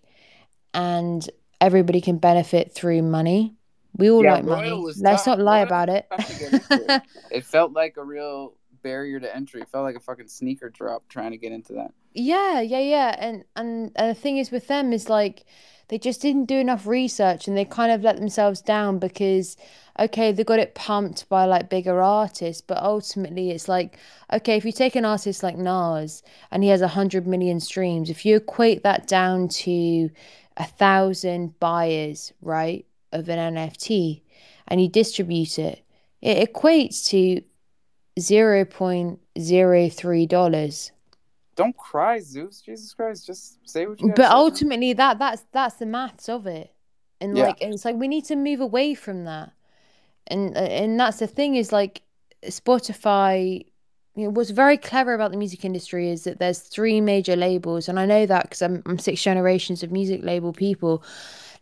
[SPEAKER 13] and everybody can benefit through money. We all like money. Let's not lie about it.
[SPEAKER 1] It felt like a real barrier to entry. It felt like a fucking sneaker drop trying to get into that.
[SPEAKER 13] Yeah. And the thing is with them is like they just didn't do enough research, and they kind of let themselves down because, okay, they got it pumped by like bigger artists, but ultimately it's like, okay, if you take an artist like Nas and he has 100 million streams, if you equate that down to 1,000 buyers, right, of an NFT, and you distribute it, it equates to $0.03.
[SPEAKER 1] Don't cry, Zeus. Jesus Christ, just say what you gotta
[SPEAKER 13] But
[SPEAKER 1] say,
[SPEAKER 13] ultimately, that's the maths of it, and like, and it's like we need to move away from that, and that's the thing is like Spotify. What's very clever about the music industry is that there's 3 major labels, and I know that because I'm 6 generations of music label people.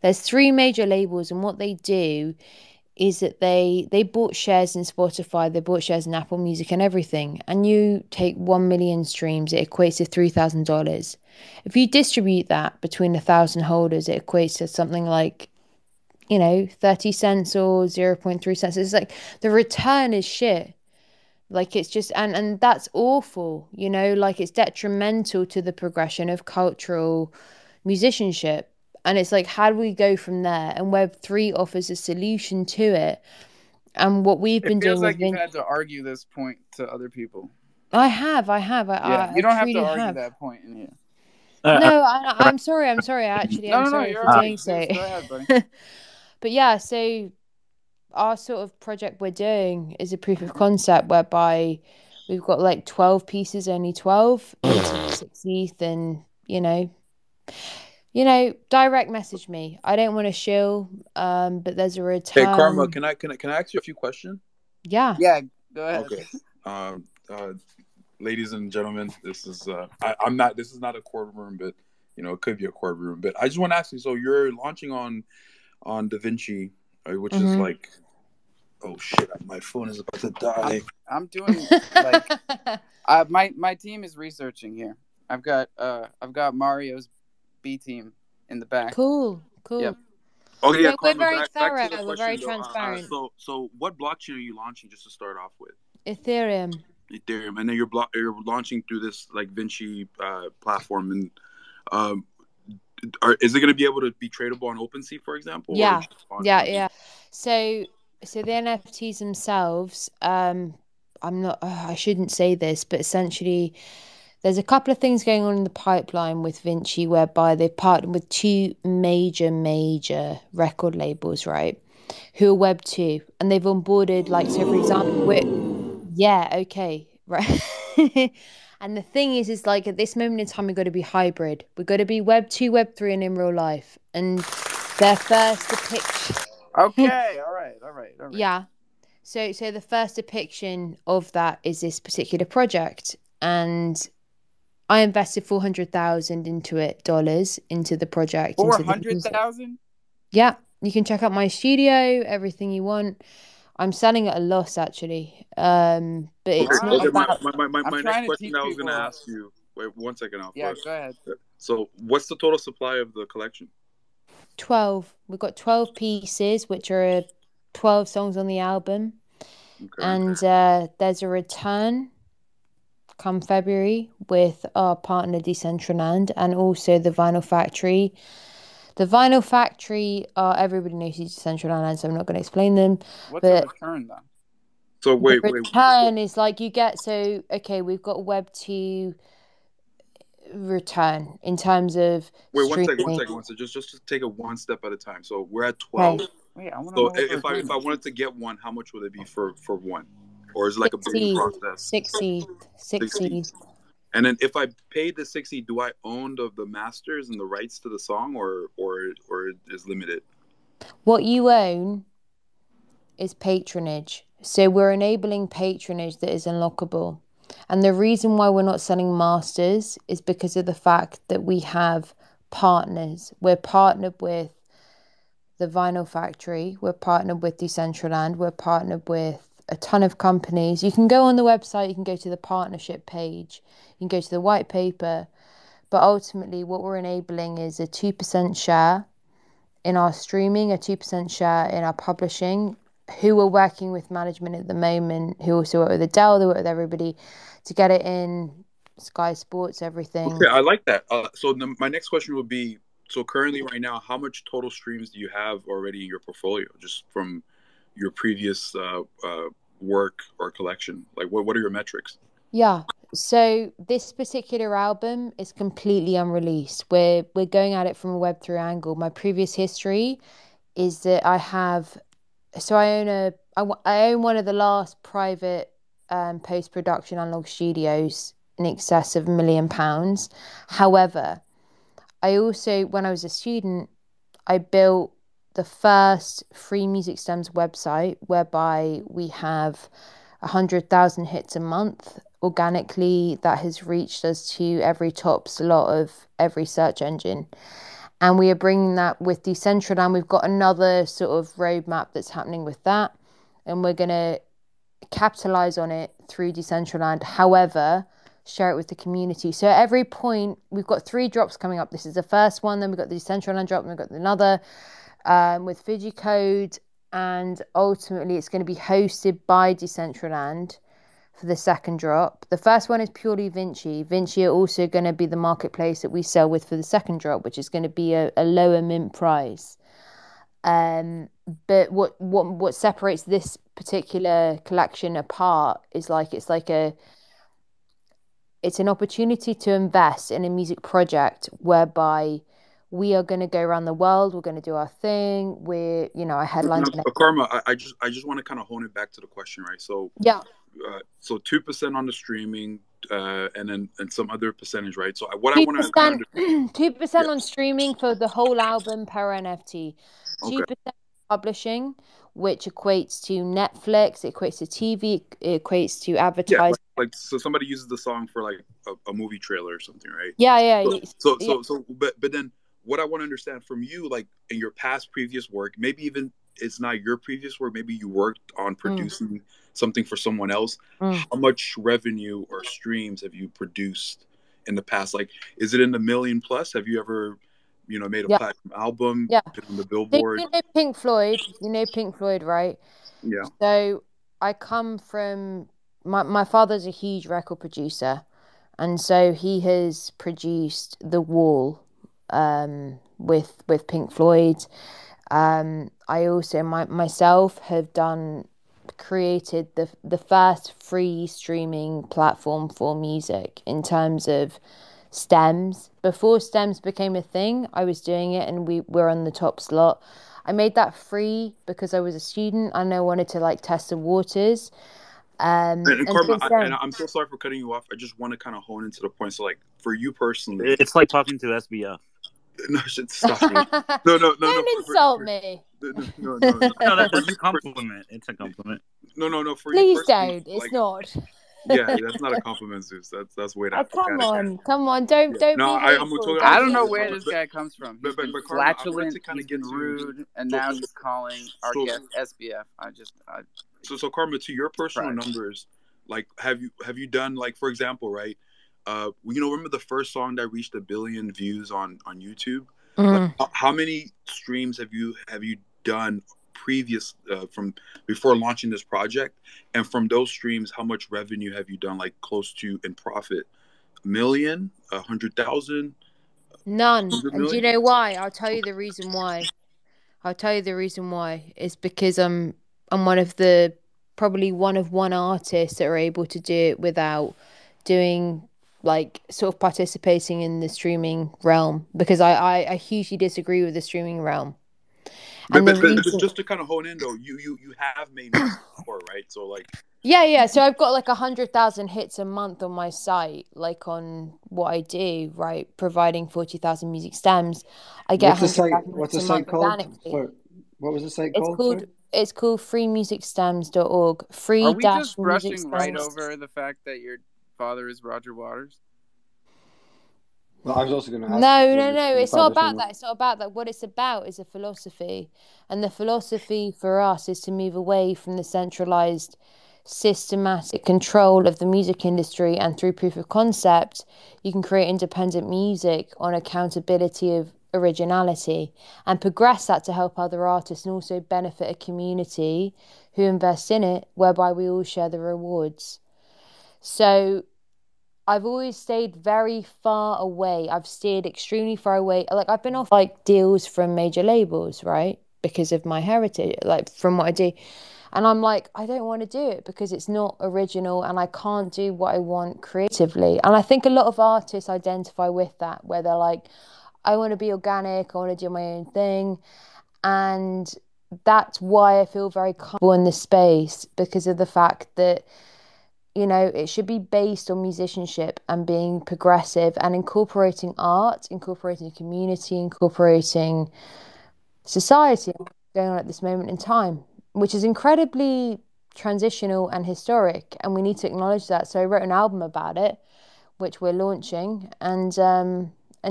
[SPEAKER 13] There's 3 major labels, and what they do is that they bought shares in Spotify, they bought shares in Apple Music and everything. And you take 1 million streams, it equates to $3,000. If you distribute that between 1,000 holders, it equates to something like, 30 cents or 0.3 cents. It's like the return is shit. Like it's just, and that's awful, like it's detrimental to the progression of cultural musicianship. And it's like, how do we go from there? And Web3 offers a solution to it. And what we've been doing
[SPEAKER 1] like you've had to argue this point to other people.
[SPEAKER 13] I have.
[SPEAKER 1] You don't have to argue that point in here.
[SPEAKER 13] No, I'm sorry. Actually, I'm sorry for doing so.
[SPEAKER 1] Go ahead, buddy.
[SPEAKER 13] But yeah, so our sort of project we're doing is a proof of concept whereby we've got like 12 pieces, only 12 into the 16th, and direct message me. I don't want to shill, but there's a return.
[SPEAKER 3] Hey, Karma, can I ask you a few questions?
[SPEAKER 13] Yeah.
[SPEAKER 1] Yeah, go ahead.
[SPEAKER 3] Okay. Ladies and gentlemen, this is I'm not. This is not a courtroom, but it could be a courtroom. But I just want to ask you. So you're launching on DaVinci, which is like, oh shit, my phone is about to die.
[SPEAKER 1] I'm doing like, my team is researching here. I've got Mario's B team in the back.
[SPEAKER 13] Cool.
[SPEAKER 1] Yep.
[SPEAKER 3] Okay, yeah,
[SPEAKER 13] we're
[SPEAKER 3] Karma,
[SPEAKER 13] very thorough.
[SPEAKER 3] back to the
[SPEAKER 13] We're
[SPEAKER 3] question,
[SPEAKER 13] very
[SPEAKER 3] though.
[SPEAKER 13] transparent.
[SPEAKER 3] So what blockchain are you launching, just to start off with?
[SPEAKER 13] Ethereum,
[SPEAKER 3] and then you're launching through this like Vinci platform, and is it going to be able to be tradable on OpenSea, for example?
[SPEAKER 13] Yeah. So the NFTs themselves, I shouldn't say this, but essentially there's a couple of things going on in the pipeline with Vinci, whereby they've partnered with two major record labels, right? Who are Web 2, and they've onboarded, like, so for example, right. And the thing is like, at this moment in time, we've got to be hybrid. We've got to be Web 2, Web 3, and in real life. And their first depiction.
[SPEAKER 1] Okay, all right.
[SPEAKER 13] Yeah. So the first depiction of that is this particular project, and I invested $400,000 into it, into the project.
[SPEAKER 1] 400,000.
[SPEAKER 13] Yeah, you can check out my studio, everything you want. I'm selling at a loss, actually, but it's not about.
[SPEAKER 3] My next question I was going to ask you. Wait 1 second, Alpha.
[SPEAKER 1] Yeah, go ahead.
[SPEAKER 3] So, what's the total supply of the collection?
[SPEAKER 13] 12. We've got 12 pieces, which are 12 songs on the album, and there's a return come February with our partner Decentraland, and also the Vinyl Factory. The Vinyl Factory everybody knows Decentraland, so I'm not going to explain them.
[SPEAKER 1] What's a return though?
[SPEAKER 3] So wait.
[SPEAKER 13] Return is like you get. So okay, we've got Web 2 return in terms of.
[SPEAKER 3] Wait 1 second. Just take it one step at a time. So we're at 12.
[SPEAKER 13] Okay.
[SPEAKER 1] Wait, I want to
[SPEAKER 3] know.
[SPEAKER 1] So
[SPEAKER 3] if I wanted to get one, how much would it be for one? Or is it like a big process?
[SPEAKER 13] 60.
[SPEAKER 3] And then if I paid the 60, do I own the masters and the rights to the song, or is limited?
[SPEAKER 13] What you own is patronage. So we're enabling patronage that is unlockable. And the reason why we're not selling masters is because of the fact that we have partners. We're partnered with the Vinyl Factory. We're partnered with Decentraland. We're partnered with a ton of companies. You can go on the website, you can go to the partnership page, you can go to the white paper, but ultimately what we're enabling is a 2% share in our streaming, a 2% share in our publishing, who we're working with management at the moment, who also work with Adele, they work with everybody to get it in Sky Sports, everything.
[SPEAKER 3] Okay, I like that. So my next question would be, so currently right now, how much total streams do you have already in your portfolio, just from your previous work or collection? Like, what are your metrics?
[SPEAKER 13] Yeah, so this particular album is completely unreleased. We're going at it from a Web3 angle. My previous history is that I own one of the last private post-production analog studios in excess of £1 million. However, I also, when I was a student, I built the first free music stems website, whereby we have 100,000 hits a month organically. That has reached us to every top slot of every search engine, and we are bringing that with Decentraland. We've got another sort of roadmap that's happening with that, and we're going to capitalize on it through Decentraland. However, share it with the community. So at every point, we've got 3 drops coming up. This is the first one, then we've got the Decentraland drop, and we've got another with Fiji-Code, and ultimately it's going to be hosted by Decentraland for the second drop. The first one is purely Vinci. Vinci are also going to be the marketplace that we sell with for the second drop, which is going to be a lower mint price. But what separates this particular collection apart is it's an opportunity to invest in a music project whereby we are going to go around the world. We're going to do our thing. I headlined.
[SPEAKER 3] Karma, I just want to kind of hone it back to the question, right? So
[SPEAKER 13] yeah.
[SPEAKER 3] So 2% on the streaming, and some other percentage, right? So what I want to kind of
[SPEAKER 13] 2% on streaming for the whole album per NFT. 2% publishing, which equates to Netflix, it equates to TV, it equates to advertising.
[SPEAKER 3] Yeah, like so somebody uses the song for like a movie trailer or something, right?
[SPEAKER 13] Yeah.
[SPEAKER 3] But then what I want to understand from you, like in your previous work, maybe even it's not your previous work, maybe you worked on producing something for someone else. How much revenue or streams have you produced in the past? Like, is it in the million plus? Have you ever, made a platinum album?
[SPEAKER 13] Yeah.
[SPEAKER 3] On the Billboard?
[SPEAKER 13] You know Pink Floyd, right?
[SPEAKER 3] Yeah.
[SPEAKER 13] So I come from my father's a huge record producer, and so he has produced The Wall with Pink Floyd. I also myself have created the first free streaming platform for music in terms of stems. Before stems became a thing, I was doing it and we were on the top slot. I made that free because I was a student and I wanted to like test the waters.
[SPEAKER 3] And Karma, and I'm so sorry for cutting you off. I just want to kind of hone into the point. So like for you personally,
[SPEAKER 10] it's like talking to SBF.
[SPEAKER 3] No, stop. No.
[SPEAKER 13] Don't insult me.
[SPEAKER 3] No,
[SPEAKER 10] that's a compliment. It's a compliment.
[SPEAKER 3] No.
[SPEAKER 13] Please don't. It's not.
[SPEAKER 3] Yeah, that's not a compliment, Zeus. That's way down.
[SPEAKER 13] Come on. Don't be hateful.
[SPEAKER 1] I don't know where this guy comes from. He's been
[SPEAKER 3] Karma,
[SPEAKER 1] flatulent, he's been rude, and now he's calling our guest SBF.
[SPEAKER 3] So Karma, to your personal numbers, like have you done, like, for example, right? Remember the first song that reached 1 billion views on YouTube? Like, how many streams have you done previous from before launching this project? And from those streams, how much revenue have you done, like close to in profit? 1 million, 100,000?
[SPEAKER 13] None. And do you know why? I'll tell you the reason why. It's because I'm probably one of one artists that are able to do it without doing like sort of participating in the streaming realm, because I hugely disagree with the streaming realm.
[SPEAKER 3] But just to kind of hone in though, you have made music before, right? So like
[SPEAKER 13] so I've got like 100,000 hits a month on my site, like on what I do, right? Providing 40,000 music stems. I get
[SPEAKER 14] what's the site called? What was the site called?
[SPEAKER 13] It's called freemusicstems.org.
[SPEAKER 1] Are we just brushing right over the fact that your father is Roger Waters?
[SPEAKER 14] Well, I was also going to ask.
[SPEAKER 13] No. It's not about that. It's not about that. What it's about is a philosophy. And the philosophy for us is to move away from the centralized, systematic control of the music industry. And through proof of concept, you can create independent music on accountability of originality and progress that to help other artists and also benefit a community who invest in it, whereby we all share the rewards. So I've always stayed very far away. I've steered extremely far away. Like I've been off like deals from major labels, right? Because of my heritage, like from what I do. And I'm like, I don't want to do it because it's not original and I can't do what I want creatively. And I think a lot of artists identify with that, where they're like, I want to be organic, I want to do my own thing. And that's why I feel very comfortable in this space, because of the fact that it should be based on musicianship and being progressive and incorporating art, incorporating community, incorporating society going on at this moment in time, which is incredibly transitional and historic, and we need to acknowledge that. So I wrote an album about it, which we're launching, and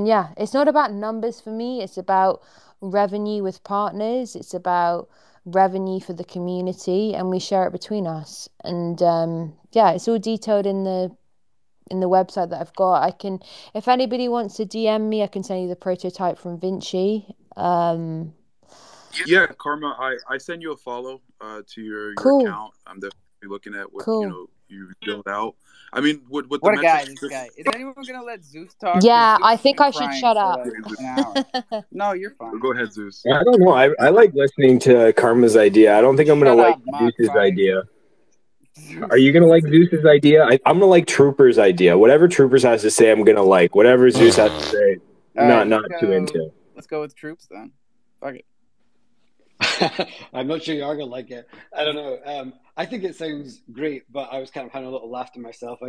[SPEAKER 13] yeah, it's not about numbers for me. It's about revenue with partners. It's about revenue for the community, and we share it between us. And it's all detailed in the website that I've got. I can, if anybody wants to DM me, I can send you the prototype from Vinci.
[SPEAKER 3] Yeah, Karma, I send you a follow to your account. I'm definitely looking at what you build out. I mean, what
[SPEAKER 1] a guy! This guy. Is anyone gonna let Zeus talk?
[SPEAKER 13] Yeah, I think I should shut up.
[SPEAKER 1] No, you're fine.
[SPEAKER 3] Go ahead, Zeus.
[SPEAKER 9] I don't know. I like listening to Karma's idea. I don't think I'm gonna like Zeus's idea. Are you gonna like Zeus's idea? I'm gonna like Trooper's idea. Whatever Troopers has to say, I'm gonna like. Whatever Zeus has to say, not too into.
[SPEAKER 1] Let's go with troops then. Fuck it.
[SPEAKER 14] I'm not sure you are gonna like it. I don't know. I think it sounds great, but I was kind of having a little laugh to myself.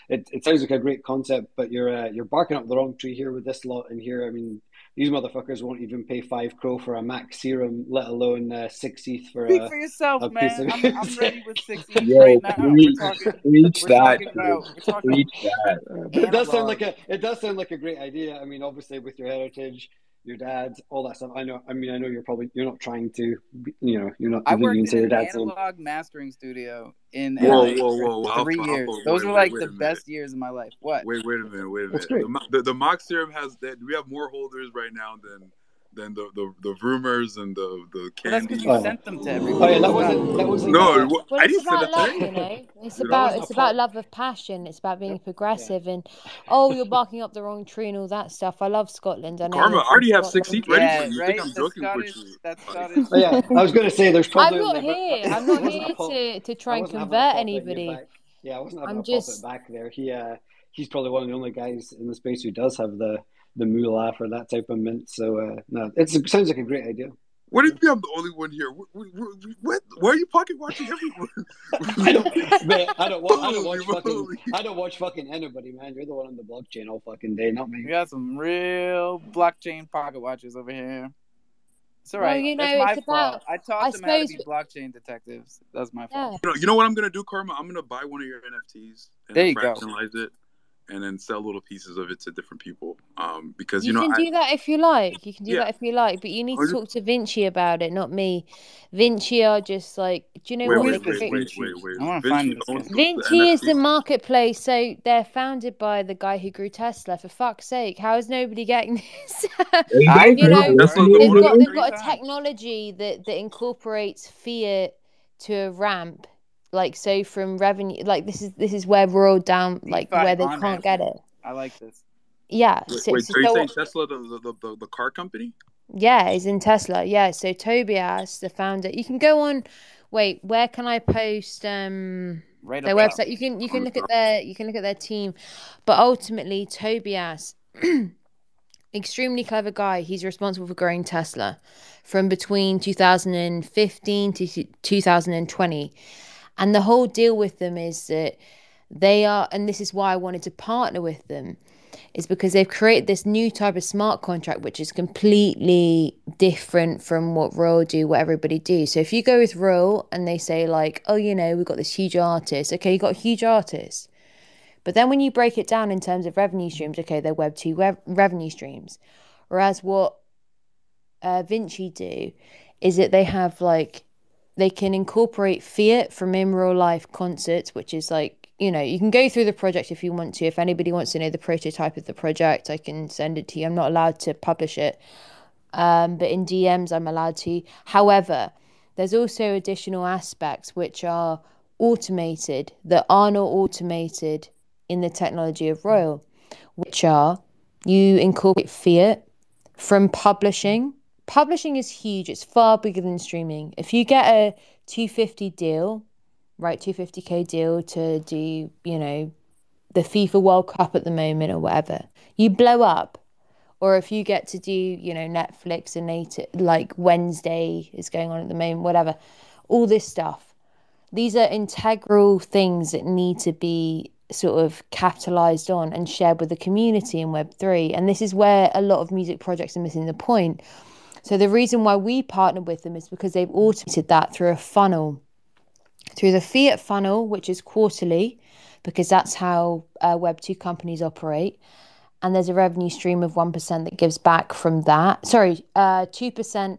[SPEAKER 14] It sounds like a great concept, but you're barking up the wrong tree here with this lot in here. I mean, these motherfuckers won't even pay 5 crore for a Mac serum, let alone 6 ETH for
[SPEAKER 1] Speak for yourself,
[SPEAKER 14] a piece
[SPEAKER 1] man.
[SPEAKER 14] of.
[SPEAKER 1] I'm ready with 6 ETH
[SPEAKER 9] Yo,
[SPEAKER 1] right now.
[SPEAKER 9] preach, preach
[SPEAKER 1] We're
[SPEAKER 9] that,
[SPEAKER 1] talking about
[SPEAKER 9] preach that.
[SPEAKER 14] But it does sound
[SPEAKER 1] analog.
[SPEAKER 14] like a great idea. I mean, obviously with your heritage, your dad, all that stuff. I know. I mean, I know you're not trying to. You're not.
[SPEAKER 1] I
[SPEAKER 14] You didn't
[SPEAKER 1] worked
[SPEAKER 14] even
[SPEAKER 1] in
[SPEAKER 14] say your
[SPEAKER 1] an
[SPEAKER 14] dad's name.
[SPEAKER 1] analog mastering studio in
[SPEAKER 14] Yeah.
[SPEAKER 1] LA
[SPEAKER 3] Whoa,
[SPEAKER 1] for
[SPEAKER 3] Alpha,
[SPEAKER 1] 3 years.
[SPEAKER 3] Alpha,
[SPEAKER 1] Those were
[SPEAKER 3] wait
[SPEAKER 1] like the
[SPEAKER 3] a minute.
[SPEAKER 1] best years of my life. What?
[SPEAKER 3] Wait a minute.
[SPEAKER 14] That's great.
[SPEAKER 3] The mock serum has that. We have more holders right now than the rumors and the
[SPEAKER 1] Well, that's because
[SPEAKER 3] candy.
[SPEAKER 1] you sent them to
[SPEAKER 14] Oh
[SPEAKER 1] everybody.
[SPEAKER 14] yeah, that wasn't.
[SPEAKER 3] No,
[SPEAKER 13] Well,
[SPEAKER 3] I
[SPEAKER 13] it's
[SPEAKER 3] didn't send
[SPEAKER 13] about
[SPEAKER 3] that to
[SPEAKER 13] love,
[SPEAKER 3] anyone.
[SPEAKER 13] you know. It's
[SPEAKER 3] You know?
[SPEAKER 13] about love of passion. It's about being progressive and you're barking up the wrong tree and all that stuff. I love Scotland. I know
[SPEAKER 3] Karma,
[SPEAKER 13] you're
[SPEAKER 3] I
[SPEAKER 13] from
[SPEAKER 3] already have 6
[SPEAKER 13] Scotland.
[SPEAKER 3] ETH ready for
[SPEAKER 1] Yeah,
[SPEAKER 3] you. You think
[SPEAKER 1] right.
[SPEAKER 3] I'm
[SPEAKER 1] The
[SPEAKER 3] joking
[SPEAKER 1] Scottish.
[SPEAKER 3] with you?
[SPEAKER 1] That Scottish.
[SPEAKER 14] Oh yeah, I was going to say there's
[SPEAKER 13] I'm
[SPEAKER 14] probably
[SPEAKER 13] not here. I'm not here to try
[SPEAKER 14] I
[SPEAKER 13] and
[SPEAKER 14] wasn't having a
[SPEAKER 13] convert
[SPEAKER 14] pop at you
[SPEAKER 13] anybody.
[SPEAKER 14] back. Yeah, I wasn't having
[SPEAKER 13] I'm
[SPEAKER 14] a pop at
[SPEAKER 13] just
[SPEAKER 14] back there. He's probably one of the only guys in the space who does have the moolah for that type of mint. So no, it sounds like a great idea.
[SPEAKER 3] What do you mean I'm the only one here? What? Why are you pocket watching everyone?
[SPEAKER 14] I don't watch fucking anybody, man. You're the one on the blockchain all fucking day, not me.
[SPEAKER 1] We got some real blockchain pocket watchers over here. It's all
[SPEAKER 13] well,
[SPEAKER 1] right.
[SPEAKER 13] you know,
[SPEAKER 1] That's my
[SPEAKER 13] it's
[SPEAKER 1] fault.
[SPEAKER 13] about.
[SPEAKER 1] I taught
[SPEAKER 13] I
[SPEAKER 1] them how to
[SPEAKER 13] suppose.
[SPEAKER 1] be blockchain detectives. That's my fault.
[SPEAKER 13] Yeah.
[SPEAKER 3] You know what I'm gonna do, Karma? I'm gonna buy one of your NFTs and
[SPEAKER 1] There
[SPEAKER 3] then
[SPEAKER 1] you go.
[SPEAKER 3] fractionalize it, and then sell little pieces of it to different people. Because
[SPEAKER 13] You can do that if you like. You can do
[SPEAKER 3] Yeah.
[SPEAKER 13] that if you like, but you need to talk to Vinci about it, not me. Vinci are just like, do you know what?
[SPEAKER 3] Wait.
[SPEAKER 1] I want to find this guy.
[SPEAKER 13] Vinci is the marketplace, so they're founded by the guy who grew Tesla. For fuck's sake, how is nobody getting this? You know, they've got a technology that incorporates fiat to a ramp, like so from revenue. Like this is where we're all down, like
[SPEAKER 1] DeFi
[SPEAKER 13] where they
[SPEAKER 1] on
[SPEAKER 13] can't get it.
[SPEAKER 1] I like this.
[SPEAKER 13] Yeah.
[SPEAKER 3] Wait, are you saying Tesla, the car company?
[SPEAKER 13] Yeah, he's in Tesla. Yeah, so Tobias, the founder. You can go on. Wait, where can I post their website? You can look at their team, but ultimately Tobias, extremely clever guy. He's responsible for growing Tesla from between 2015 to 2020, and the whole deal with them is that they are, and this is why I wanted to partner with them, is because they've created this new type of smart contract which is completely different from what Royal do, what everybody do. So if you go with Royal and they say like, oh, you know, we've got this huge artist. Okay, you got a huge artist. But then when you break it down in terms of revenue streams, okay, they're Web2 revenue streams. Whereas what Vinci do is that they have like, they can incorporate fiat from in real life concerts, which is like, you know, you can go through the project if you want to. If anybody wants to know the prototype of the project, I can send it to you. I'm not allowed to publish it. But in DMs, I'm allowed to. However, there's also additional aspects which are automated that are not automated in the technology of Royal, which are you incorporate fiat from publishing. Publishing is huge. It's far bigger than streaming. If you get a 250 deal, right, 250k deal to do, you know, the FIFA World Cup at the moment or whatever, you blow up. Or if you get to do, you know, Netflix and like Wednesday is going on at the moment, whatever, all this stuff. These are integral things that need to be sort of capitalized on and shared with the community in Web3. And this is where a lot of music projects are missing the point. So the reason why we partner with them is because they've automated that through a funnel, through the fiat funnel, which is quarterly, because that's how Web2 companies operate. And there's a revenue stream of 1% that gives back from that. Sorry, 2%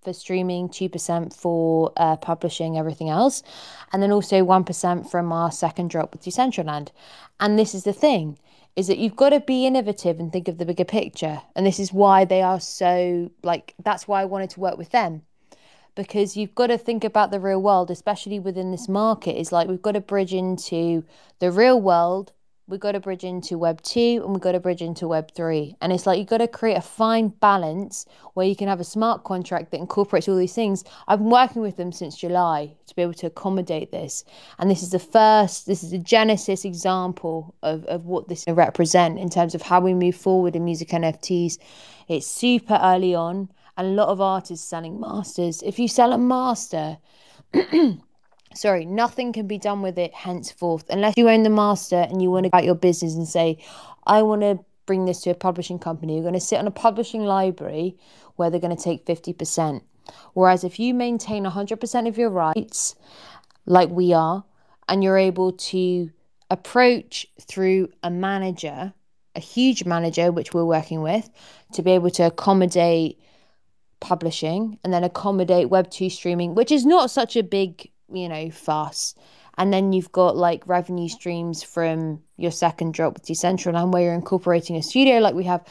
[SPEAKER 13] for streaming, 2% for publishing, everything else. And then also 1% from our second drop with Decentraland. And this is the thing, is that you've got to be innovative and think of the bigger picture. And this is why they are so, like, that's why I wanted to work with them. Because you've got to think about the real world, especially within this market, is like we've got to bridge into the real world we got to bridge into Web 2 and we got to bridge into Web 3. And it's like you got to create a fine balance where you can have a smart contract that incorporates all these things. I've been working with them since July to be able to accommodate this. And this is the genesis example of what this will represent in terms of how we move forward in music NFTs. It's super early on, and a lot of artists selling masters. If you sell a master, sorry, nothing can be done with it henceforth unless you own the master and you want to go out your business and say, I want to bring this to a publishing company. You're going to sit on a publishing library where they're going to take 50%. Whereas if you maintain 100% of your rights, like we are, and you're able to approach through a manager, a huge manager, which we're working with, to be able to accommodate publishing and then accommodate Web 2 streaming, which is not such a big fuss. And then you've got like revenue streams from your second drop with Decentraland where you're incorporating a studio like we have.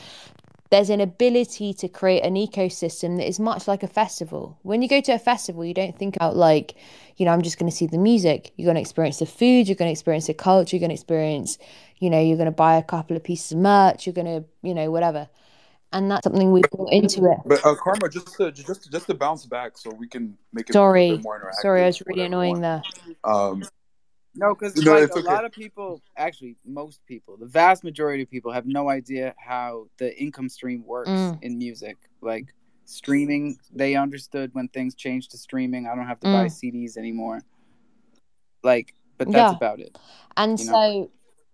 [SPEAKER 13] There's an ability to create an ecosystem that is much like a festival. When you go to a festival, you don't think about like, I'm just going to see the music. You're going to experience the food, you're going to experience the culture, you're going to experience, you're going to buy a couple of pieces of merch, you're going to, whatever. And that's something we brought into it.
[SPEAKER 3] But Karma, just to bounce back, so we can make it a little bit more interactive.
[SPEAKER 13] Sorry, I was really annoying there.
[SPEAKER 1] No, because a lot of people, actually most people, the vast majority of people have no idea how the income stream works in music. Like streaming, they understood when things changed to streaming. I don't have to buy CDs anymore. Like, but that's about it.
[SPEAKER 13] And so,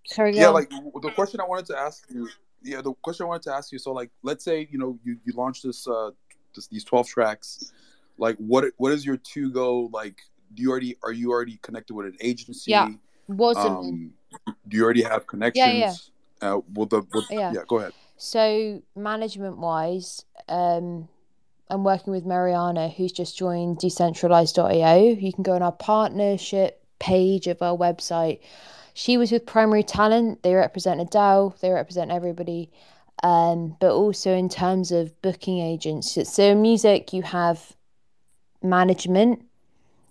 [SPEAKER 13] sorry,
[SPEAKER 3] like the question I wanted to ask you. Yeah, the question I wanted to ask you. So, like, let's say you launched these 12 tracks. Like, what is your to go? Like, are you already connected with an agency?
[SPEAKER 13] Yeah,
[SPEAKER 3] do you already have connections?
[SPEAKER 13] Yeah.
[SPEAKER 3] Yeah, go ahead.
[SPEAKER 13] So, management wise, I'm working with Mariana, who's just joined decentralized.io. You can go on our partnership page of our website. She was with Primary Talent. They represent Adele. They represent everybody. But also in terms of booking agents. So in music, you have management,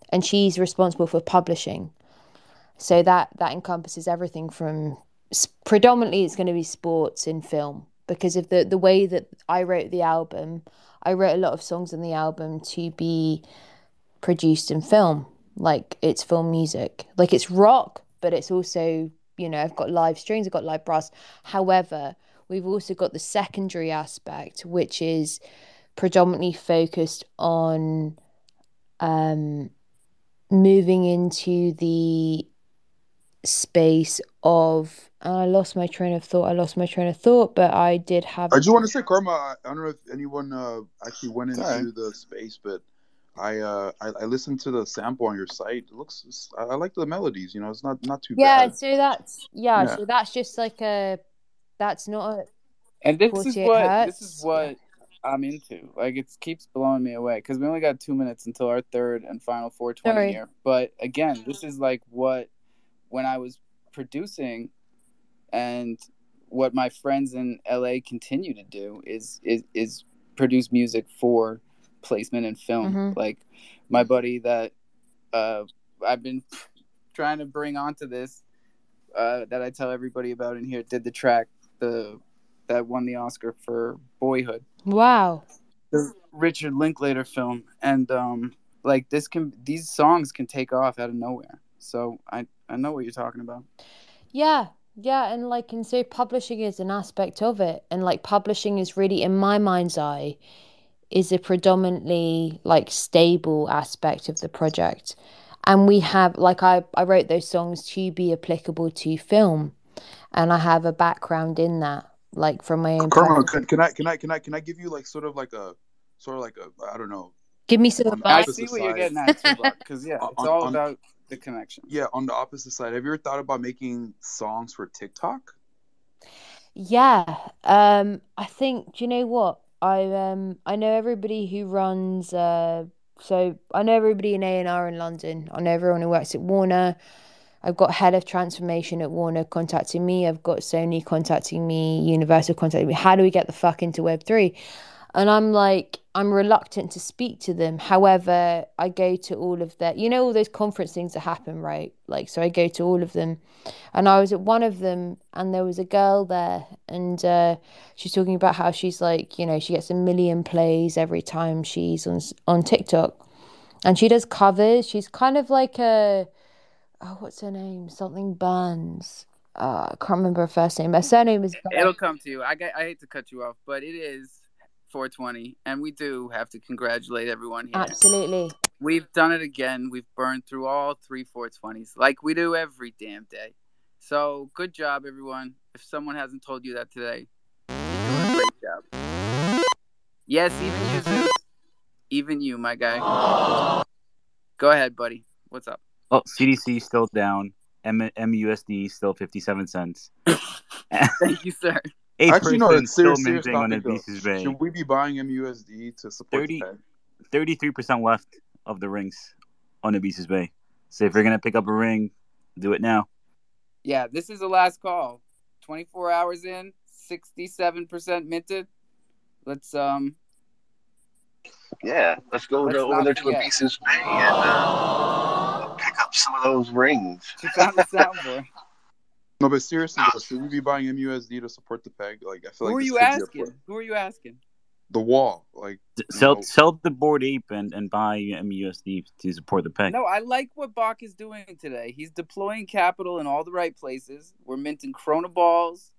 [SPEAKER 13] and she's responsible for publishing. So that encompasses everything from predominantly it's going to be sports and film because of the way that I wrote the album. I wrote a lot of songs on the album to be produced in film. Like it's film music. Like it's rock, but it's also, I've got live strings, I've got live brass. However, we've also got the secondary aspect, which is predominantly focused on moving into the space of I lost my train of thought, but I did have.
[SPEAKER 3] I just want to say, Karma, I don't know if anyone actually went into the space, but I listened to the sample on your site. It looks, I like the melodies. It's not too bad.
[SPEAKER 13] So that's just like that's not a.
[SPEAKER 1] And this is what I'm into. Like it keeps blowing me away because we only got 2 minutes until our third and final 420 here. But again, this is like when I was producing, and what my friends in LA continue to do is produce music for placement in film.
[SPEAKER 13] Mm-hmm.
[SPEAKER 1] Like my buddy that I've been trying to bring onto this that I tell everybody about in here did the track that won the Oscar for Boyhood.
[SPEAKER 13] Wow.
[SPEAKER 1] The Richard Linklater film, and like these songs can take off out of nowhere. So I know what you're talking about.
[SPEAKER 13] Yeah, and so publishing is an aspect of it, and like publishing is really, in my mind's eye, is a predominantly like stable aspect of the project. And we have I wrote those songs to be applicable to film, and I have a background in that, like from my own.
[SPEAKER 3] Karma, can I give you like sort of like a I don't know.
[SPEAKER 13] Give me some advice.
[SPEAKER 1] I see what you're getting at too, because it's all about the connection.
[SPEAKER 3] Yeah, on the opposite side, have you ever thought about making songs for TikTok?
[SPEAKER 13] Yeah, I think. Do you know what? I know everybody who runs. So I know everybody in A&R in London. I know everyone who works at Warner. I've got head of transformation at Warner contacting me. I've got Sony contacting me. Universal contacting me. How do we get the fuck into Web3? And I'm like, I'm reluctant to speak to them. However, I go to all of their, all those conference things that happen, right? Like, so I go to all of them. And I was at one of them, and there was a girl there, and she's talking about how she's like, she gets 1 million plays every time she's on TikTok. And she does covers. She's kind of like what's her name? Something Burns. I can't remember her first name. Her surname is Burns.
[SPEAKER 1] It'll come to you. I hate to cut you off, but it is 420, and we do have to congratulate everyone here.
[SPEAKER 13] Absolutely.
[SPEAKER 1] We've done it again. We've burned through all 3 420s like we do every damn day. So good job, everyone. If someone hasn't told you that today, you're doing a great job. Yes, even you, Zeus. Even you, my guy. Go ahead, buddy. What's up?
[SPEAKER 10] Oh, CDC still down. MUSD still 57 cents.
[SPEAKER 1] Thank you, sir.
[SPEAKER 3] Actually, no, it's
[SPEAKER 10] still
[SPEAKER 3] serious
[SPEAKER 10] minting on
[SPEAKER 3] topic, though.
[SPEAKER 10] Abesis Bay.
[SPEAKER 3] Should we be buying MUSD to support the peg?
[SPEAKER 10] 33% left of the rings on Abesis Bay. So if you're going to pick up a ring, do it now.
[SPEAKER 1] Yeah, this is the last call. 24 hours in, 67% minted. Let's
[SPEAKER 11] let's go over there to Abesis Bay and pick up some of those rings.
[SPEAKER 1] She found the soundboard.
[SPEAKER 3] No, but seriously, though, should we be buying MUSD to support the peg? Like, I feel
[SPEAKER 1] Who
[SPEAKER 3] like
[SPEAKER 1] are
[SPEAKER 3] this
[SPEAKER 1] you
[SPEAKER 3] could
[SPEAKER 1] asking?
[SPEAKER 3] be
[SPEAKER 1] Who are you asking?
[SPEAKER 3] the wall. Like,
[SPEAKER 10] sell the Bored Ape and buy MUSD to support the peg.
[SPEAKER 1] No, I like what Bach is doing today. He's deploying capital in all the right places. We're minting Chrono Balls.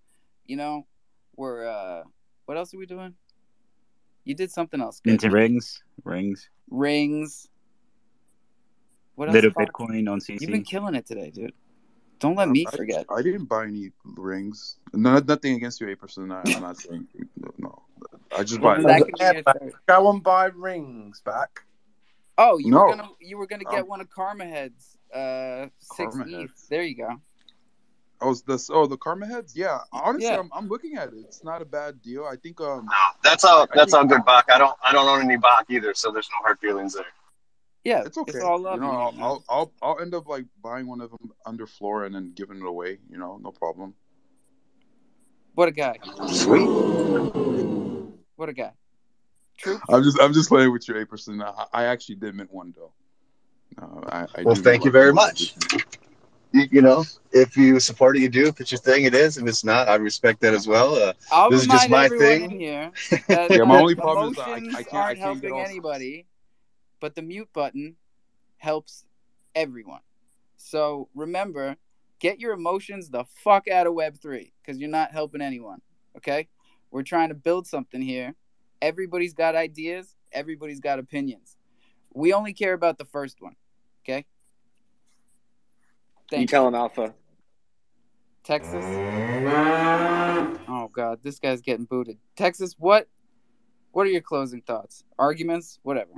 [SPEAKER 1] We're what else are we doing? You did something else.
[SPEAKER 10] Minting rings.
[SPEAKER 1] What else?
[SPEAKER 10] Little Bitcoin on CC.
[SPEAKER 1] You've been killing it today, dude. Don't let me forget.
[SPEAKER 3] I didn't buy any rings. Nothing against you, 8%. I'm not saying no. I just buy.
[SPEAKER 7] Go and buy rings back.
[SPEAKER 1] Oh, you were gonna get one of Karma Heads. 6 ETH. There you go.
[SPEAKER 3] The Karma Heads? Yeah. Honestly, I'm looking at it. It's not a bad deal. I think
[SPEAKER 11] No, that's all good, Bach. I don't own any Bach either, so there's no hard feelings there.
[SPEAKER 1] Yeah,
[SPEAKER 3] it's okay.
[SPEAKER 1] It's all love.
[SPEAKER 3] I'll end up like buying one of them under floor and then giving it away. No problem.
[SPEAKER 1] What a guy!
[SPEAKER 11] Sweet.
[SPEAKER 1] What a guy! True.
[SPEAKER 3] I'm just playing with you, 8%. I actually did mint one though.
[SPEAKER 11] Thank you very much. If you support it, you do. If it's your thing, it is. If it's not, I respect that as well.
[SPEAKER 1] I'll
[SPEAKER 11] this is just my thing.
[SPEAKER 1] In here that
[SPEAKER 3] my only problem is
[SPEAKER 1] I can't helping anybody, but the mute button helps everyone. So remember, get your emotions the fuck out of Web3 because you're not helping anyone. Okay, we're trying to build something here. Everybody's got ideas. Everybody's got opinions. We only care about the first one. Okay.
[SPEAKER 5] You tell him, Alpha.
[SPEAKER 1] Texas. Oh God, this guy's getting booted. Texas, what are your closing thoughts? Arguments, whatever.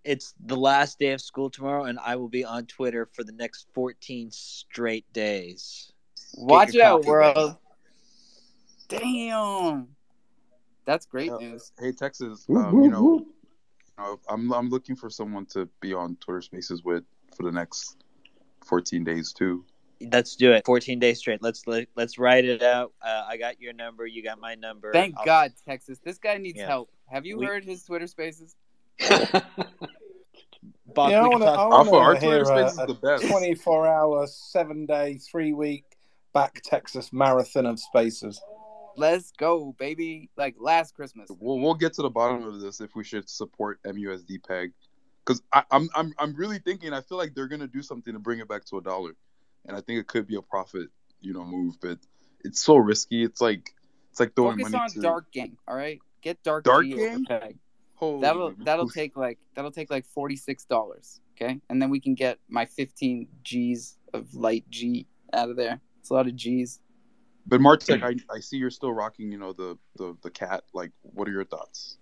[SPEAKER 15] It's the last day of school tomorrow, and I will be on Twitter for the next 14 straight days.
[SPEAKER 1] Watch out, world. Damn, that's great news.
[SPEAKER 3] Hey, Texas. I'm looking for someone to be on Twitter Spaces with for the next 14 days too.
[SPEAKER 15] Let's do it. 14 days straight. Let's write it out. I got your number. You got my number.
[SPEAKER 1] Thank God, Texas. This guy needs help. Have you heard his Twitter Spaces?
[SPEAKER 7] Our Twitter Spaces is the best. 24-hour, 7-day, 3-week back Texas marathon of Spaces.
[SPEAKER 1] Let's go, baby! Like last Christmas.
[SPEAKER 3] We'll get to the bottom of this if we should support MUSD peg, because I'm really thinking. I feel like they're gonna do something to bring it back to $1, and I think it could be a profit, move. But it's so risky. It's like throwing
[SPEAKER 1] Focus
[SPEAKER 3] money
[SPEAKER 1] on
[SPEAKER 3] to
[SPEAKER 1] Dark Gang. All right, get Dark
[SPEAKER 3] Gang
[SPEAKER 1] peg. That'll take like $46. Okay, and then we can get my 15 G's of light G out of there. It's a lot of G's.
[SPEAKER 3] But Martek, I see you're still rocking, the cat. Like, what are your thoughts?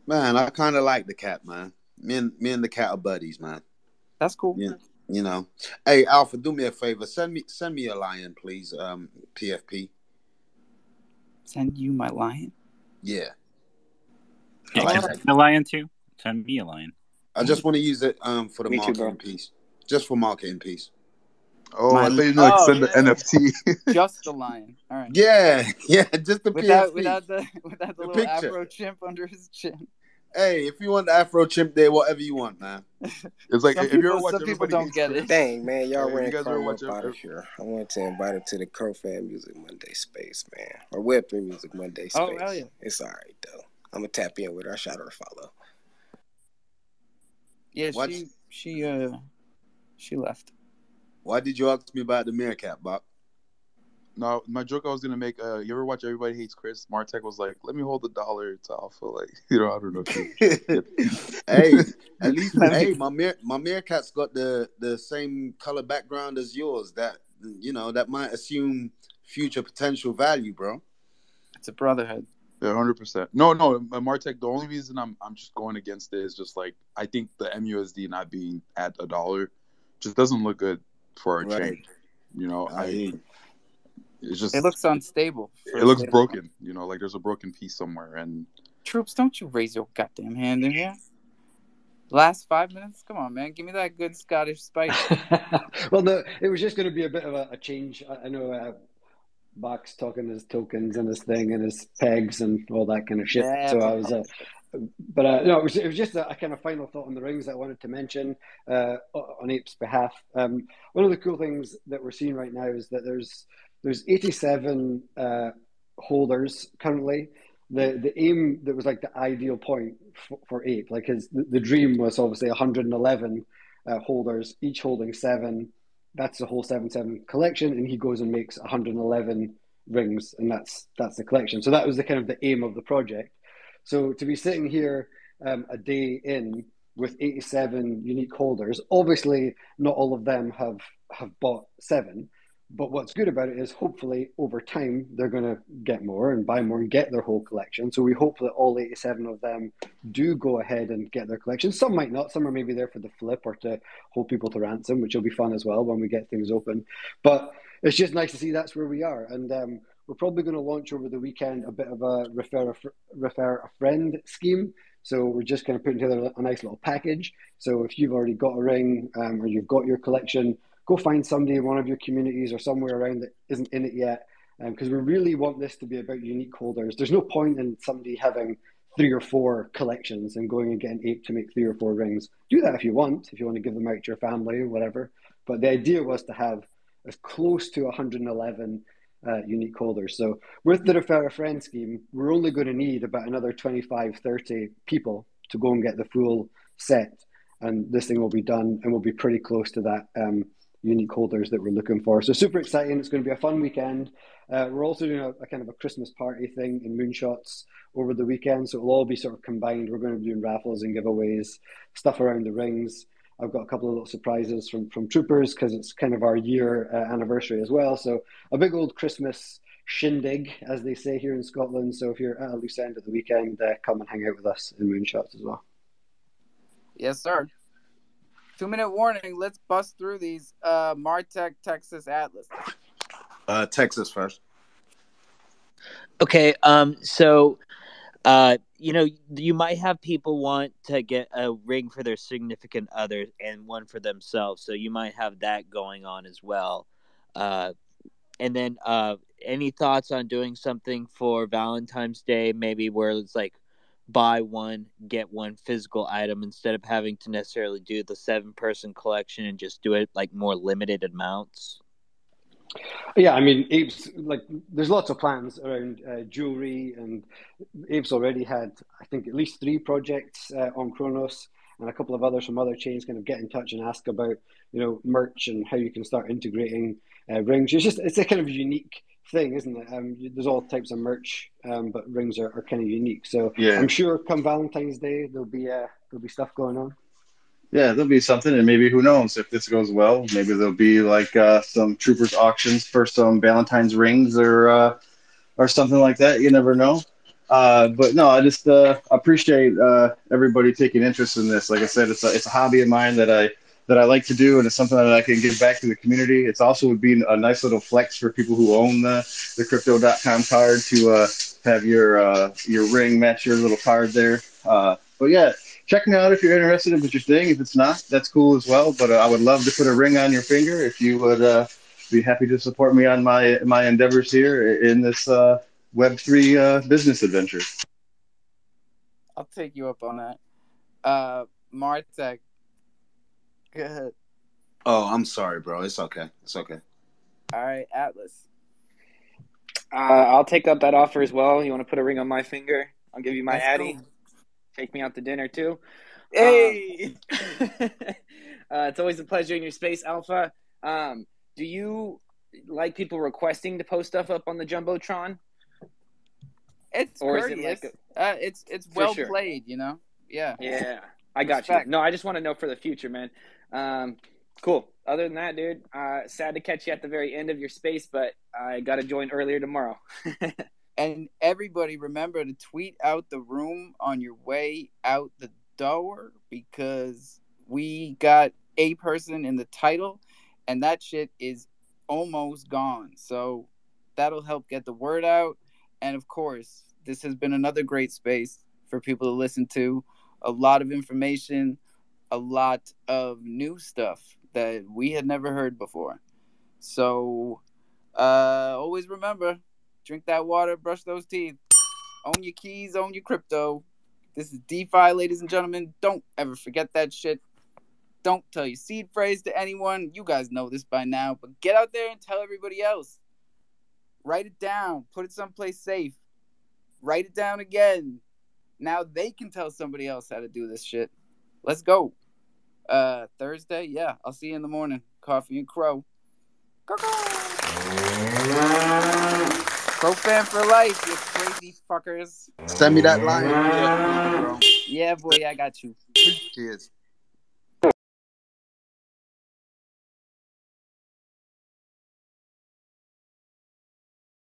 [SPEAKER 6] Man, I kind of like the cat, man. Me and the cat are buddies, man.
[SPEAKER 1] That's cool.
[SPEAKER 6] Yeah, Hey, Alpha, do me a favor. Send me a lion, please. PFP.
[SPEAKER 1] Send you my lion?
[SPEAKER 6] Yeah.
[SPEAKER 10] A lion too? Send me a lion.
[SPEAKER 6] I just want to use it for the marketing piece. Just for marketing piece.
[SPEAKER 3] Oh, I thought you know send the NFT.
[SPEAKER 1] Just the lion. All right.
[SPEAKER 6] Yeah, just the
[SPEAKER 1] without
[SPEAKER 6] PFP.
[SPEAKER 1] the little
[SPEAKER 6] picture.
[SPEAKER 1] Afro chimp under his chin.
[SPEAKER 6] Hey, if you want the Afro chimp there, whatever you want, man.
[SPEAKER 3] It's like if you ever watch Everybody
[SPEAKER 1] don't
[SPEAKER 3] Hates
[SPEAKER 1] get
[SPEAKER 3] Chris.
[SPEAKER 1] it.
[SPEAKER 16] Dang, man, y'all
[SPEAKER 3] Hey,
[SPEAKER 16] ran
[SPEAKER 3] you guys ever
[SPEAKER 16] Karma
[SPEAKER 3] watch
[SPEAKER 16] up out of here. I wanted to invite him to the crofam Music Monday space, man. Or Web3 Music Monday space.
[SPEAKER 1] Oh, hell yeah.
[SPEAKER 16] It's all right, though. I'm going to tap in with her. I shot her a follow.
[SPEAKER 1] Yeah, she left.
[SPEAKER 6] Why did you ask me about the meerkat, Bob?
[SPEAKER 3] No, my joke I was gonna make. You ever watch Everybody Hates Chris? Martek was like, "Let me hold $1 to Alpha." Like, I don't know.
[SPEAKER 6] Hey, at least, my meerkat's got the same color background as yours. That that might assume future potential value, bro.
[SPEAKER 1] It's a brotherhood.
[SPEAKER 3] Yeah, 100%. No, Martek. The only reason I'm just going against it is just like I think the MUSD not being at $1 just doesn't look good for our chain. It's just
[SPEAKER 1] it looks unstable.
[SPEAKER 3] It looks broken. Like there's a broken piece somewhere. And
[SPEAKER 1] Troops, don't you raise your goddamn hand in here. Last 5 minutes? Come on, man. Give me that good Scottish spice.
[SPEAKER 14] Well, no, it was just going to be a bit of a change. I know Bach's talking his tokens and his thing and his pegs and all that kind of shit.
[SPEAKER 1] Yeah,
[SPEAKER 14] so I was... no, it was just a kind of final thought on the rings that I wanted to mention on Ape's behalf. One of the cool things that we're seeing right now is that there's 87 holders currently. The aim that was like the ideal point for Ape, like the dream was obviously 111 holders, each holding 7. That's the whole 7/7 collection, and he goes and makes 111 rings, and that's the collection. So that was the kind of the aim of the project. So to be sitting here a day in with 87 unique holders, obviously not all of them have bought 7. But what's good about it is hopefully over time they're going to get more and buy more and get their whole collection. So we hope that all 87 of them do go ahead and get their collection. Some might not. Some are maybe there for the flip or to hold people to ransom, which will be fun as well when we get things open. But it's just nice to see that's where we are. And we're probably going to launch over the weekend a bit of a refer a friend scheme. So we're just kind of putting together a nice little package. So if you've already got a ring or you've got your collection, go find somebody in one of your communities or somewhere around that isn't in it yet, because we really want this to be about unique holders. There's no point in somebody having 3 or 4 collections and going and getting 8 to make 3 or 4 rings. Do that if you want to give them out to your family or whatever. But the idea was to have as close to 111 unique holders. So with the Refer a Friend scheme, we're only going to need about another 25, 30 people to go and get the full set. And this thing will be done and we'll be pretty close to that unique holders that we're looking for. So super exciting. It's going to be a fun weekend. We're also doing a kind of a Christmas party thing in Moonshots over the weekend. So it'll all be sort of combined. We're going to be doing raffles and giveaways, stuff around the rings. I've got a couple of little surprises from Troopers because it's kind of our year anniversary as well. So a big old Christmas shindig, as they say here in Scotland. So if you're at a loose end of the weekend, come and hang out with us in Moonshots as well.
[SPEAKER 1] Yes, sir. 2-minute warning. Let's bust through these. Martech, Texas, Atlas.
[SPEAKER 6] Texas first.
[SPEAKER 15] Okay. So, you might have people want to get a ring for their significant other and one for themselves. So you might have that going on as well. And then, any thoughts on doing something for Valentine's Day? Maybe where it's like, buy one, get one physical item instead of having to necessarily do the 7-person collection and just do it like more limited amounts.
[SPEAKER 14] Yeah, I mean, Ape's like there's lots of plans around jewelry, and Ape's already had I think at least 3 projects on Kronos, and a couple of others from other chains kind of get in touch and ask about merch and how you can start integrating rings. It's a kind of unique thing, isn't it? There's all types of merch, but rings are kind of unique. So yeah. I'm sure come Valentine's Day there'll be stuff going on.
[SPEAKER 17] Yeah, there'll be something, and maybe who knows if this goes well, maybe there'll be like some Troopers auctions for some Valentine's rings or something like that. You never know. But no, I just appreciate everybody taking interest in this. Like I said, it's a hobby of mine that I like to do, and it's something that I can give back to the community. It's also would be a nice little flex for people who own the crypto.com card to have your ring match your little card there. But yeah, check me out if you're interested in what you're thing. If it's not, that's cool as well. But I would love to put a ring on your finger if you would be happy to support me on my endeavors here in this Web3 business adventure.
[SPEAKER 1] I'll take you up on that. Martek, go ahead.
[SPEAKER 6] Oh, I'm sorry, bro. It's okay. It's okay.
[SPEAKER 1] All right, Atlas.
[SPEAKER 18] I'll take up that offer as well. You want to put a ring on my finger? I'll give you my
[SPEAKER 1] Let's
[SPEAKER 18] Addy.
[SPEAKER 1] go.
[SPEAKER 18] Take me out to dinner too.
[SPEAKER 1] Hey!
[SPEAKER 18] It's always a pleasure in your space, Alpha. Do you like people requesting to post stuff up on the Jumbotron?
[SPEAKER 1] It's
[SPEAKER 18] Or
[SPEAKER 1] courteous.
[SPEAKER 18] is it like
[SPEAKER 1] it's well
[SPEAKER 18] sure.
[SPEAKER 1] played, you know? Yeah.
[SPEAKER 18] Yeah, I got
[SPEAKER 1] Respect.
[SPEAKER 18] you. No, I just want to know for the future, man. Cool. Other than that, dude, sad to catch you at the very end of your space, but I got to join earlier tomorrow.
[SPEAKER 1] And everybody remember to tweet out the room on your way out the door, because we got a person in the title and that shit is almost gone. So that'll help get the word out. And of course, this has been another great space for people to listen to. A lot of information, a lot of new stuff that we had never heard before. So always remember, drink that water, brush those teeth, own your keys, own your crypto. This is DeFi, ladies and gentlemen. Don't ever forget that shit. Don't tell your seed phrase to anyone. You guys know this by now, but get out there and tell everybody else. Write it down. Put it someplace safe. Write it down again. Now they can tell somebody else how to do this shit. Let's go. Thursday? Yeah, I'll see you in the morning. Coffee and Crow. Crofam for life, you crazy fuckers.
[SPEAKER 6] Send me that line. Yeah, bro.
[SPEAKER 1] Yeah, boy, I got you.
[SPEAKER 6] Cheers.